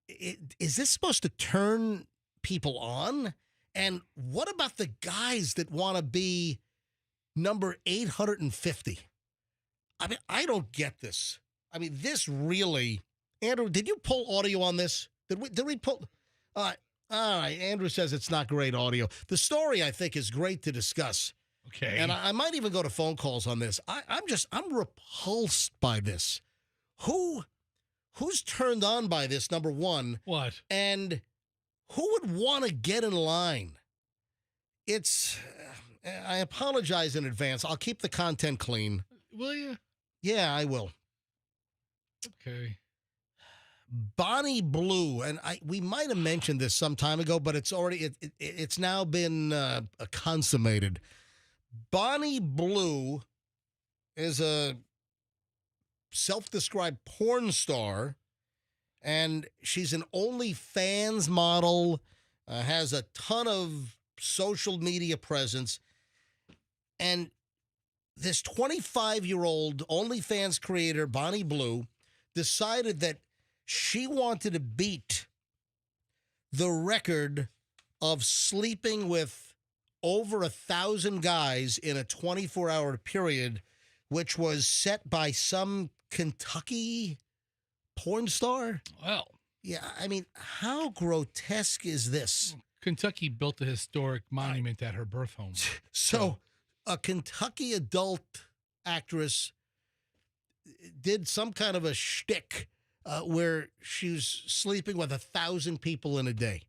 Is this supposed to turn people on? And what about the guys that want to be number 850? I mean, I don't get this. I mean, this really... Andrew, did you pull audio on this? Did we pull... all right, Andrew says it's not great audio. The story, I think, is great to discuss. Okay. And I might even go to phone calls on this. I'm repulsed by this. Who's turned on by this, number one? What? And who would want to get in line? I apologize in advance. I'll keep the content clean. Will you? Yeah, I will. Okay. Bonnie Blue, and we might have mentioned this some time ago, but it's now been consummated. Bonnie Blue is a self-described porn star, and she's an OnlyFans model, has a ton of social media presence, and this 25-year-old OnlyFans creator, Bonnie Blue, decided that she wanted to beat the record of sleeping with over 1,000 guys in a 24-hour period, which was set by some Kentucky porn star. Well. Yeah, I mean, how grotesque is this? Kentucky built a historic monument at her birth home. So a Kentucky adult actress did some kind of a shtick where she was sleeping with 1,000 people in a day.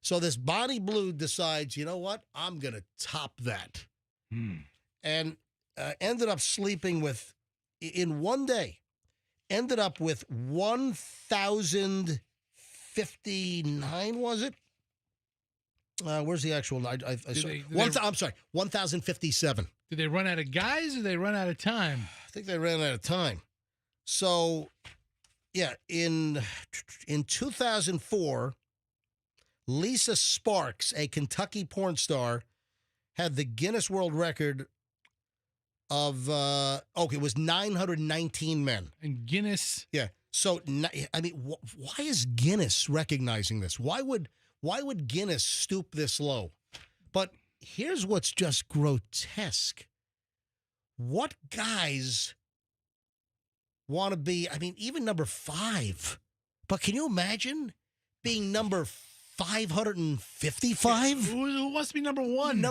So this Bonnie Blue decides, you know what? I'm going to top that. And ended up sleeping with, in one day, ended up with 1,059, was it? Where's the actual? I'm sorry, 1,057. Did they run out of guys or did they run out of time? I think they ran out of time. So, yeah, in 2004, Lisa Sparks, a Kentucky porn star, had the Guinness World Record of, it was 919 men. And Guinness? Yeah. So, I mean, why is Guinness recognizing this? Why would Why would Guinness stoop this low? But here's what's just grotesque. What guys want to be, I mean, even number 5. But can you imagine being number 555? Who wants to be number 1?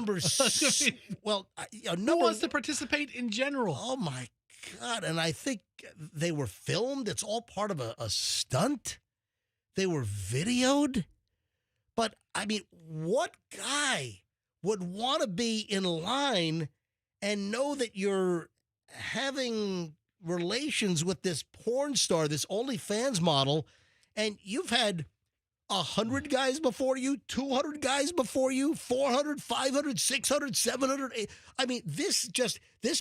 Well, who wants to participate in general? Oh, my God. And I think they were filmed. It's all part of a stunt. They were videoed. But, I mean, what guy would want to be in line and know that you're having relations with this porn star, this OnlyFans model, and you've had 100 guys before you, 200 guys before you, 400, 500, 600, 700. I mean, this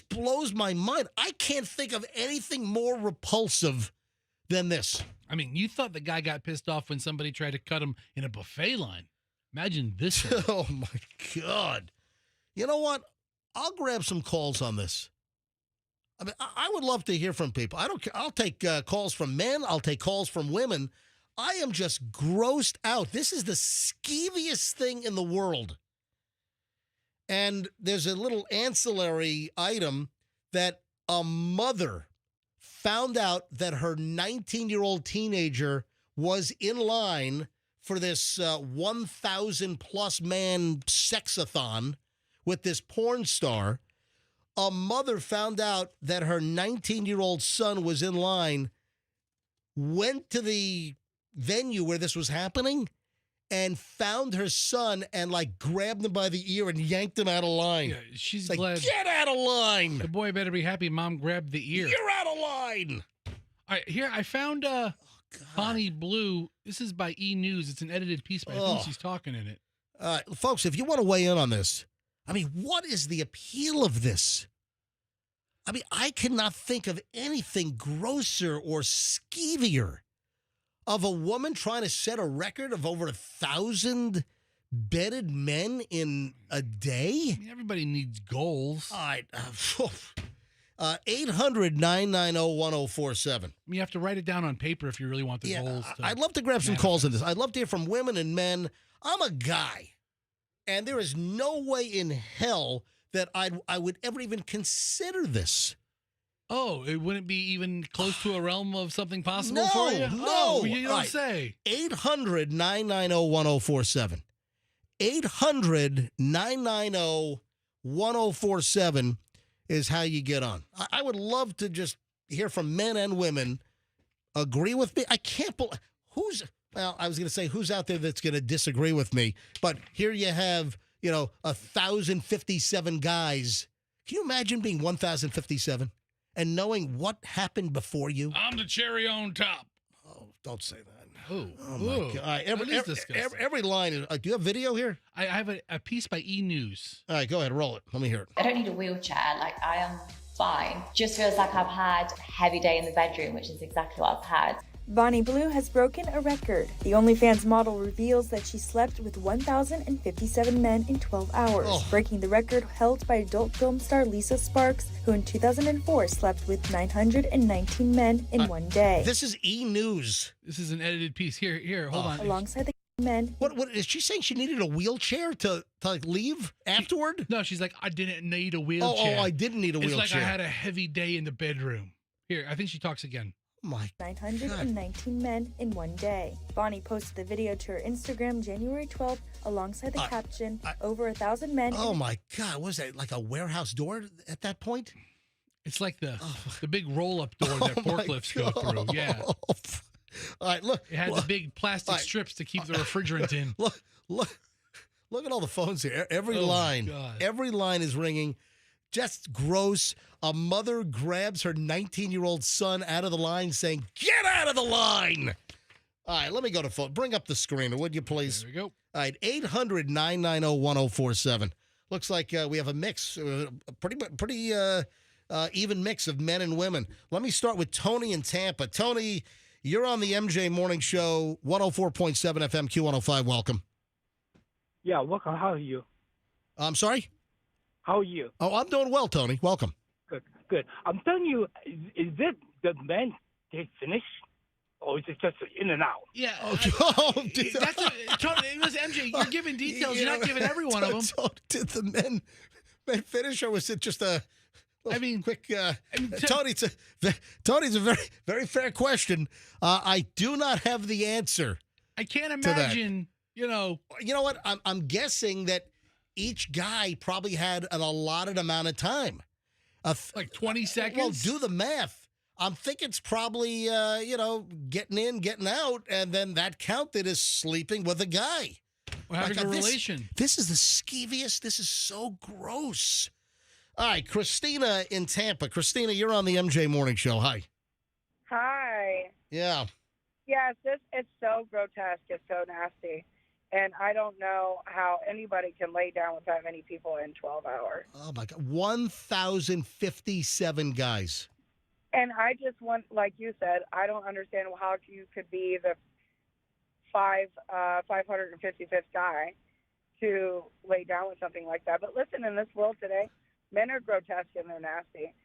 blows my mind. I can't think of anything more repulsive than this. I mean, you thought the guy got pissed off when somebody tried to cut him in a buffet line. Imagine this one. Oh, my God. You know what? I'll grab some calls on this. I mean, I would love to hear from people. I don't care. I'll take calls from men. I'll take calls from women. I am just grossed out. This is the skeeviest thing in the world. And there's a little ancillary item that a mother found out that her 19-year-old teenager was in line for this 1,000-plus man sexathon with this porn star. A mother found out that her 19-year-old son was in line, went to the venue where this was happening, and found her son and, like, grabbed him by the ear and yanked him out of line. Yeah, she's like, glad. Get out of line. The boy better be happy Mom grabbed the ear. You're out of line. All right, here, I found Bonnie Blue. This is by E! News. It's an edited piece, but I think she's talking in it. Folks, if you want to weigh in on this, I mean, what is the appeal of this? I mean, I cannot think of anything grosser or skeevier of a woman trying to set a record of over 1,000 bedded men in a day. I mean, everybody needs goals. All right. 800-990-1047. You have to write it down on paper if you really want the goals. I'd love to grab some calls on this. I'd love to hear from women and men. I'm a guy, and there is no way in hell that I would ever even consider this. Oh, it wouldn't be even close to a realm of something possible No, for you? no. Oh, you don't All right. say. 800-990-1047. 800-990-1047 is how you get on. I would love to just hear from men and women agree with me. I can't believe I was going to say who's out there that's going to disagree with me, but here you have, 1,057 guys. Can you imagine being 1,057 and knowing what happened before you? I'm the cherry on top. Oh, don't say that. Oh my God. Every line is, do you have video here? I have a piece by E! News. All right, go ahead, roll it. Let me hear it. I don't need a wheelchair. Like, I am fine. Just feels like I've had a heavy day in the bedroom, which is exactly what I've had. Bonnie Blue has broken a record. The OnlyFans model reveals that she slept with 1,057 men in 12 hours, breaking the record held by adult film star Lisa Sparks, who in 2004 slept with 919 men in one day. This is E! News. This is an edited piece. Here, hold on. Alongside the men. What is she saying? She needed a wheelchair to like leave afterward? No, she's like, I didn't need a wheelchair. Oh, I didn't need a wheelchair. It's like I had a heavy day in the bedroom. Here, I think she talks again. My 919 men in one day. Bonnie posted the video to her Instagram January 12th alongside the caption, over 1,000 men. Oh my God, what was that, like a warehouse door at that point? It's like the big roll-up door that forklifts go through. Yeah. All right, look. It had the big plastic strips to keep the refrigerant in. Look at all the phones here. Every line is ringing. Just gross. A mother grabs her 19-year-old son out of the line saying, get out of the line. All right, let me go to phone. Bring up the screen, would you please? There we go. All right, 800-990-1047. Looks like we have a mix, a pretty even mix of men and women. Let me start with Tony in Tampa. Tony, you're on the MJ Morning Show, 104.7 FM, Q105. Welcome. Yeah, welcome. How are you? I'm sorry? How are you? Oh, I'm doing well, Tony. Welcome. Good. I'm telling you, is it the men, they finished or is it just in and out? Yeah. That's listen, MJ, you're giving details. You're not giving every one of them. So did the men finish, or was it just a quick? Tony's a very, very fair question. I do not have the answer. I can't imagine. You know what? I'm guessing that each guy probably had an allotted amount of time. Like 20 seconds? Well, do the math. I'm thinking it's probably, getting in, getting out, and then that counted as sleeping with a guy. Or having a relation. This is the skeeviest. This is so gross. All right, Christina in Tampa. Christina, you're on the MJ Morning Show. Hi. Hi. Yeah. Yes, it's so grotesque. It's so nasty. And I don't know how anybody can lay down with that many people in 12 hours. Oh, my God. 1,057 guys. And I just want, like you said, I don't understand how you could be the 555th guy to lay down with something like that. But listen, in this world today, men are grotesque and they're nasty.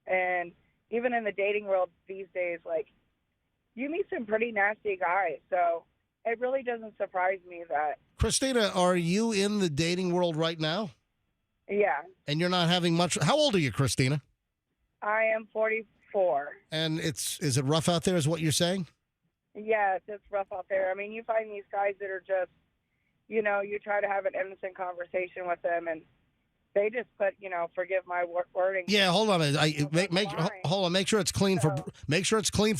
And even in the dating world these days, like, you meet some pretty nasty guys. So it really doesn't surprise me that. Christina, are you in the dating world right now? Yeah. And you're not having much. How old are you, Christina? I am 44. And is it rough out there, is what you're saying? Yes, it's rough out there. I mean, you find these guys that are just, you try to have an innocent conversation with them, and they just put, forgive my wording. Yeah, hold on a minute. Hold on. Make sure it's clean for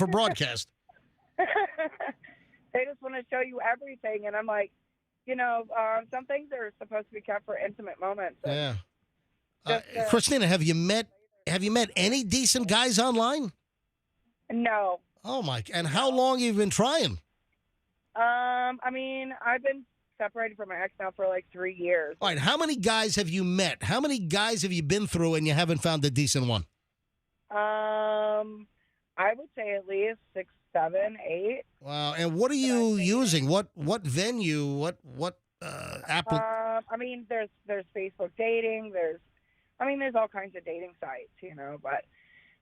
broadcast. They just want to show you everything, and I'm like, some things are supposed to be kept for intimate moments. Yeah. Christina, have you met any decent guys online? No. Oh my! And how long have you been trying? I mean, I've been separated from my ex now for like 3 years. All right. How many guys have you met? How many guys have you been through and you haven't found a decent one? I would say at least 6, 7, 8. Wow. And what are you using? What venue? What app? I mean, there's Facebook dating. There's all kinds of dating sites, but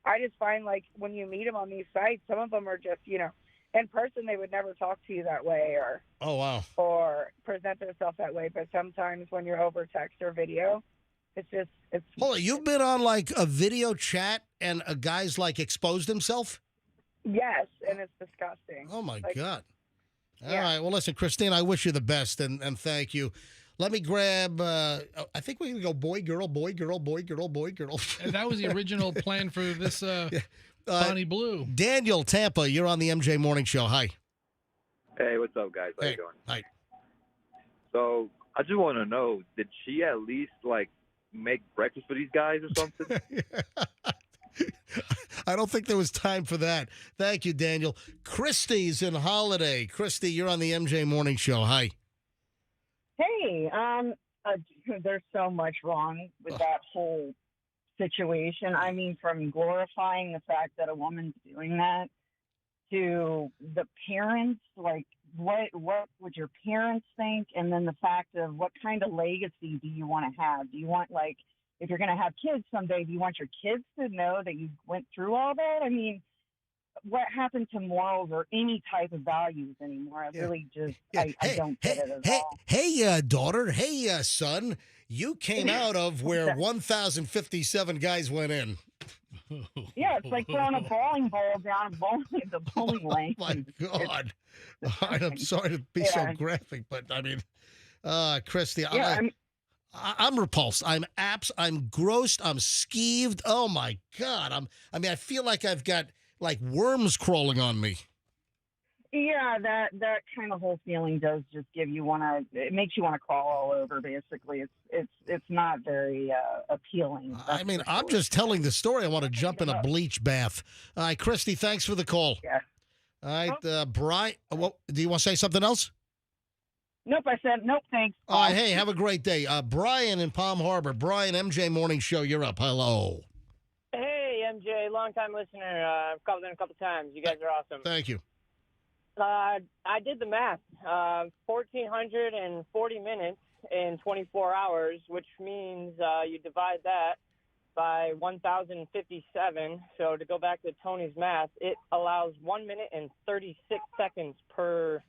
I just find, like, when you meet them on these sites, some of them are just, in person they would never talk to you that way or oh wow, or present themselves that way. But sometimes when you're over text or video, it's hold on, you've been on like a video chat and a guy's like exposed himself? Yes, and it's disgusting. Oh my God. All yeah. right, well listen, Christine, I wish you the best and thank you. Let me grab, I think we're going to go boy, girl, boy, girl, boy, girl, boy, girl. And that was the original plan for this Bonnie Blue. Daniel, Tampa, you're on the MJ Morning Show. Hi. Hey, what's up, guys? How you doing? Hi. So I just want to know, did she at least, like, make breakfast for these guys or something? I don't think there was time for that. Thank you, Daniel. Christy's in Holiday. Christy, you're on the MJ Morning Show. Hi. Hey, there's so much wrong with that whole situation. I mean, from glorifying the fact that a woman's doing that to the parents, like, what would your parents think? And then the fact of what kind of legacy do you want to have? Do you want, like, if you're going to have kids someday, do you want your kids to know that you went through all that? I mean, what happened to morals or any type of values anymore? I really just, I don't get it at all. Hey, daughter. Hey, son. You came out of where 1,057 guys went in. Yeah, it's like throwing a bowling ball down the bowling lane. Oh, my God. I'm sorry to be so graphic, but, I mean, Christy, I'm repulsed. I'm grossed. I'm skeeved. Oh, my God. I feel like I've got like worms crawling on me. Yeah, that kind of whole feeling does just give you it makes you want to crawl all over. Basically, it's not very appealing. I mean, I'm just telling the story. I want to jump in a bleach bath. All right, Christy, thanks for the call. Yeah. All right, Brian. Do you want to say something else? Nope, I said nope. Thanks. All right, hey, have a great day. Brian in Palm Harbor. Brian, MJ Morning Show. You're up. Hello. Hey, MJ, long-time listener. I've called in a couple times. You guys are awesome. Thank you. I did the math. 1,440 minutes in 24 hours, which means you divide that by 1,057. So to go back to Tony's math, it allows 1 minute and 36 seconds per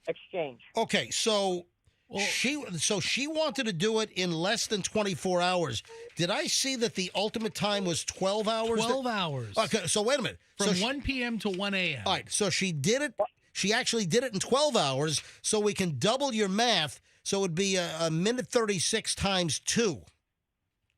exchange. Okay, so she wanted to do it in less than 24 hours. Did I see that the ultimate time was 12 hours? 12 hours. Okay, so wait a minute. From 1 p.m. to 1 a.m. All right, so she did it. She actually did it in 12 hours, so we can double your math. So it would be a minute 36 times 2.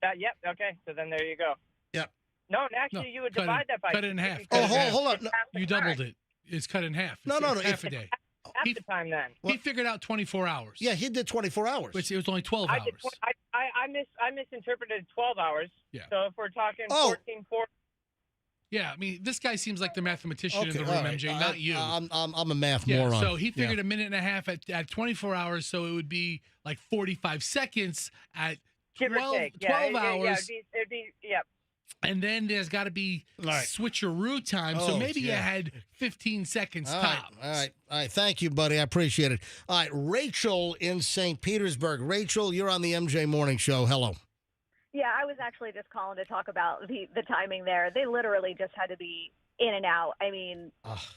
Yep. Okay. So then there you go. Yep. No, actually, you would divide that by cut it in half. Oh, hold on. No, you doubled it. It's cut in half. No. It's half a day. Half the time then. He figured out 24 hours. Yeah, he did 24 hours. Which it was only 12 hours. I misinterpreted 12 hours. Yeah. So if we're talking 14, 4. Yeah, I mean, this guy seems like the mathematician in the room, right. MJ, not you. I'm a math moron. So he figured a minute and a half at 24 hours, so it would be like 45 seconds at 12 hours. Yeah, it'd be, yep. And then there's got to be switcheroo time, so maybe you had 15 seconds tops. All right. Thank you, buddy. I appreciate it. All right, Rachel in St. Petersburg. Rachel, you're on the MJ Morning Show. Hello. Yeah, I was actually just calling to talk about the timing there. They literally just had to be in and out. I mean, that's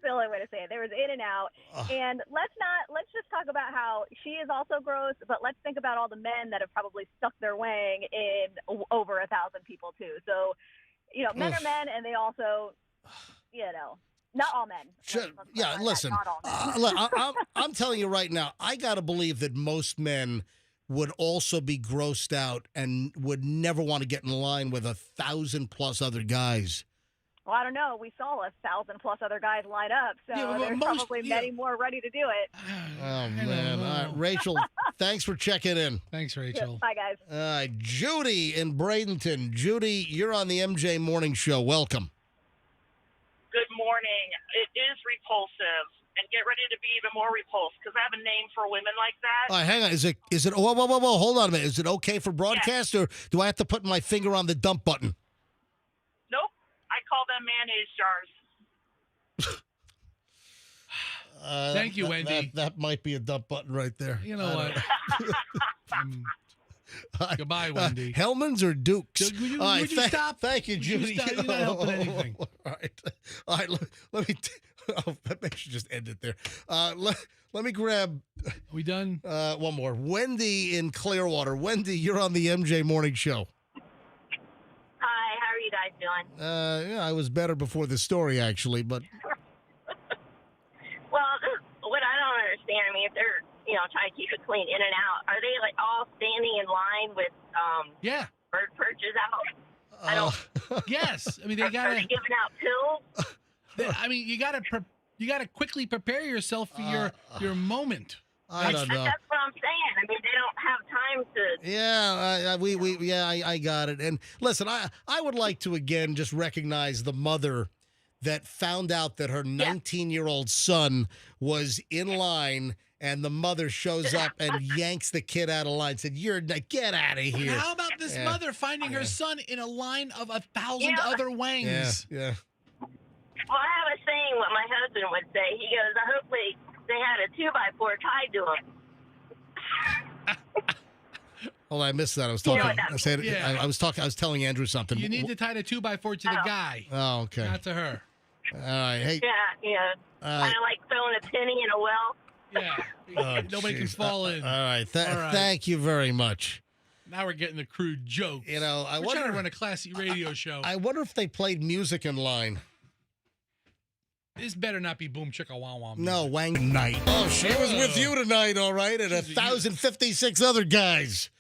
the only way to say it. There was in and out. And let's just talk about how she is also gross, but let's think about all the men that have probably stuck their wang in over 1,000 people too. So, men are men, and they also, not all men. Yeah, listen, I'm telling you right now, I got to believe that most men would also be grossed out and would never want to get in line with 1,000+ other guys. Well, I don't know. We saw 1,000+ other guys line up, so there's probably many more ready to do it. Oh, man. All right, Rachel, thanks for checking in. Thanks, Rachel. Bye, guys. Judy in Bradenton. Judy, you're on the MJ Morning Show. Welcome. Good morning. It is repulsive. And get ready to be even more repulsed, because I have a name for women like that. All right, hang on. Is it? Whoa. Hold on a minute. Is it okay for broadcast, or do I have to put my finger on the dump button? Nope. I call them mayonnaise jars. Thank you, Wendy. That might be a dump button right there. You know what? Goodbye, Wendy. Hellman's or Dukes? Would you stop? Thank you, Judy. You're not helping anything. All right. Let me. Maybe should just end it there. Let me grab. Are we done? One more. Wendy in Clearwater. Wendy, you're on the MJ Morning Show. Hi, how are you guys doing? Yeah, I was better before the story, actually, but. Well, what I don't understand, I mean, if they're, trying to keep it clean in and out, are they like all standing in line with bird perches out? I don't. Yes, I mean they got. Are they giving out pills? I mean, you gotta quickly prepare yourself for your moment. I don't know. That's what I'm saying. I mean, they don't have time to. Yeah, I got it. And listen, I would like to again just recognize the mother that found out that her 19-year-old son was in line, and the mother shows up and yanks the kid out of line. Said, "Get out of here." How about this mother finding her son in a line of 1,000 other wangs? Yeah. Well, I have a saying what my husband would say. He goes, I hope they had a 2x4 tied to him. Oh, I missed that. I was talking. I was talking. I was telling Andrew something. You need to tie the 2x4 to the guy. Oh, okay. Not to her. All right. Hey. Yeah. Kind of like throwing a penny in a well. Yeah. Nobody can fall in. All right. Thank you very much. Now we're getting the crude joke. We're trying to run a classy radio show. I wonder if they played music in line. This better not be Boom Chicka Wow Wow. No, Wang Night. Oh, she was with you tonight, all right, and 1,056 other guys.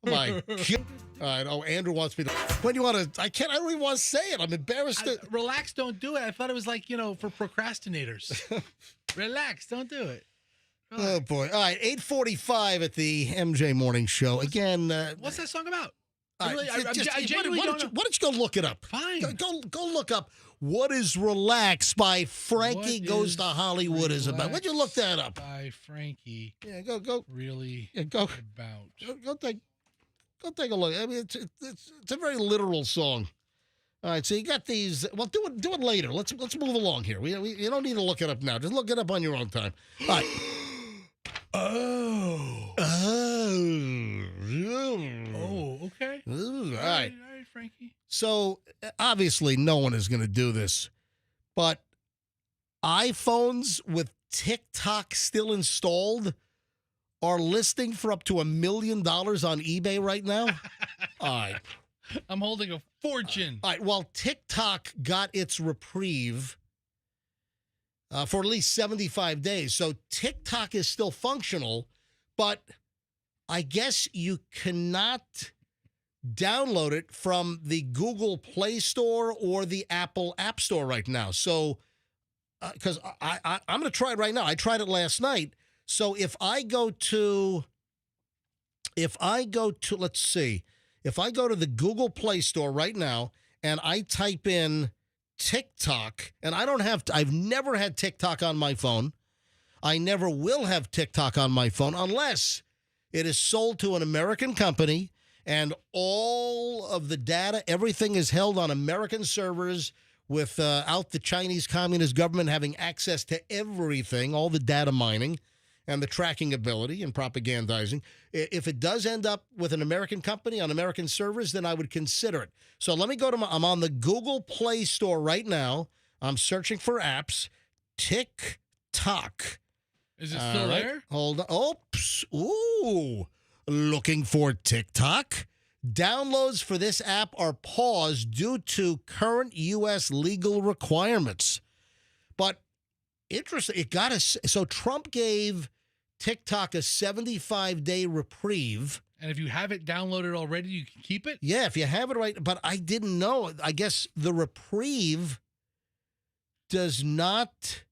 My God. All right. Oh, Andrew wants me to. When you want to? I don't even want to say it. I'm embarrassed. Relax, don't do it. I thought it was like, for procrastinators. Relax, don't do it. Relax. Oh, boy. All right. 8:45 at the MJ Morning Show. Again. What's that song about? Why don't you go look it up? Fine. Go look up What is Relax by Frankie Goes to Hollywood is about. Why'd you look that up? By Frankie. Yeah, go. Really go about. Go take a look. I mean, it's a very literal song. All right, so you got these. Well, do it later. Let's move along here. You don't need to look it up now. Just look it up on your own time. All right. maybe? So obviously no one is going to do this, but iPhones with TikTok still installed are listing for up to $1 million on eBay right now. All right. I'm holding a fortune. All right. Well, TikTok got its reprieve for at least 75 days. So TikTok is still functional, but I guess you cannot download it from the Google Play Store or the Apple App Store right now. So, because I'm going to try it right now. I tried it last night. So if I go to, let's see, if I go to the Google Play Store right now and I type in TikTok, and I've never had TikTok on my phone. I never will have TikTok on my phone unless it is sold to an American company and all of the data, everything is held on American servers without the Chinese Communist government having access to everything, all the data mining and the tracking ability and propagandizing. If it does end up with an American company on American servers, then I would consider it. So let me go to I'm on the Google Play Store right now. I'm searching for apps. TikTok. Is it still there? Hold on. Oops. Ooh. Looking for TikTok. Downloads for this app are paused due to current U.S. legal requirements. But interesting, so Trump gave TikTok a 75-day reprieve. And if you have it downloaded already, you can keep it? Yeah, if you have it right. But I didn't know. I guess the reprieve does not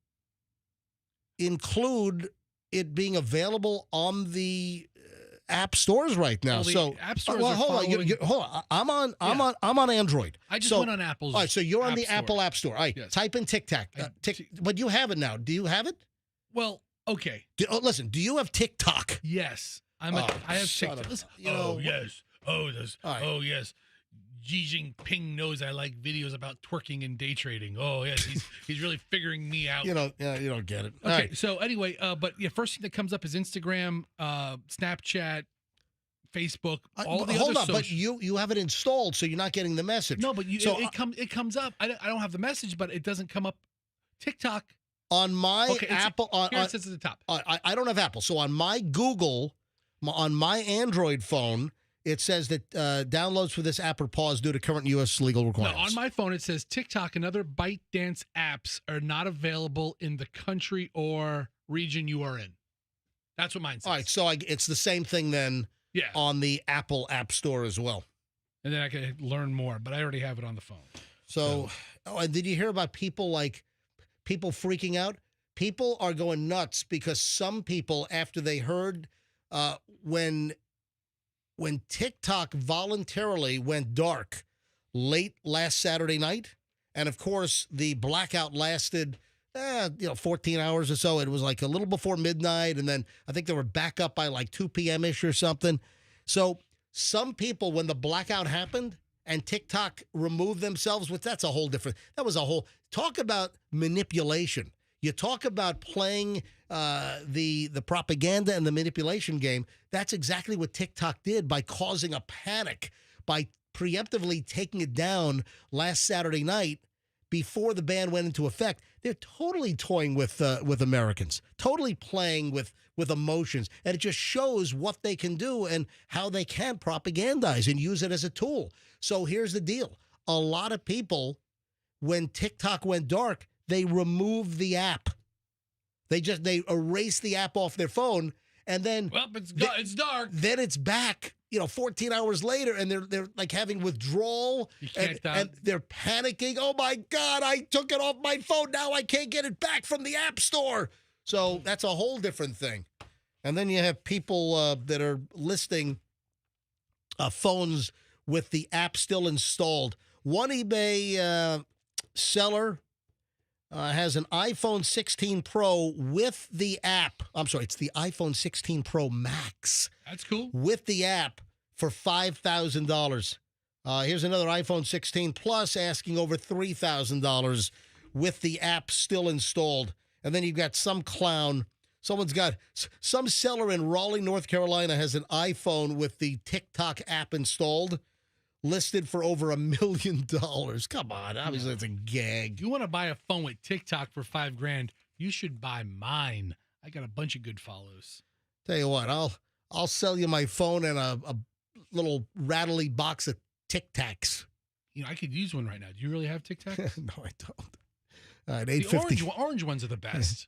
include it being available on the app stores right now. Well, the so app stores well, are hold following... on. Hold on. I'm on Android. I just went on Apple's. All right, so you're on the App Store. Apple App Store. All right, Yes. type in TikTok. But you have it now. Do you have it? Well, okay. Listen, do you have TikTok? Yes. I have TikTok. Listen, yes. Oh, yes. Xi Jinping knows I like videos about twerking and day trading. Oh, yes. He's really figuring me out. You don't get it. Okay, All right. so anyway, but yeah, first thing that comes up is Instagram, Snapchat, Facebook, all the hold other on, but you have it installed, so you're not getting the message. No, but so it comes up. I don't have the message, but it doesn't come up. TikTok on my Apple. Here it says at the top. I don't have Apple, so on my Google, on my Android phone, it says that downloads for this app are paused due to current U.S. legal requirements. No, on my phone, it says TikTok and other ByteDance apps are not available in the country or region you are in. That's what mine says. All right, so it's the same thing then on the Apple App Store as well. And then I can learn more, but I already have it on the phone. So and did you hear about people freaking out? People are going nuts because some people, after they heard when TikTok voluntarily went dark late last Saturday night, and of course the blackout lasted 14 hours or so. It was like a little before midnight, and then I think they were back up by like 2 p.m.-ish or something. So some people, when the blackout happened and TikTok removed themselves, that was a whole, talk about manipulation. You talk about playing the propaganda and the manipulation game. That's exactly what TikTok did by causing a panic, by preemptively taking it down last Saturday night before the ban went into effect. They're totally toying with Americans, totally playing with emotions, and it just shows what they can do and how they can propagandize and use it as a tool. So here's the deal: a lot of people, when TikTok went dark, they removed the app. They erased the app off their phone, and then it's dark. Then it's back, 14 hours later, and they're like having withdrawal, and they're panicking. Oh my God, I took it off my phone. Now I can't get it back from the App Store. So that's a whole different thing. And then you have people that are listing phones with the app still installed. One eBay seller has an iPhone 16 Pro with the app. I'm sorry, it's the iPhone 16 Pro Max. That's cool. With the app for $5,000. Here's another iPhone 16 Plus asking over $3,000 with the app still installed. And then you've got some clown. Some seller in Raleigh, North Carolina has an iPhone with the TikTok app installed, listed for over $1 million. Come on, obviously it's a gag. You want to buy a phone with TikTok for $5,000? You should buy mine. I got a bunch of good follows. Tell you what, I'll sell you my phone and a little rattly box of Tic Tacs. You know, I could use one right now. Do you really have Tic Tacs? No, I don't. All right, The 850. orange ones are the best.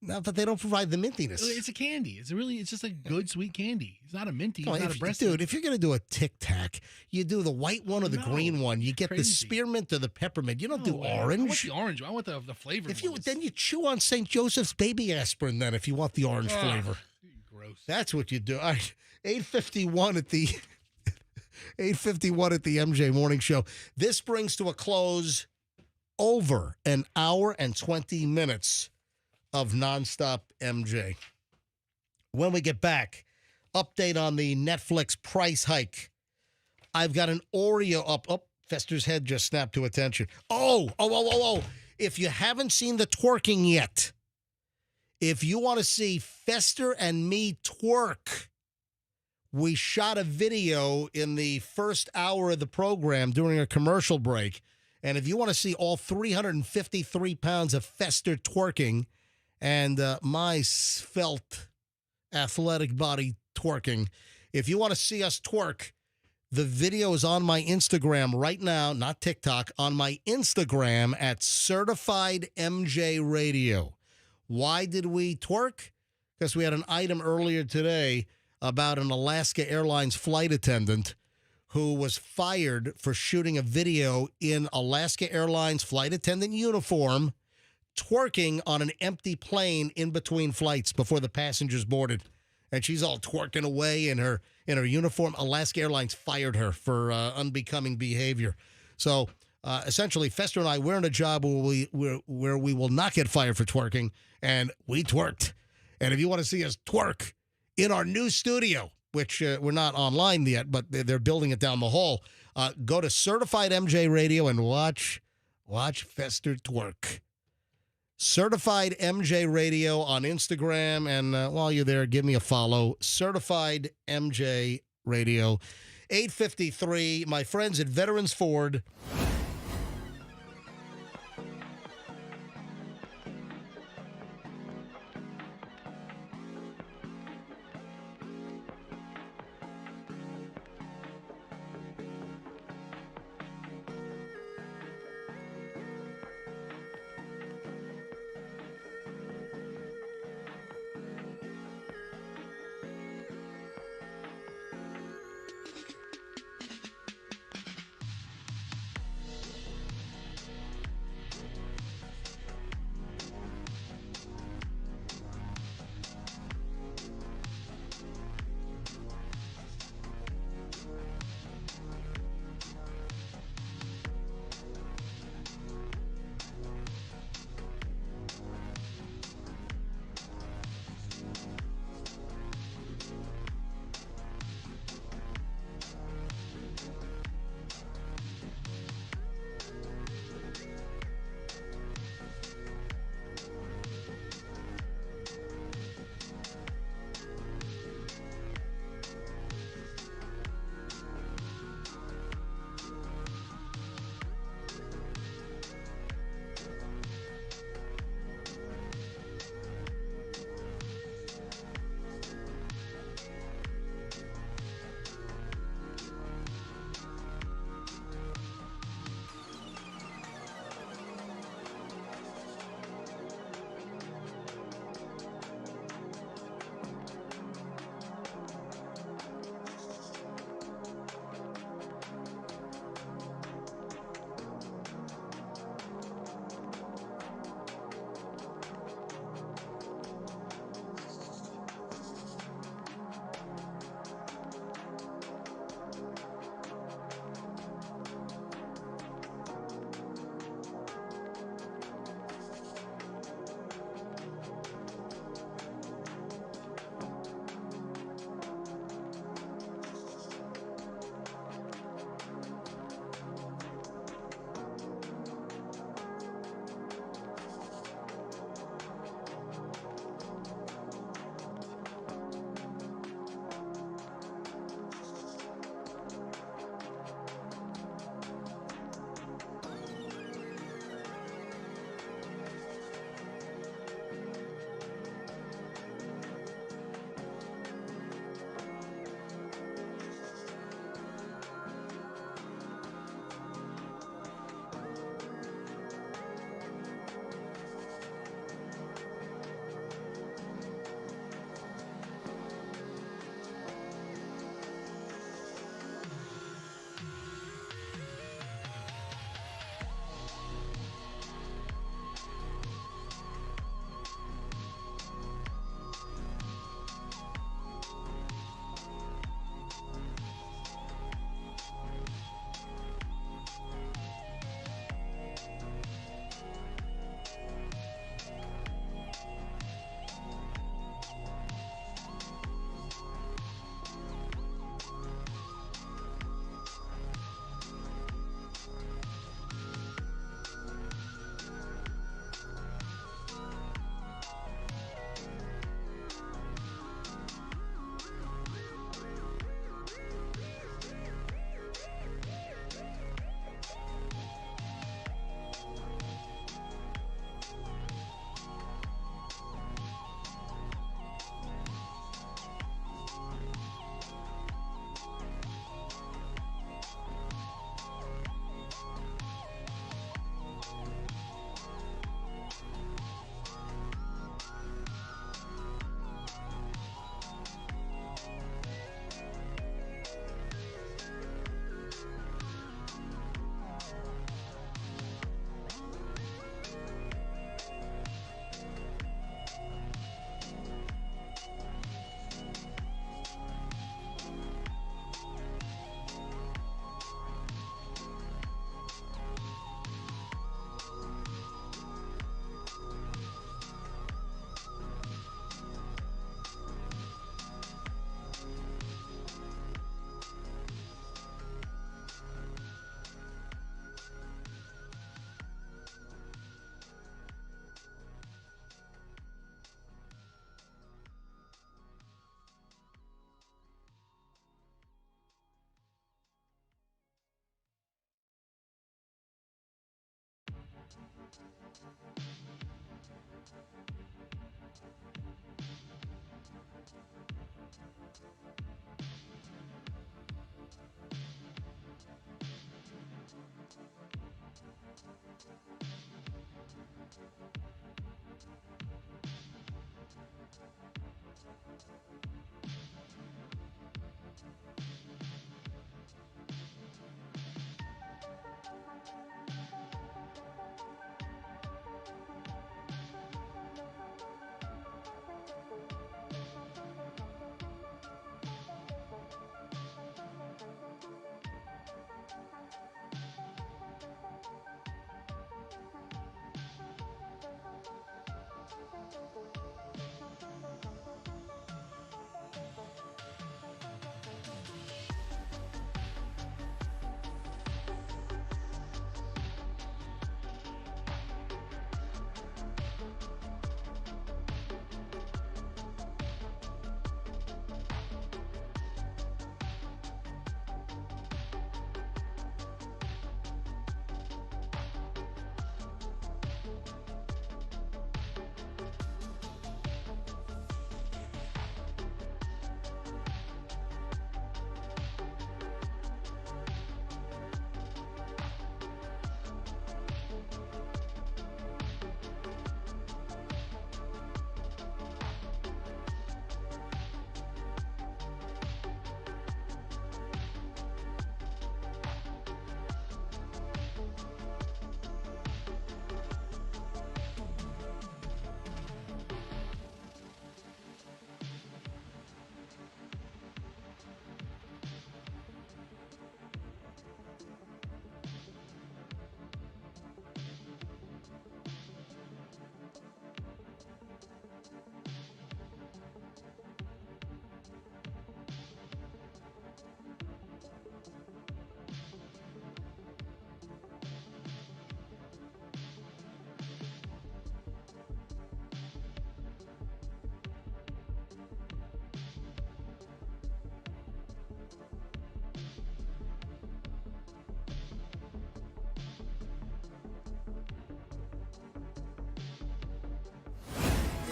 No, but they don't provide the mintiness. It's a candy. It's just a good sweet candy. It's not a minty. It's not a breast. Dude, if you're going to do a Tic Tac, you do the white one or the green one. You get the spearmint or the peppermint. You don't do orange. I want the orange. I want the flavor. Then you chew on St. Joseph's baby aspirin then if you want the orange flavor. Gross. That's what you do. All right, 8:51 at the 8:51 at the MJ Morning Show. This brings to a close over an hour and 20 minutes of nonstop MJ. When we get back, update on the Netflix price hike. I've got an Oreo up. Oh, Fester's head just snapped to attention. Oh. If you haven't seen the twerking yet, if you want to see Fester and me twerk, we shot a video in the first hour of the program during a commercial break. And if you want to see all 353 pounds of Fester twerking and my svelte athletic body twerking, if you want to see us twerk, the video is on my Instagram right now, not TikTok, on my Instagram at Certified MJ Radio. Why did we twerk? Because we had an item earlier today about an Alaska Airlines flight attendant who was fired for shooting a video in Alaska Airlines flight attendant uniform, twerking on an empty plane in between flights before the passengers boarded. And she's all twerking away in her uniform. Alaska Airlines fired her for unbecoming behavior. So essentially, Fester and I, we're in a job where we will not get fired for twerking, and we twerked. And if you want to see us twerk in our new studio, which we're not online yet, but they're building it down the hall, go to Certified MJ Radio and watch Fester twerk. Certified MJ Radio on Instagram, and while you're there, give me a follow. Certified MJ Radio. 8:53, my friends at Veterans Ford.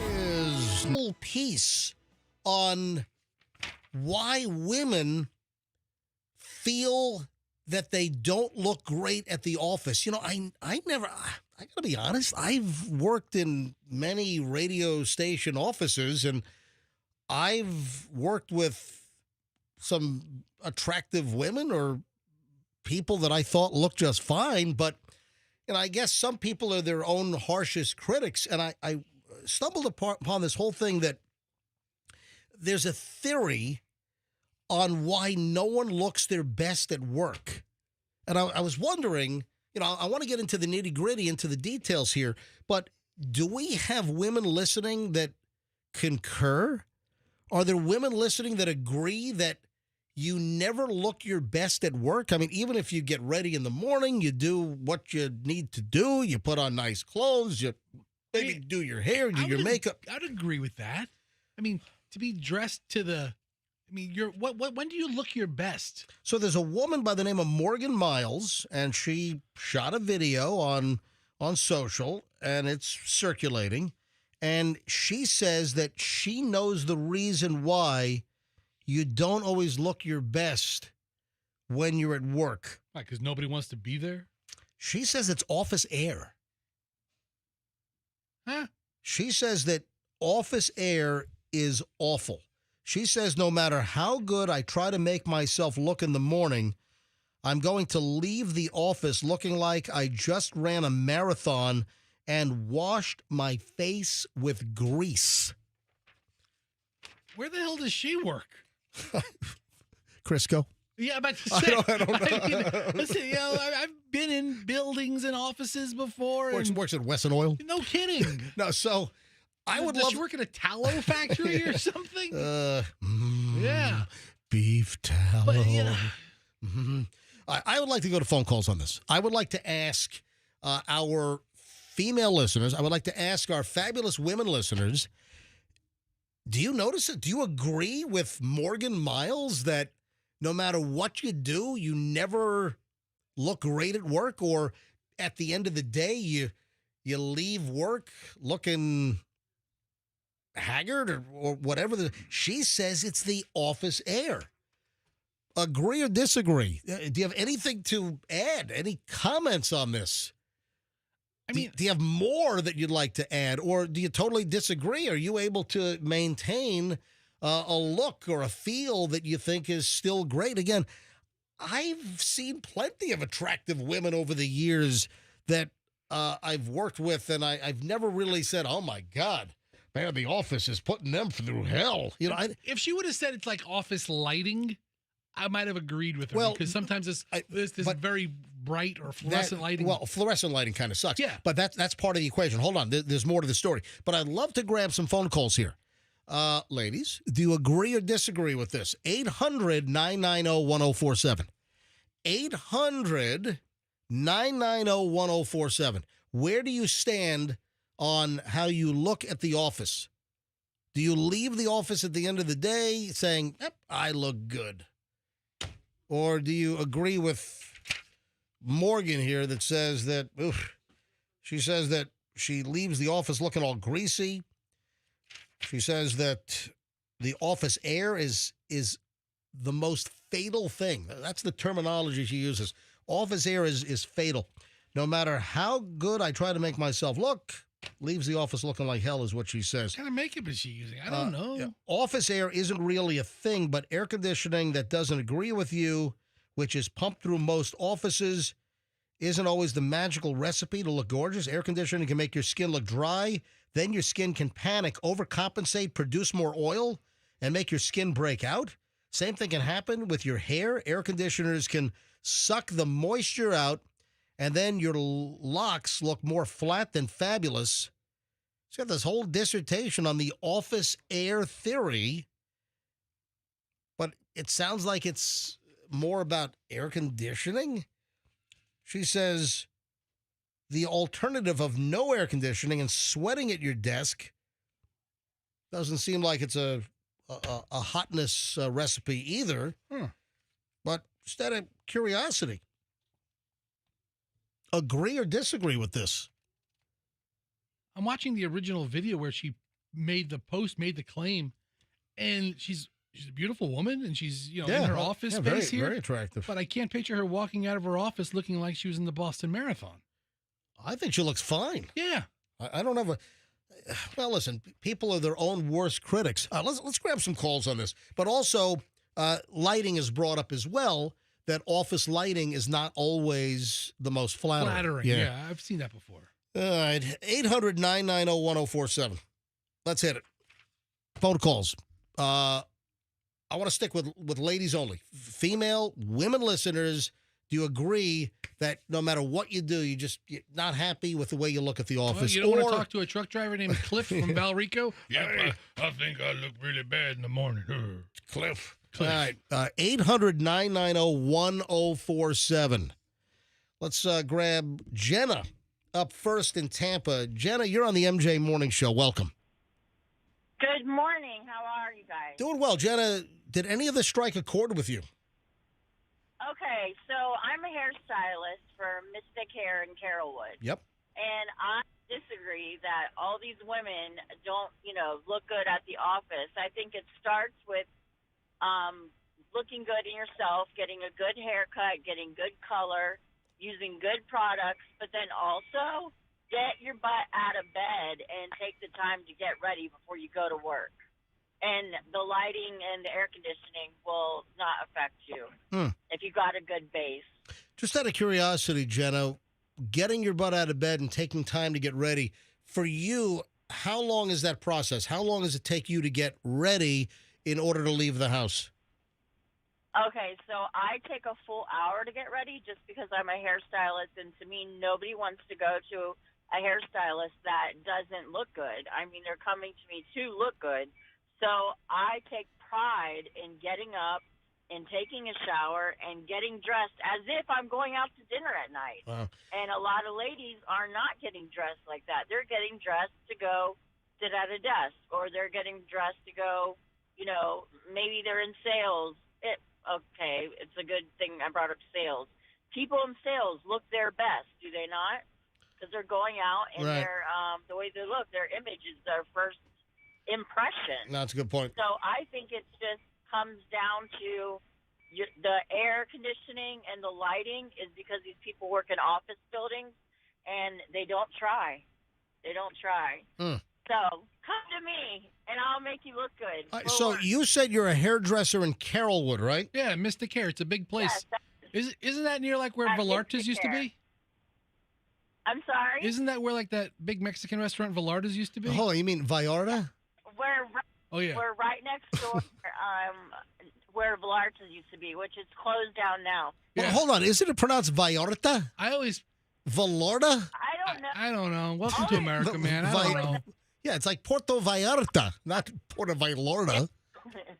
Is whole piece on why women feel that they don't look great at the office. You know, I gotta be honest, I've worked in many radio station offices, and I've worked with some attractive women or people that I thought looked just fine, but I guess some people are their own harshest critics. And I stumbled upon this whole thing that there's a theory on why no one looks their best at work. And I was wondering, I want to get into the nitty-gritty, into the details here, but do we have women listening that concur? Are there women listening that agree that you never look your best at work? I mean, even if you get ready in the morning, you do what you need to do, you put on nice clothes, you maybe do your hair, do your makeup. I'd agree with that. I mean, to be dressed to the, when do you look your best? So there's a woman by the name of Morgan Miles, and she shot a video on social, and it's circulating. And she says that she knows the reason why you don't always look your best when you're at work. Right, because nobody wants to be there? She says it's office air. Huh? She says that office air is awful. She says no matter how good I try to make myself look in the morning, I'm going to leave the office looking like I just ran a marathon and washed my face with grease. Where the hell does she work? Crisco. Yeah, I'm about to say. I don't know. Listen, I've been in buildings and offices before. Works at Wesson Oil. No kidding. No, so I would love. Does she work at a tallow factory or something? Yeah. Beef tallow. But, I would like to go to phone calls on this. I would like to ask our female listeners. I would like to ask our fabulous women listeners. Do you notice it? Do you agree with Morgan Miles that no matter what you do, you never look great at work, or at the end of the day, you leave work looking haggard or whatever. She says it's the office air. Agree or disagree? Do you have anything to add? Any comments on this? Do you have more that you'd like to add, or do you totally disagree? Are you able to maintain a look or a feel that you think is still great? Again, I've seen plenty of attractive women over the years that I've worked with, and I've never really said, oh, my God, man, the office is putting them through hell. You know, if she would have said it's like office lighting, I might have agreed with her, because sometimes this very bright or fluorescent lighting. Well, fluorescent lighting kind of sucks. Yeah. But that's part of the equation. Hold on. There's more to the story. But I'd love to grab some phone calls here. Ladies, do you agree or disagree with this? 800-990-1047. 800-990-1047. Where do you stand on how you look at the office? Do you leave the office at the end of the day saying, yep, I look good? Or do you agree with Morgan here that says that, she says that she leaves the office looking all greasy. She says that the office air is the most fatal thing. That's the terminology she uses. Office air is fatal. No matter how good I try to make myself look, leaves the office looking like hell is what she says. What kind of makeup is she using? I don't know. Yeah. Office air isn't really a thing, but air conditioning that doesn't agree with you, which is pumped through most offices, isn't always the magical recipe to look gorgeous. Air conditioning can make your skin look dry. Then your skin can panic, overcompensate, produce more oil, and make your skin break out. Same thing can happen with your hair. Air conditioners can suck the moisture out, and then your locks look more flat than fabulous. She's got this whole dissertation on the office air theory, but it sounds like it's more about air conditioning. She says the alternative of no air conditioning and sweating at your desk doesn't seem like it's a hotness recipe either. But just out of curiosity, agree or disagree with this? I'm watching the original video where she made the claim, and she's a beautiful woman, and she's in her office space here. Very attractive. But I can't picture her walking out of her office looking like she was in the Boston Marathon. I think she looks fine. Yeah. I don't have a... Well, listen, people are their own worst critics. Let's grab some calls on this. But also, lighting is brought up as well, that office lighting is not always the most flattering. Yeah, I've seen that before. All right, 800-990-1047. Let's hit it. Phone calls. I want to stick with ladies only. Female, women listeners, do you agree that no matter what you do, you're not happy with the way you look at the office? You don't want to talk to a truck driver named Cliff from Valrico? Yeah, I think I look really bad in the morning. Cliff. All right, 800-990-1047. Let's grab Jenna up first in Tampa. Jenna, you're on the MJ Morning Show. Welcome. Good morning. How are you guys? Doing well. Jenna, did any of this strike a chord with you? Okay, so I'm a hairstylist for Mystic Hair in Carrollwood. Yep. And I disagree that all these women don't, look good at the office. I think it starts with looking good in yourself, getting a good haircut, getting good color, using good products, but then also get your butt out of bed and take the time to get ready before you go to work. And the lighting and the air conditioning will not affect you if you got a good base. Just out of curiosity, Jenna, getting your butt out of bed and taking time to get ready, for you, how long is that process? How long does it take you to get ready in order to leave the house? Okay, so I take a full hour to get ready just because I'm a hairstylist, and to me, nobody wants to go to a hairstylist that doesn't look good. I mean, they're coming to me to look good. So I take pride in getting up and taking a shower and getting dressed as if I'm going out to dinner at night. Wow. And a lot of ladies are not getting dressed like that. They're getting dressed to go sit at a desk, or they're getting dressed to go, maybe they're in sales. Okay, it's a good thing I brought up sales. People in sales look their best, do they not? Because they're going out and Right. they're the way they look, their image is their first impression. No, that's a good point. So I think it just comes down to the air conditioning and the lighting is because these people work in office buildings and they don't try. They don't try. So come to me and I'll make you look good. So you said you're a hairdresser in Carrollwood, right? Yeah, Mystic Hair. It's a big place. Yes, Isn't that near like where Velarta's used to be? I'm sorry? Isn't that where like that big Mexican restaurant Velarta's used to be? Hold on, you mean Vallarta? We're right next door where Velarta's used to be, which is closed down now. Well, hold on, isn't it pronounced Vallarta? I always... Vallarta? I don't know. I don't know. Welcome to America, man. I don't know. Yeah, it's like Puerto Vallarta, not Puerto Vallarta.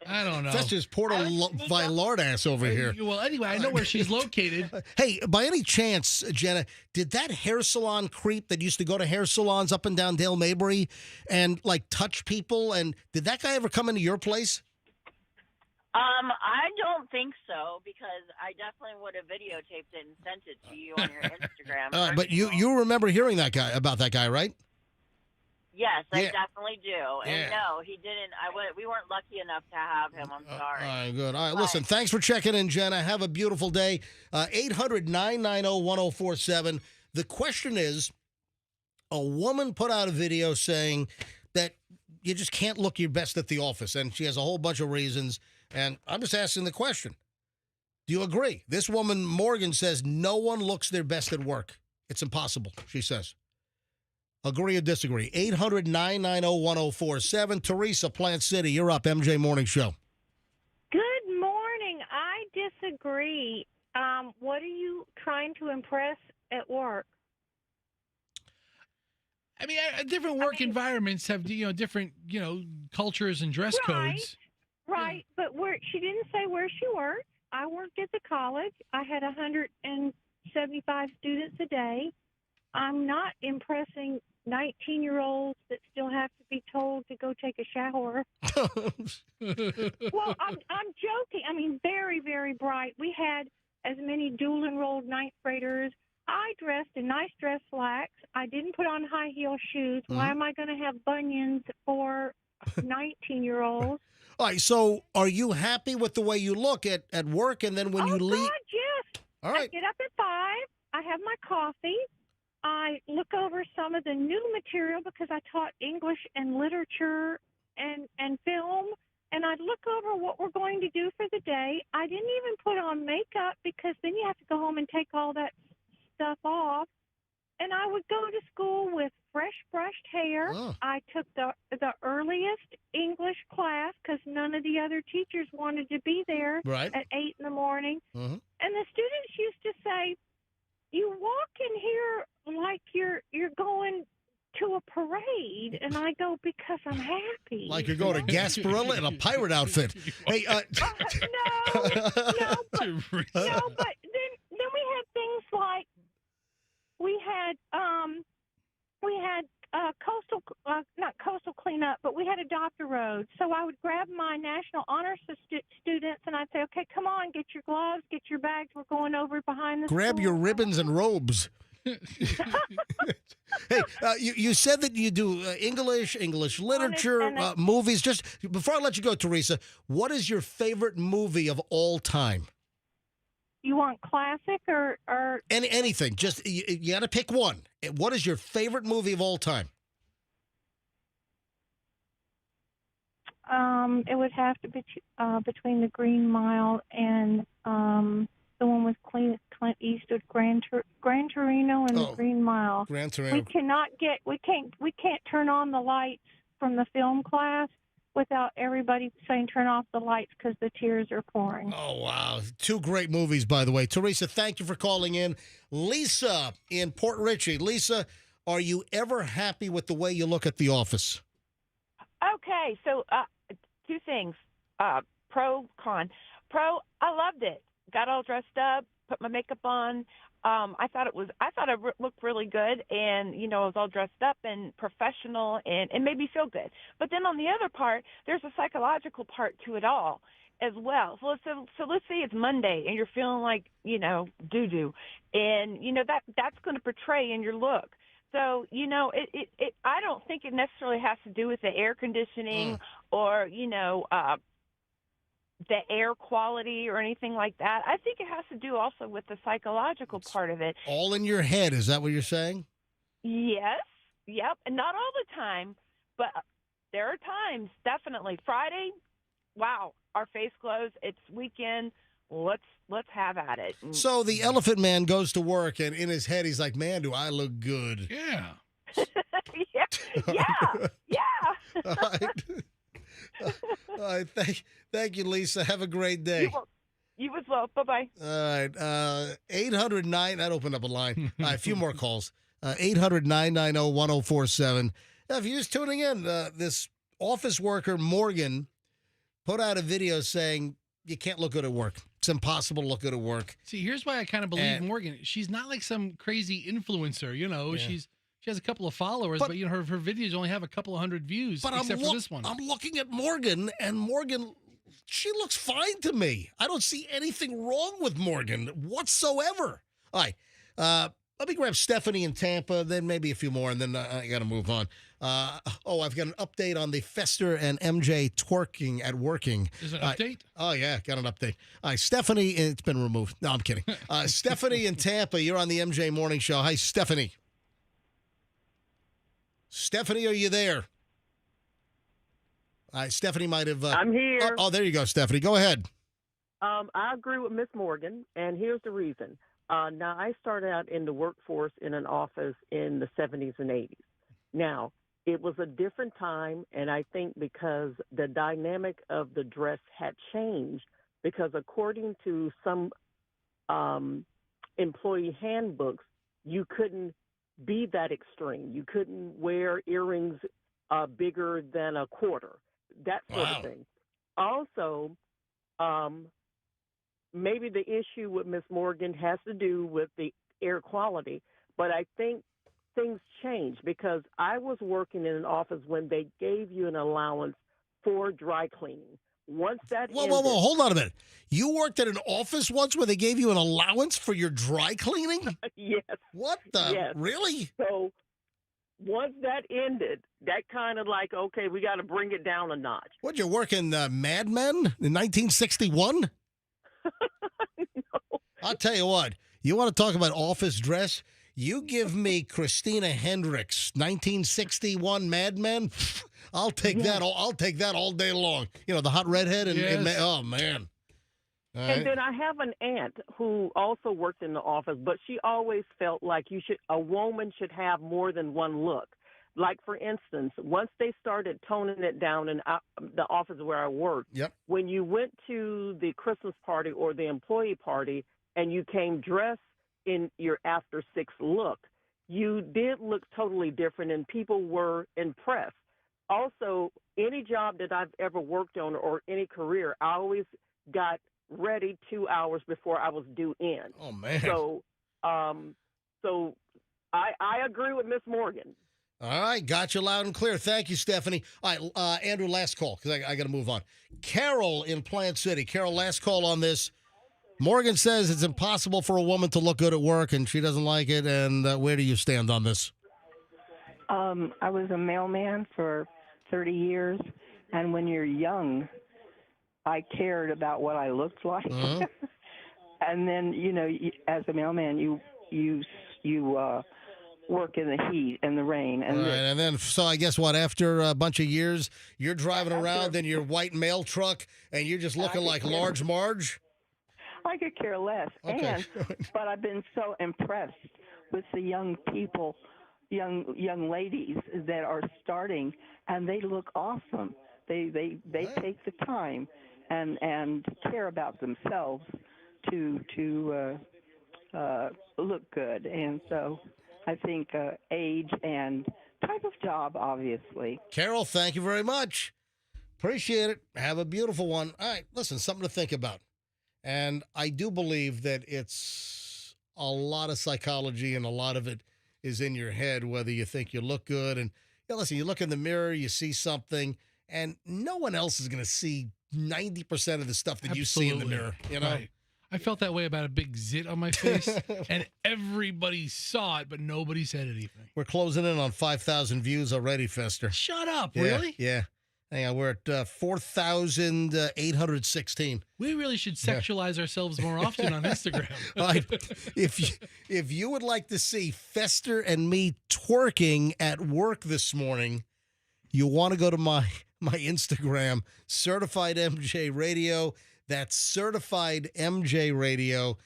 I don't know. That's just Puerto Vallarta over here. Well, anyway, I know where she's located. Hey, by any chance, Jenna, did that hair salon creep that used to go to hair salons up and down Dale Mabry and like touch people? And did that guy ever come into your place? I don't think so because I definitely would have videotaped it and sent it to you on your Instagram. But you remember hearing about that guy, right? Yes, I definitely do. And no, he didn't. We weren't lucky enough to have him. I'm sorry. All right, good. All right, listen, thanks for checking in, Jenna. Have a beautiful day. 800-990-1047. The question is, a woman put out a video saying that you just can't look your best at the office, and she has a whole bunch of reasons. And I'm just asking the question. Do you agree? This woman, Morgan, says no one looks their best at work. It's impossible, she says. Agree or disagree? 800-990-1047. Teresa, Plant City, you're up. MJ Morning Show. Good morning. I disagree. What are you trying to impress at work? I mean, different work environments have, different, cultures and dress codes. Right, but she didn't say where she worked. I worked at the college. I had 175 students a day. I'm not impressing 19-year-olds that still have to be told to go take a shower. Well, I'm joking. I mean, very, very bright. We had as many dual-enrolled ninth graders. I dressed in nice dress slacks. I didn't put on high-heel shoes. Why am I going to have bunions for 19-year-olds? All right, so are you happy with the way you look at work, and then when you leave? God, yes. All right. I get up at 5. I have my coffee. I look over some of the new material because I taught English and literature and film, and I'd look over what we're going to do for the day. I didn't even put on makeup because then you have to go home and take all that stuff off. And I would go to school with fresh brushed hair. Oh. I took the earliest English class because none of the other teachers wanted to be there at 8 in the morning. Mm-hmm. And the students used to say, "You walk in here like you're going to a parade," and I go, "Because I'm happy." Like you're going to Gasparilla in a pirate outfit. Hey, no, but then we had things like we had not coastal cleanup, but we had adopt a road. So I would grab my National Honor students and I'd say, "Okay, come on, get your gloves, get your bags. We're going over behind the grab school." your ribbons and robes. Hey, you said that you do English literature, movies. Just before I let you go, Teresa, what is your favorite movie of all time? You want classic or anything? Just you got to pick one. What is your favorite movie of all time? It would have to be between The Green Mile and the one with Clint Eastwood, Gran Torino, and The Green Mile. Gran Torino. We can't turn on the lights from the film class without everybody saying turn off the lights because the tears are pouring. Oh, wow. 2 great movies, by the way. Teresa, thank you for calling in. Lisa in Port Richey. Lisa, are you ever happy with the way you look at the office? Okay, so 2 things, pro, con. Pro, I loved it. Got all dressed up, put my makeup on. I thought it looked really good, and I was all dressed up and professional, and it made me feel good. But then on the other part, there's a psychological part to it all as well. So let's say it's Monday and you're feeling like doo-doo, and that's going to portray in your look. So, I don't think it necessarily has to do with the air conditioning or, the air quality or anything like that. I think it has to do also with the psychological part of it. All in your head. Is that what you're saying? Yes. Yep. And not all the time, but there are times, definitely. Friday, wow, our face glows. It's weekend. Let's have at it. So the elephant man goes to work, and in his head, he's like, man, do I look good. Yeah. yeah. All right. All right. Thank you, Lisa. Have a great day. You as well. Bye-bye. All right. 809. That opened up a line. All right, a few more calls. 800-990-1047. Now, if you're just tuning in, this office worker, Morgan, put out a video saying you can't look good at work. It's impossible to look good at work. See, here's why I kind of believe Morgan. She's not like some crazy influencer, Yeah. She has a couple of followers, but her videos only have a couple of hundred views, But except for this one. I'm looking at Morgan, and Morgan, she looks fine to me. I don't see anything wrong with Morgan whatsoever. All right. Let me grab Stephanie in Tampa, then maybe a few more, and then I got to move on. I've got an update on the Fester and MJ twerking at working. Is it an update? Oh, yeah, got an update. All right, Stephanie, it's been removed. No, I'm kidding. Stephanie in Tampa, you're on the MJ Morning Show. Hi, Stephanie. Stephanie, are you there? All right, Stephanie might have... I'm here. Oh, there you go, Stephanie. Go ahead. I agree with Miss Morgan, and here's the reason. Now, I started out in the workforce in an office in the 70s and 80s. Now, it was a different time, and I think because the dynamic of the dress had changed, because according to some employee handbooks, you couldn't be that extreme. You couldn't wear earrings bigger than a quarter, that sort of thing. Also, maybe the issue with Miss Morgan has to do with the air quality, but I think things changed because I was working in an office when they gave you an allowance for dry cleaning. Once that Whoa, hold on a minute. You worked at an office once where they gave you an allowance for your dry cleaning? Yes. What the? Yes. Really? So once that ended, that kind of like, okay, we got to bring it down a notch. What'd you work in Mad Men in 1961? No. I'll tell you what. You want to talk about office dress? You give me Christina Hendricks, 1961 Mad Men. I'll take that. I'll take that all day long. You know, the hot redhead and oh man. All right. And then I have an aunt who also worked in the office, but she always felt like a woman should have more than one look. Like, for instance, once they started toning it down in the office where I worked, when you went to the Christmas party or the employee party and you came dressed in your after six look, you did look totally different and people were impressed. Also, any job that I've ever worked on or any career, I always got ready 2 hours before I was due in. Oh, man. So I agree with Miss Morgan. All right, got you loud and clear. Thank you, Stephanie. All right, Andrew, last call, because I got to move on. Carol in Plant City. Carol, last call on this. Morgan says it's impossible for a woman to look good at work, and she doesn't like it. And where do you stand on this? I was a mailman for 30 years, and when you're young, I cared about what I looked like. And then, you know, as a mailman, you work in the heat and the rain. And right, and then, so I guess what, after a bunch of years, you're driving around in your white mail truck, and you're just looking like Large Marge? I could care less. Okay. But I've been so impressed with the young people, young ladies that are starting, and they look awesome. They take the time and care about themselves to look good. And so I think age and type of job, obviously. Carol, thank you very much. Appreciate it. Have a beautiful one. All right, listen, something to think about. And I do believe that it's a lot of psychology, and a lot of it is in your head, whether you think you look good. And listen, you look in the mirror, you see something, and no one else is going to see 90% of the stuff that you see in the mirror. You know, Right. I felt that way about a big zit on my face, and everybody saw it, but nobody said anything. We're closing in on 5,000 views already, Fester. Shut up, Yeah, really? Yeah. Hang on, we're at 4,816. We really should sexualize ourselves more often on Instagram. All right. If you would like to see Fester and me twerking at work this morning, you want to go to my Instagram, Certified MJ Radio. That's Certified MJ Radio.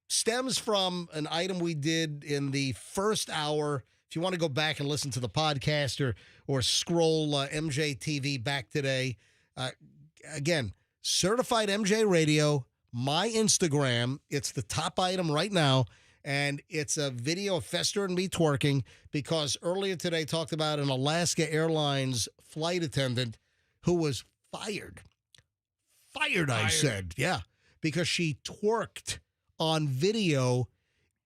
Stems from an item we did in the first hour. If you want to go back and listen to the podcast or scroll MJ TV back today, again, Certified MJ Radio, my Instagram. It's the top item right now, and it's a video of Fester and me twerking because earlier today talked about an Alaska Airlines flight attendant who was fired. Fired, I said. Yeah, because she twerked on video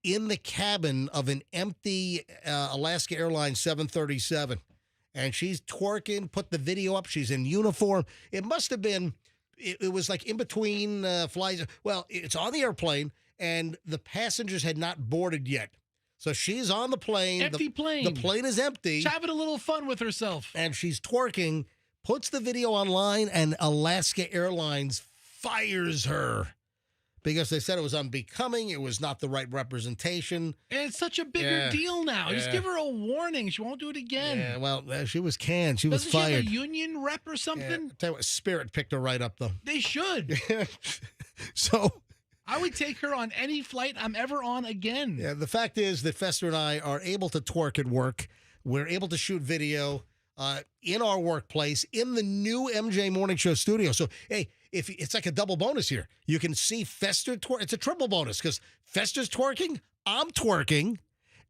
in the cabin of an empty Alaska Airlines 737. And she's twerking, put the video up. She's in uniform. It must have been, it was like in between flights. Well, it's on the airplane, and the passengers had not boarded yet. So she's on the plane. Empty plane. The plane is empty. She's having a little fun with herself. And she's twerking, puts the video online, and Alaska Airlines fires her. Because they said it was unbecoming, it was not the right representation. And it's such a bigger deal now. Just give her a warning. She won't do it again. Yeah, well, she was canned. She was Doesn't fired. she have a union rep or something? Tell you what, Spirit picked her right up, though. They should. So I would take her on any flight I'm ever on again. Yeah, the fact is that Fester and I are able to twerk at work. We're able to shoot video in our workplace in the new MJ Morning Show studio. So, hey, if it's like a double bonus here. You can see Fester twerk. It's a triple bonus because Fester's twerking, I'm twerking,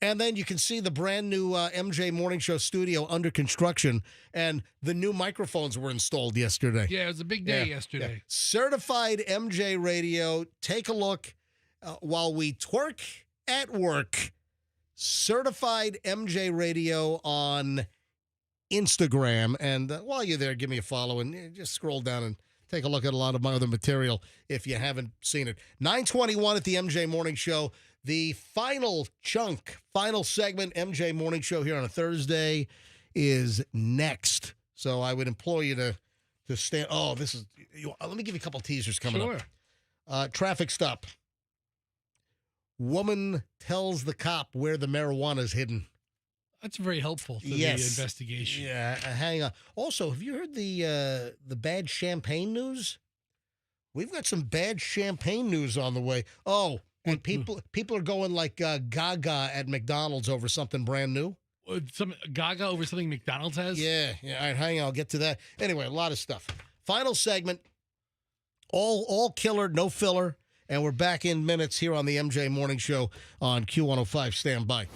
and then you can see the brand new MJ Morning Show studio under construction, and the new microphones were installed yesterday. Yeah, it was a big day yesterday. Yeah. Certified MJ Radio. Take a look while we twerk at work. Certified MJ Radio on Instagram. And while you're there, give me a follow and just scroll down and take a look at a lot of my other material if you haven't seen it. 9:21 at the MJ Morning Show. The final chunk, final segment, MJ Morning Show here on a Thursday is next. So I would implore you to stand. Oh, this is. Let me give you a couple teasers coming up. Traffic stop. Woman tells the cop where the marijuana is hidden. That's very helpful to the investigation. Yeah, hang on. Also, have you heard the bad champagne news? We've got some bad champagne news on the way. Oh, and people are going like gaga at McDonald's over something brand new. Some gaga over something McDonald's has? Yeah. All right, hang on. I'll get to that. Anyway, a lot of stuff. Final segment. All killer, no filler. And we're back in minutes here on the MJ Morning Show on Q105. Stand by.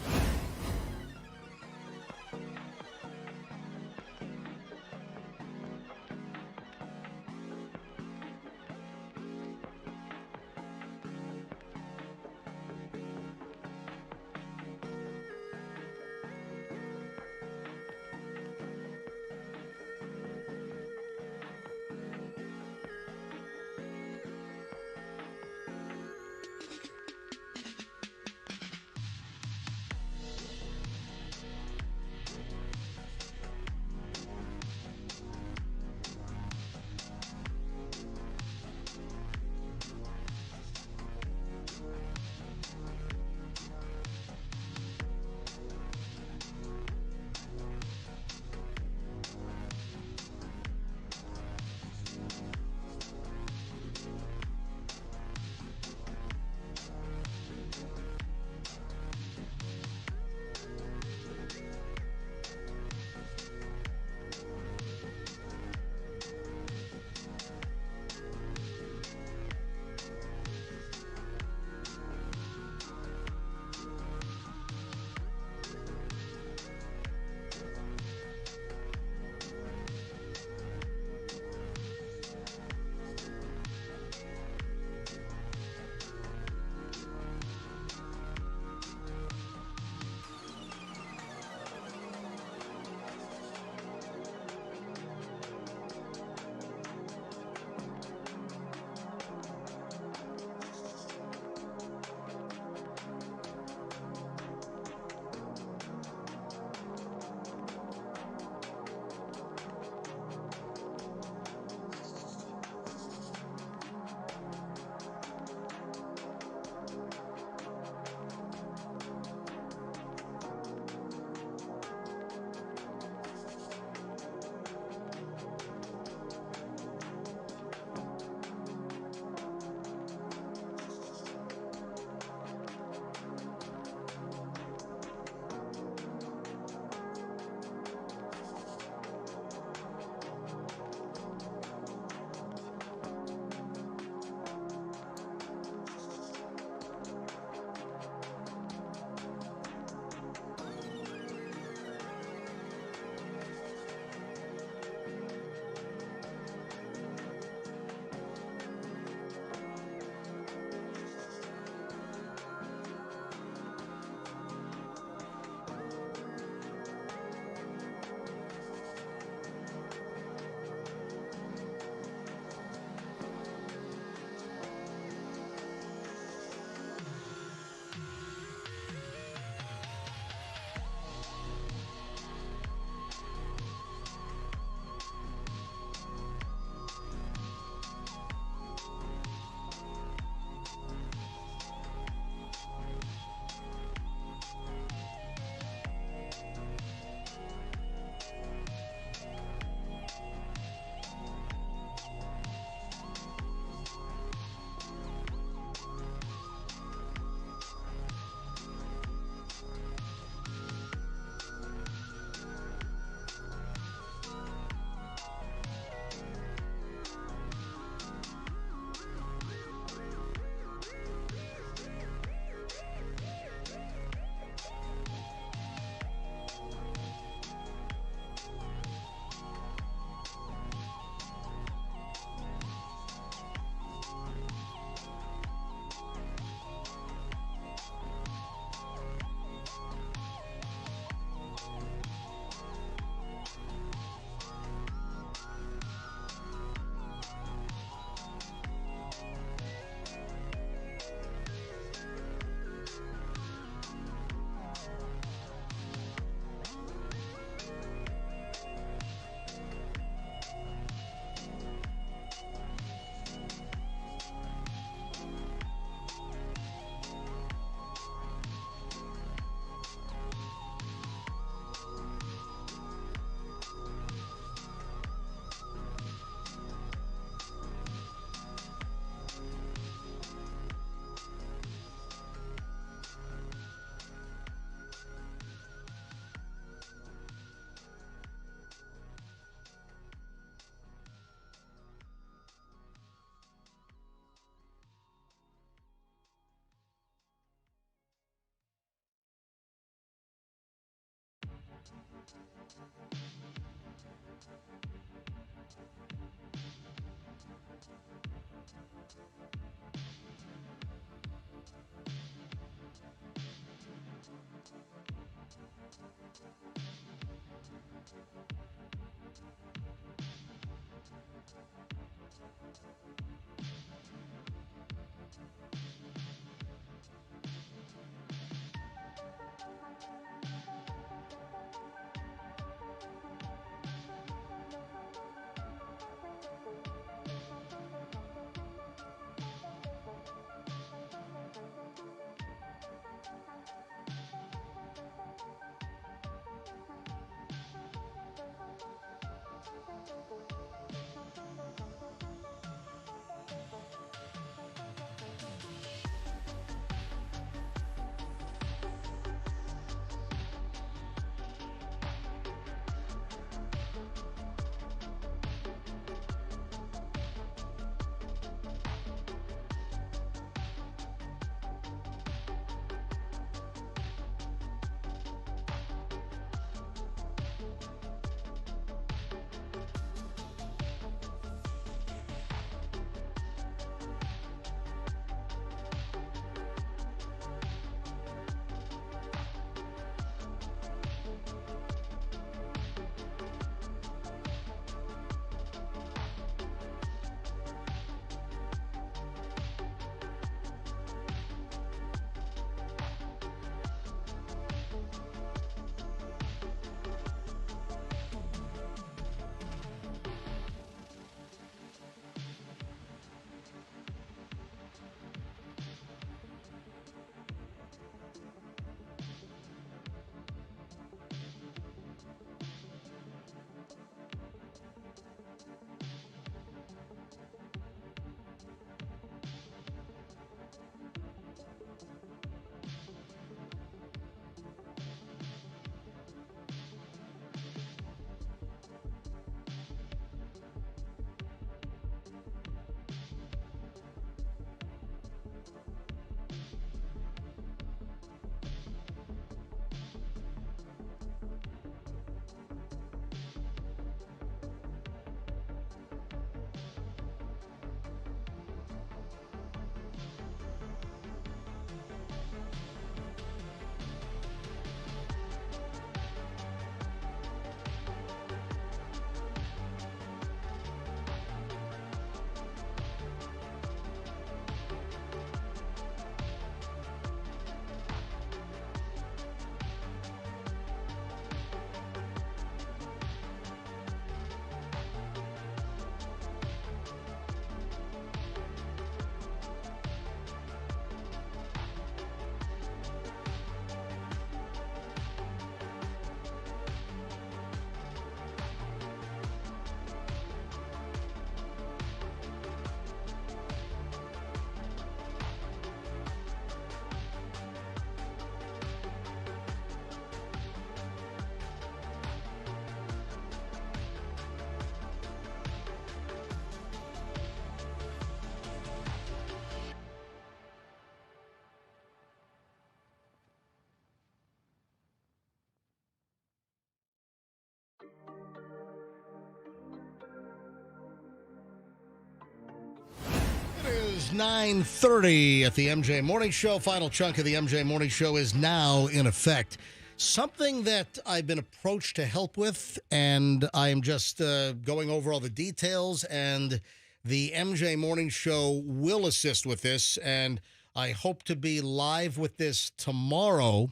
It is 9:30 at the MJ Morning Show. Final chunk of the MJ Morning Show is now in effect. Something that I've been approached to help with, and I am just going over all the details, and the MJ Morning Show will assist with this, and I hope to be live with this tomorrow,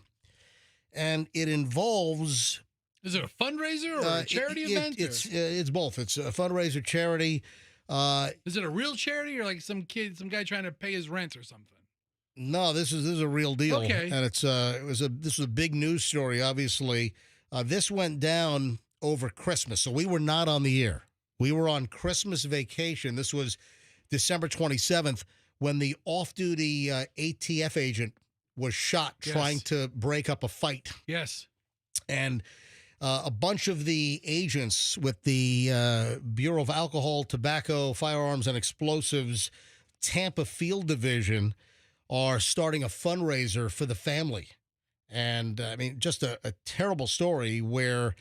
and it involves... Is it a fundraiser or a charity event? It's both. It's a fundraiser, charity. Is it a real charity or like some guy trying to pay his rent or something? No, this is a real deal. Okay. And this was a big news story, obviously. This went down over Christmas, so we were not on the air. We were on Christmas vacation. This was December 27th when the off-duty ATF agent was shot trying to break up a fight. Yes. And a bunch of the agents with the Bureau of Alcohol, Tobacco, Firearms, and Explosives Tampa Field Division are starting a fundraiser for the family. And I mean, just a terrible story where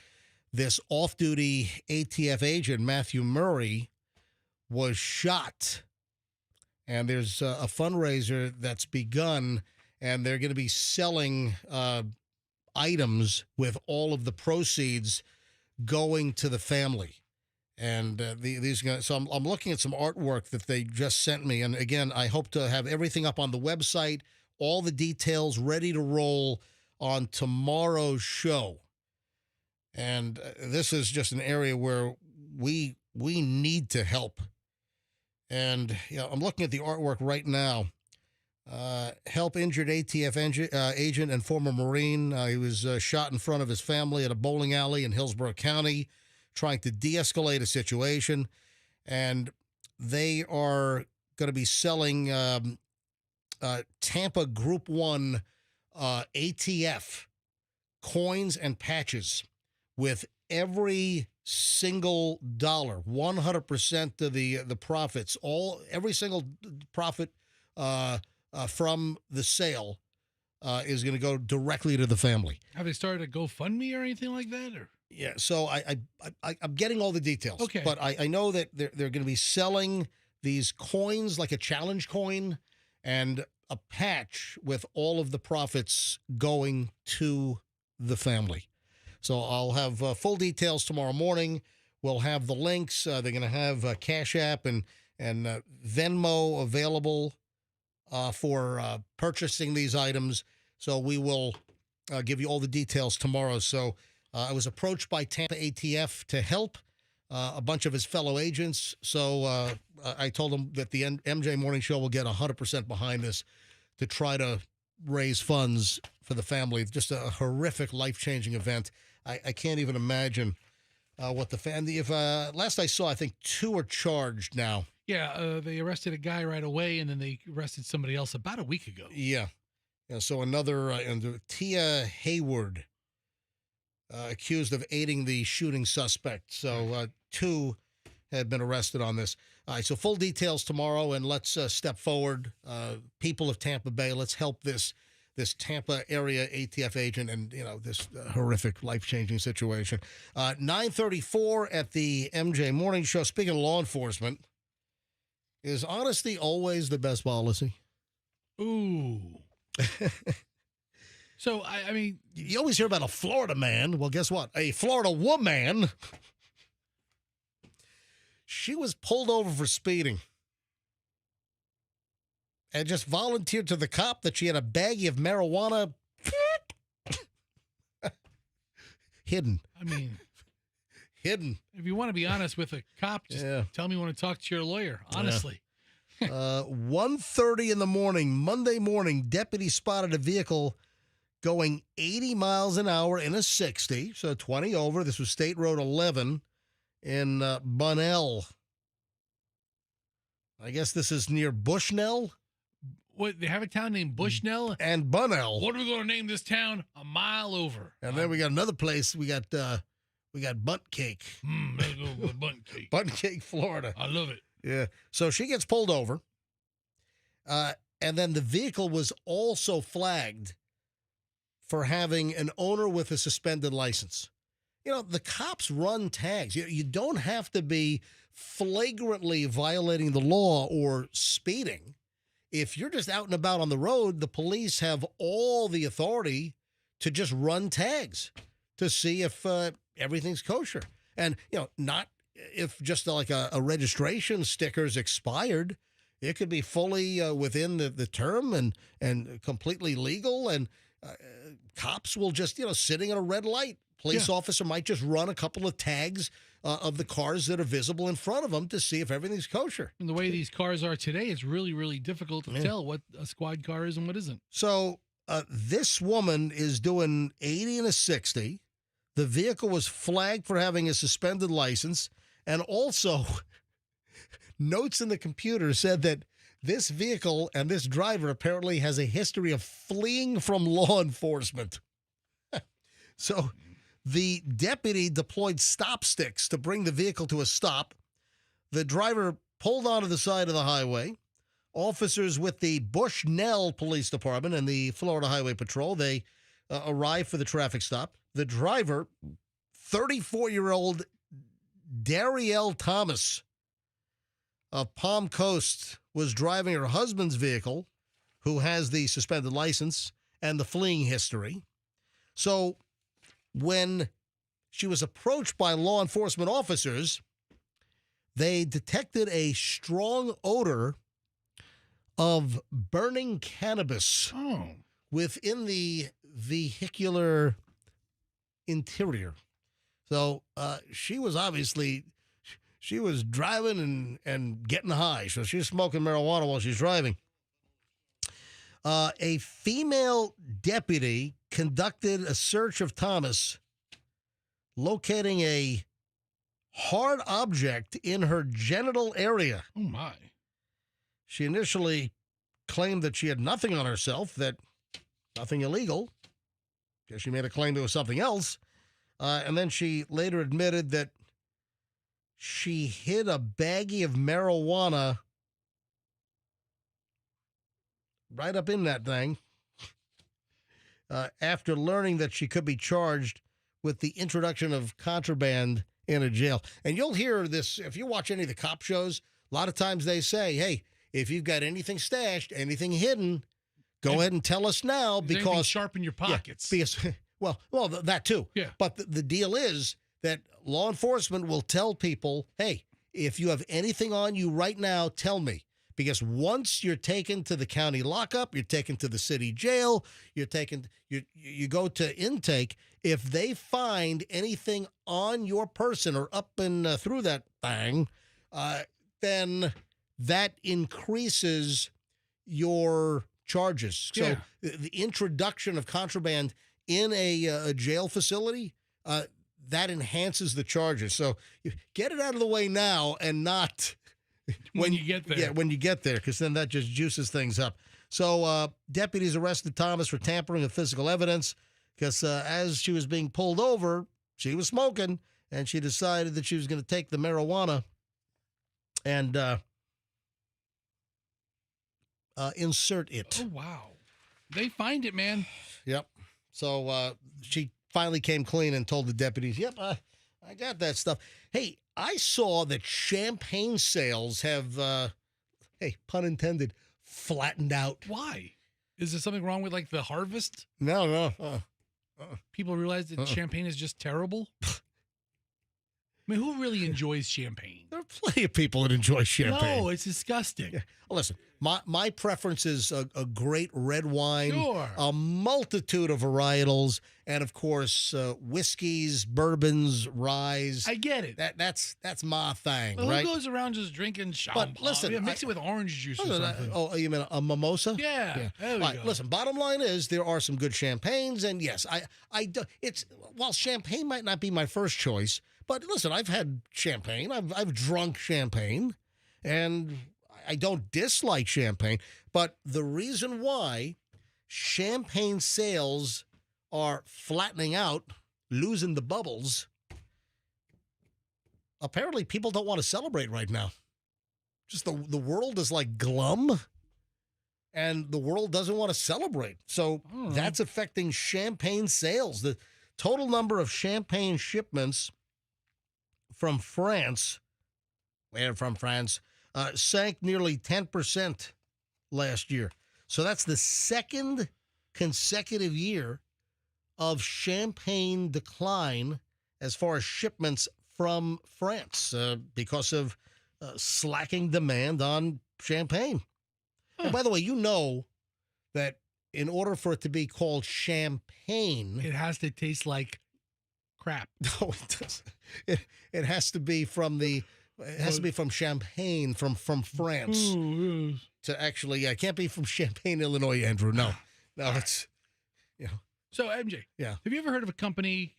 this off-duty ATF agent, Matthew Murray, was shot. And there's a fundraiser that's begun, and they're going to be selling items with all of the proceeds going to the family. And these guys, so I'm looking at some artwork that they just sent me. And again, I hope to have everything up on the website, all the details ready to roll on tomorrow's show. And this is just an area where we need to help. And I'm looking at the artwork right now. Help injured ATF agent and former Marine. He was shot in front of his family at a bowling alley in Hillsborough County, trying to de-escalate a situation. And they are going to be selling Tampa Group 1 ATF coins and patches with every single dollar, 100% of the profits, every single profit from the sale is going to go directly to the family. Have they started a GoFundMe or anything like that? Or yeah, so I'm getting all the details. Okay, but I know that they're going to be selling these coins, like a challenge coin, and a patch with all of the profits going to the family. So I'll have full details tomorrow morning. We'll have the links. They're going to have Cash App and Venmo available for purchasing these items. So we will give you all the details tomorrow. So I was approached by Tampa ATF to help a bunch of his fellow agents. So I told them that the MJ Morning Show will get 100% behind this to try to raise funds for the family. Just a horrific, life-changing event. I can't even imagine what the family. If last I saw, I think 2 are charged now. Yeah, they arrested a guy right away, and then they arrested somebody else about a week ago. Yeah. So another Tia Hayward accused of aiding the shooting suspect. So 2 have been arrested on this. All right. So full details tomorrow, and let's step forward. People of Tampa Bay, let's help this Tampa area ATF agent and, this horrific, life-changing situation. 9:34 at the MJ Morning Show. Speaking of law enforcement, is honesty always the best policy? Ooh. So, I mean, you always hear about a Florida man. Well, guess what? A Florida woman. She was pulled over for speeding and just volunteered to the cop that she had a baggie of marijuana hidden. I mean, hidden. If you want to be honest with a cop, just tell me you want to talk to your lawyer, honestly. 1:30 in the morning, Monday morning, deputies spotted a vehicle going 80 miles an hour in a 60, so 20 over. This was State Road 11 in Bunnell. I guess this is near Bushnell. What, they have a town named Bushnell? And Bunnell. What are we going to name this town? A mile over. And then we got another place. We got Bunt Cake. Let's go with Bunt Cake. Bunt Cake, Florida. I love it. Yeah. So she gets pulled over. And then the vehicle was also flagged for having an owner with a suspended license. The cops run tags. You don't have to be flagrantly violating the law or speeding. If you're just out and about on the road, the police have all the authority to just run tags to see if everything's kosher. And, not if just like a registration sticker's expired. It could be fully within the term and completely legal. And cops will just, sitting at a red light. Police officer might just run a couple of tags of the cars that are visible in front of them to see if everything's kosher. And the way these cars are today, it's really, really difficult to tell what a squad car is and what isn't. So this woman is doing 80 and a 60. The vehicle was flagged for having a suspended license. And also, notes in the computer said that this vehicle and this driver apparently has a history of fleeing from law enforcement. So the deputy deployed stop sticks to bring the vehicle to a stop. The driver pulled onto the side of the highway. Officers with the Bushnell Police Department and the Florida Highway Patrol, they arrived for the traffic stop. The driver, 34-year-old Darielle Thomas of Palm Coast, was driving her husband's vehicle, who has the suspended license and the fleeing history. So when she was approached by law enforcement officers, they detected a strong odor of burning cannabis within the vehicular interior. So she was driving and getting high. So she's smoking marijuana while she's driving. A female deputy conducted a search of Thomas, locating a hard object in her genital area. Oh, my. She initially claimed that she had nothing on herself, that nothing illegal. Guess she made a claim it was something else. And then she later admitted that she hid a baggie of marijuana right up in that thing after learning that she could be charged with the introduction of contraband in a jail. And you'll hear this if you watch any of the cop shows. A lot of times they say, hey, if you've got anything stashed, anything hidden, go ahead and tell us now, because sharp in your pockets. Yeah, because, well, that too. Yeah. But the deal is that law enforcement will tell people, hey, if you have anything on you right now, tell me. Because once you're taken to the county lockup, you're taken to the city jail, you go to intake. If they find anything on your person or up and through that thing, then that increases your charges. So the introduction of contraband in a jail facility, that enhances the charges. So you get it out of the way now and not when you get there. Yeah, when you get there, because then that just juices things up. So deputies arrested Thomas for tampering with physical evidence because as she was being pulled over, she was smoking, and she decided that she was going to take the marijuana and insert it. Oh, wow. They find it, man. Yep. So she finally came clean and told the deputies, yep, I got that stuff. Hey, I saw that champagne sales have, hey, pun intended, flattened out. Why? Is there something wrong with, like, the harvest? No. People realize that champagne is just terrible? I mean, who really enjoys champagne? There are plenty of people that enjoy champagne. No, it's disgusting. Yeah. Listen, my preference is a great red wine, a multitude of varietals, and of course whiskeys, bourbons, ryes. I get it. That's my thing, Well, right? who goes around just drinking champagne? But listen, mix it with orange juice or something. Oh, you mean a mimosa? Yeah. There we go. Listen, bottom line is there are some good champagnes, and yes, while champagne might not be my first choice, but listen, I've had champagne, I've drunk champagne, and I don't dislike champagne, but the reason why champagne sales are flattening out, losing the bubbles, apparently people don't want to celebrate right now. Just the world is like glum, and the world doesn't want to celebrate. So that's affecting champagne sales. The total number of champagne shipments from France sank nearly 10% last year. So that's the second consecutive year of champagne decline as far as shipments from France because of slacking demand on champagne. And by the way, you know that in order for it to be called champagne, it has to taste like crap. No, it doesn't. It has to be from Champagne, from France. To actually, it can't be from Champaign, Illinois, Andrew. No, it's, So, MJ, have you ever heard of a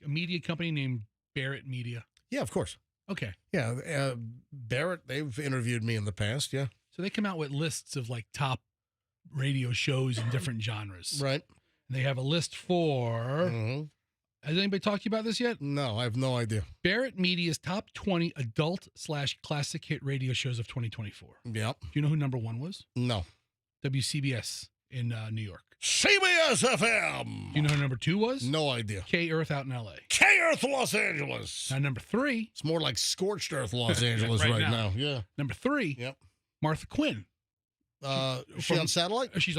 media company named Barrett Media? Yeah, of course. Okay. Yeah, Barrett, they've interviewed me in the past, yeah. So they come out with lists of like top radio shows in different genres. Right. And they have a list for... Has anybody talked to you about this yet? No, I have no idea. Barrett Media's top 20 adult/classic hit radio shows of 2024. Yep. Do you know who number one was? No. WCBS in New York. CBS FM. You know who number 2 was? No idea. K-Earth out in L.A. K-Earth, Los Angeles. Now, number 3. It's more like scorched earth, Los Angeles right now. Yeah. Number 3. Yep. Martha Quinn. Is she on satellite? She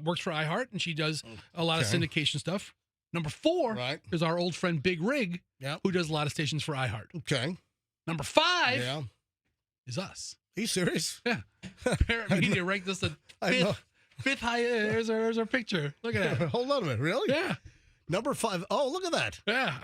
works for iHeart, and she does a lot of syndication stuff. Number 4 is our old friend Big Rig, who does a lot of stations for iHeart. Okay. Number 5 is us. Are you serious? Yeah. Parent Media ranked us the fifth high. There's our picture. Look at that. Hold on a minute. Really? Yeah. Number 5. Oh, look at that. Yeah.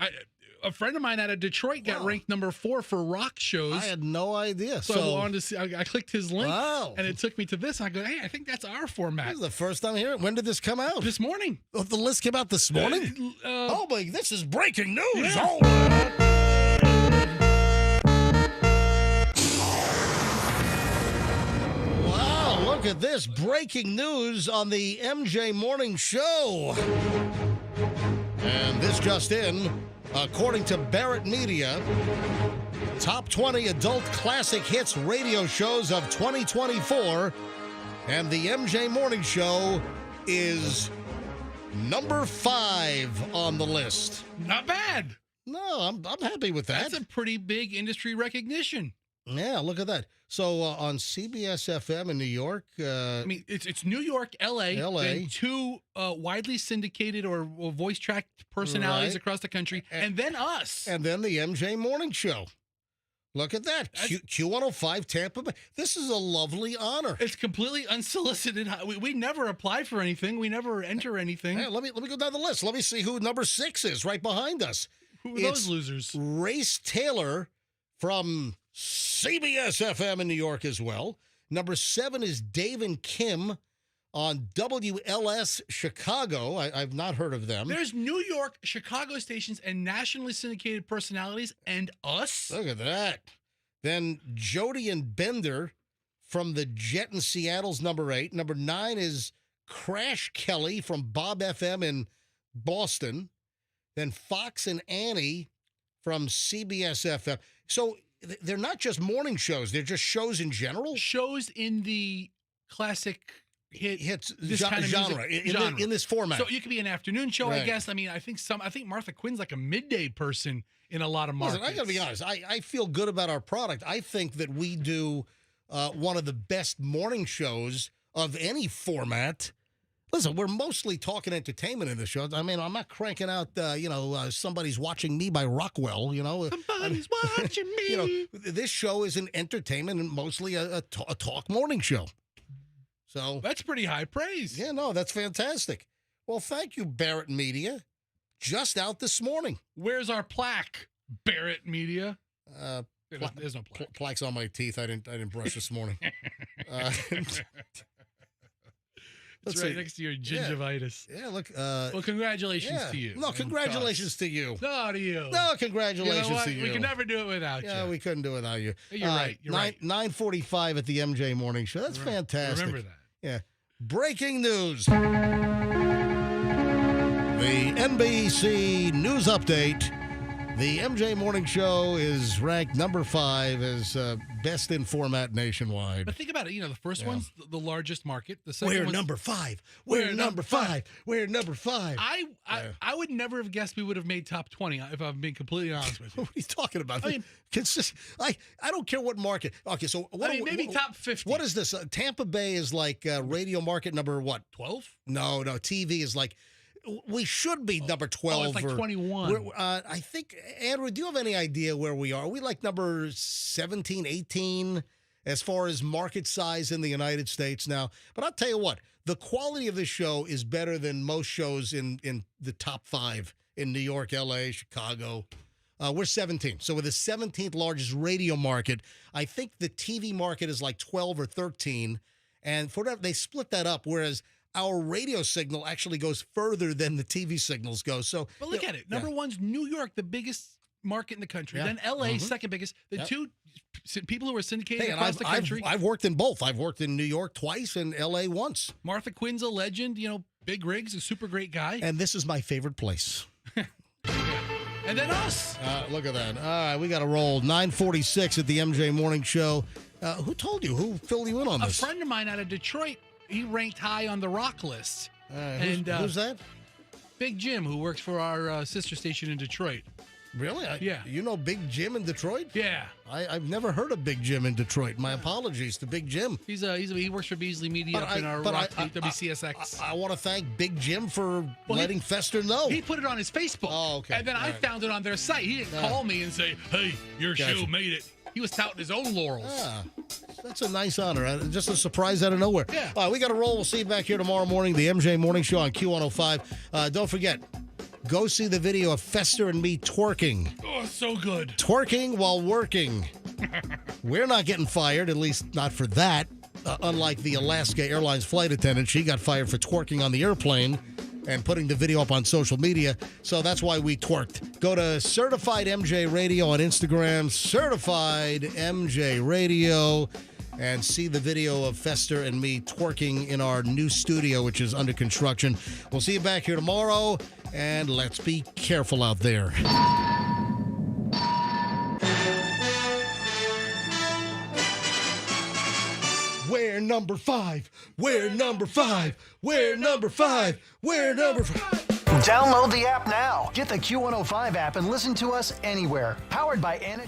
A friend of mine out of Detroit got ranked number 4 for rock shows. I had no idea. So I wanted to see. I clicked his link, and it took me to this. I go, hey, I think that's our format. This is the first time hearing it. When did this come out? This morning. Oh, the list came out this morning? Oh, my, this is breaking news. Yeah. Oh, wow, look at this. Breaking news on the MJ Morning Show. And this just in, according to Barrett Media, top 20 adult classic hits radio shows of 2024, and the MJ Morning Show is number 5 on the list. Not bad. No, I'm happy with that. That's a pretty big industry recognition. Yeah, look at that. So on CBS FM in New York, I mean, it's New York, LA, then 2 widely syndicated or voice tracked personalities across the country, and then us, and then the MJ Morning Show. Look at that. Q105 Tampa Bay. This is a lovely honor. It's completely unsolicited. We never apply for anything. We never enter anything. Hey, let me go down the list. Let me see who number 6 is right behind us. Who are those losers? Race Taylor from CBS FM in New York as well. Number 7 is Dave and Kim on WLS Chicago. I've not heard of them. There's New York, Chicago stations, and nationally syndicated personalities, and us. Look at that. Then Jody and Bender from the Jet in Seattle's number 8. Number 9 is Crash Kelly from Bob FM in Boston. Then Fox and Annie from CBS FM. So they're not just morning shows. They're just shows in general. Shows in the classic hits kind of genre, in this format. So you could be an afternoon show, I guess. I mean, I think Martha Quinn's like a midday person in a lot of markets. Listen, I got to be honest. I feel good about our product. I think that we do one of the best morning shows of any format. Listen, we're mostly talking entertainment in the show. I mean, I'm not cranking out, Somebody's Watching Me by Rockwell, Somebody's watching me. This show is an entertainment and mostly a talk morning show. So that's pretty high praise. Yeah, no, that's fantastic. Well, thank you, Barrett Media. Just out this morning. Where's our plaque, Barrett Media? There's no plaque. Plaque's on my teeth. I didn't brush this morning. It's right next to your gingivitis. Yeah, look. Well, congratulations to you. No, congratulations to you. No, to you. No, congratulations to you. We could never do it without you. Yeah, we couldn't do it without you. You're right. You're right. 9:45 at the MJ Morning Show. That's fantastic. Remember that. Yeah. Breaking news. The NBC News Update. The MJ Morning Show is ranked number 5 as best in format nationwide. But think about it. The first one's the largest market. The second We're one's number 5. We're number 5. We're number 5. I would never have guessed we would have made top 20 if I'm being completely honest with you. What are you talking about? I mean, I don't care what market. Okay, so maybe top 50. What is this? Tampa Bay is like radio market number what? 12? No. TV is like. We should be number 12. Oh, it's like 21. I think, Andrew, do you have any idea where we are? Are we like number 17, 18 as far as market size in the United States now? But I'll tell you what, the quality of this show is better than most shows in the top 5 in New York, L.A., Chicago. We're 17. So we're the 17th largest radio market. I think the TV market is like 12 or 13. And for that, they split that up, whereas our radio signal actually goes further than the TV signals go. So, but look at it. Number one's New York, the biggest market in the country. Then LA, second biggest. The two people who are syndicated across the country. I've worked in both. I've worked in New York twice and LA once. Martha Quinn's a legend. Big Riggs, a super great guy. And this is my favorite place. And then us. Look at that. All right, we got to roll. 9:46 at the MJ Morning Show. Who told you? Who filled you in on this? A friend of mine out of Detroit he ranked high on the rock list. Who's that? Big Jim, who works for our sister station in Detroit. Really? Yeah. You know Big Jim in Detroit? Yeah. I've never heard of Big Jim in Detroit. My apologies to Big Jim. He works for Beasley Media up in our WCSX. I want to thank Big Jim for letting Fester know. He put it on his Facebook. Oh, okay. And then I found it on their site. He didn't call me and say, hey, your show made it. He was touting his own laurels. Yeah. That's a nice honor. Just a surprise out of nowhere. Yeah. All right, we got to roll. We'll see you back here tomorrow morning, the MJ Morning Show on Q105. Don't forget, go see the video of Fester and me twerking. Oh, so good. Twerking while working. We're not getting fired, at least not for that. Unlike the Alaska Airlines flight attendant, she got fired for twerking on the airplane and putting the video up on social media. So that's why we twerked. Go to Certified MJ Radio on Instagram, Certified MJ Radio, and see the video of Fester and me twerking in our new studio, which is under construction. We'll see you back here tomorrow, and let's be careful out there. We're number 5. We're number 5. We're number 5. We're number 5. Download the app now. Get the Q105 app and listen to us anywhere. Powered by Anna.